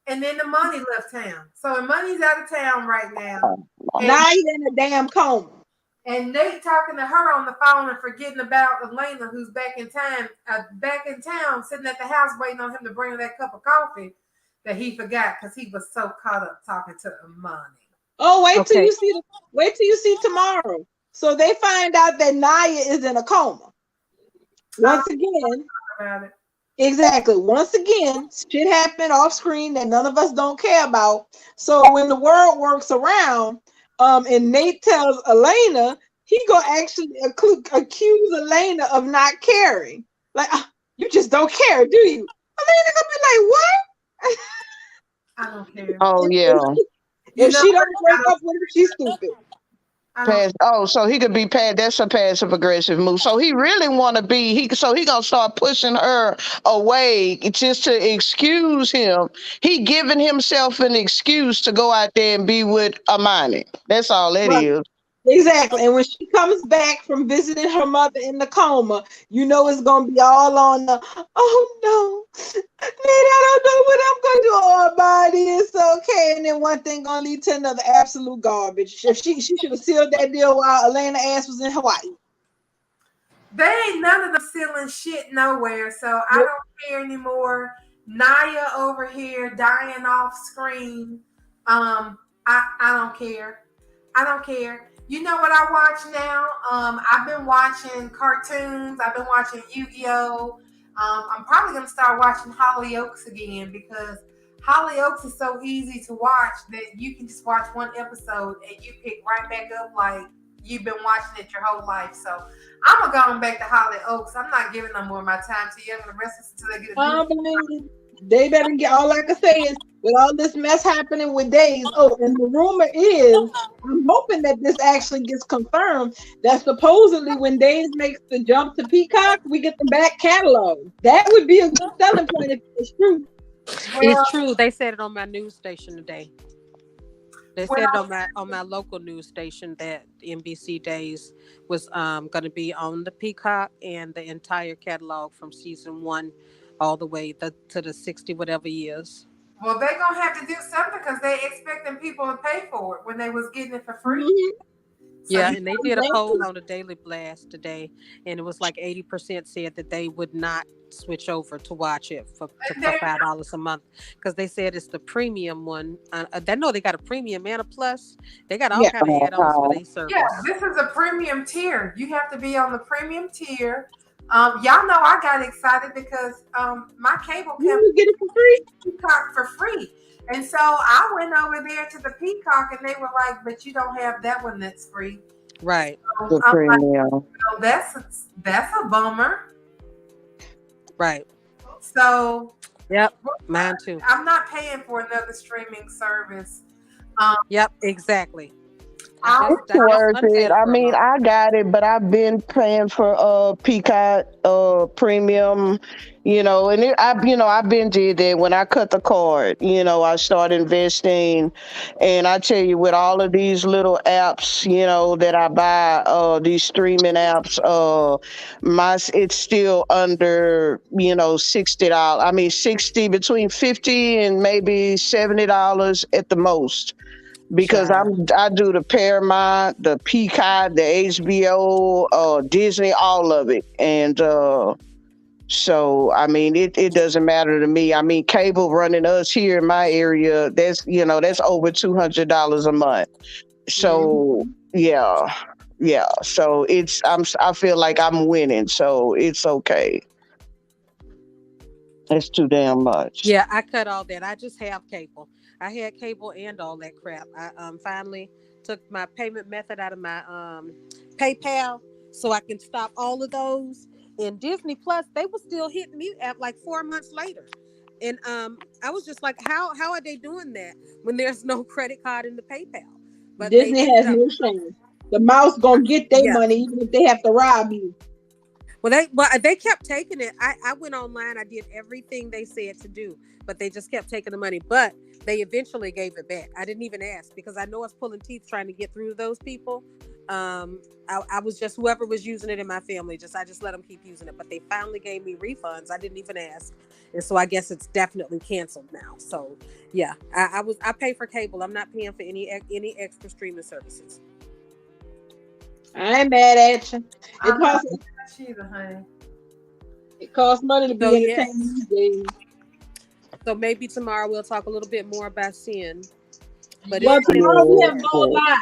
and then the money left town. So the money's out of town right now,
Oh,
and
Now he's in a damn coma.
And Nate talking to her on the phone and forgetting about Elena, who's back in town, sitting at the house waiting on him to bring her that cup of coffee that he forgot because he was so caught up talking to Imani.
Oh,
Okay.
wait till you see tomorrow. So they find out that Naya is in a coma. Once again,
About it.
exactly. Once again, shit happened off screen that none of us don't care about. So when the world works around, and Nate tells Elena, he gonna actually accuse Elena of not caring. Like, you just don't care, do you? Elena gonna be like, what?
I don't care.
Oh yeah.
You
If
know
she
what?
don't break up with him, she's stupid.
I don't.
So he could be that's a passive aggressive move. So he really want to be he gonna start pushing her away just to excuse him. He giving himself an excuse to go out there and be with Amani. That's all it
Right.
is.
Exactly. And when she comes back from visiting her mother in the coma, you know it's gonna be all on the oh no, Nate, I don't know what I'm gonna do. Oh, body, it's okay. And then one thing gonna lead to another, absolute garbage. If she should have sealed that deal while Elena ass was in Hawaii.
They ain't none of them selling shit nowhere, so I
Nope.
don't care anymore. Naya over here dying off screen. I don't care. I don't care. You know what I watch now? I've been watching cartoons. I've been watching Yu-Gi-Oh. I'm probably gonna start watching Hollyoaks again because Hollyoaks is so easy to watch that you can just watch one episode and you pick right back up like you've been watching it your whole life. So I'm gonna go back to Hollyoaks. I'm not giving no more of my time to you. I'm gonna rest until they get a new.
Unbelievable. They better get all I can say is with all this mess happening with Days. Oh, and the rumor is, I'm hoping that this actually gets confirmed that supposedly when Days makes the jump to Peacock, we get the back catalog. That would be a good selling point if it's true.
Well,
It's true. They said it on my news station today. They
well,
said on my local news station that NBC Days was going to be on the Peacock and the entire catalog from season 1 all the way to the 60 whatever years.
well, they're gonna have to do something because they expecting people to pay for it when they was getting it for free.
Mhm.
So
Yeah,
you
and they did a poll on the Daily Blast today, and it was like 80% said that they would not switch over to watch it for
they,
$5 a month because they said it's the premium one. They know they got a premium and a plus. They got all
Yeah.
kind of add-ons for their
yeah,
service.
this is a premium tier. You have to be on the premium tier. Y'all know I got excited because my cable
You
company
can get it for free.
Peacock for free. And so I went over there to the Peacock and they were like, but you don't have that one that's free.
Right,
So
The
I'm like,
premium.
well, that's a bummer.
right.
So
Yep, mine too.
I'm not paying for another streaming service.
Yep, exactly.
I'll
It's
I just
worth it.
unpaid
I
for a
mean,
month.
I got it, but I've been paying for Peacock premium, and I've been did that when I cut the cord, I started investing, and I tell you with all of these little apps, that I buy these streaming apps, it's still under, $60. I mean 60 between 50 and maybe $70 at the most because
Child.
I do the Paramount, the Peacock, the HBO, Disney, all of it, and so I mean it doesn't matter to me. I mean cable running us here in my area, that's over $200 a month. So
Mhm.
yeah, yeah. So I feel like I'm winning, so it's okay. It's too damn much.
Yeah, I cut all that. I just have cable. I had cable and all that crap. I finally took my payment method out of my PayPal so I can stop all of those. And Disney Plus, they were still hitting me at like 4 months later. And I was just like, how are they doing that when there's no credit card in the PayPal? But they
Disney
ended
has
up,
no shame. The mouse gonna get their
yeah.
money even if they have to rob you.
Well, they kept taking it. I went online. I did everything they said to do, but they just kept taking the money. But they eventually gave it back. I didn't even ask because I know it's pulling teeth trying to get through those people. I was just whoever was using it in my family. I just let them keep using it. But they finally gave me refunds. I didn't even ask, and so I guess it's definitely canceled now. So yeah, I pay for cable. I'm not paying for any extra streaming services.
I ain't mad at you. It
I'm not
costs
either, honey.
it costs money to
So
be
yes.
entertained these days.
So maybe tomorrow we'll talk a little bit more about Sinn. But
Yeah.
Well,
it's 10
tomorrow we
Yeah.
have Bold
p.m.
Live.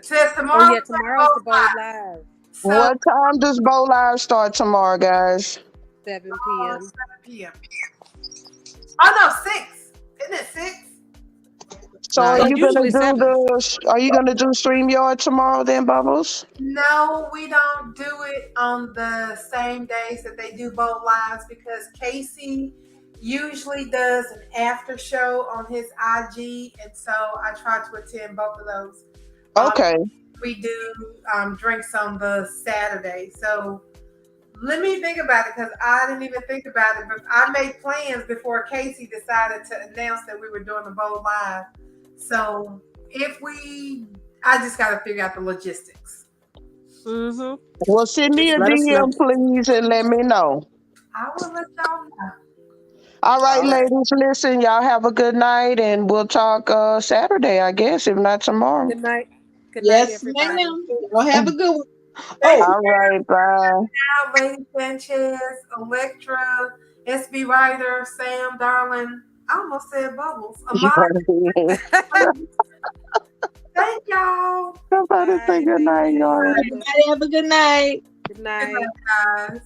Says
Oh
tomorrow
yeah,
we got
tomorrow's the
both
bold
live.
live,
So
What time does Bow Live start tomorrow, guys?
7 p.m.
7 p.m. Oh no, 6. Isn't it 6?
So
Nah,
are
it's
you gonna
usually
do
7.
StreamYard tomorrow then, Bubbles?
No, we don't do it on the same days that they do both lives because Casey usually does an after show on his IG, and so I try to attend both of those. Um,
Okay.
we do drinks on the Saturday, so let me think about it because I didn't even think about it, but I made plans before Casey decided to announce that we were doing the bowl live. So if we, I just got to figure out the logistics.
Mm-hmm.
Well, send me
Just
a
let us know.
DM, please, and let me know.
I will let y'all know.
All right,
All right.
ladies, listen, y'all have a good night, and we'll talk Saturday, I guess, if not tomorrow.
Good night. Good night,
Yes,
everybody.
ma'am. Y'all have a good one.
Thank
Oh,
All right, bye.
you, Lady Sanchez, Electra, SB Ryder, Sam, Darling. I almost said Bubbles.
You
Amon,
better be.
thank y'all.
Somebody say
Bye,
good night,
ladies.
y'all.
everybody have a good night.
Good
Good
night.
night, guys.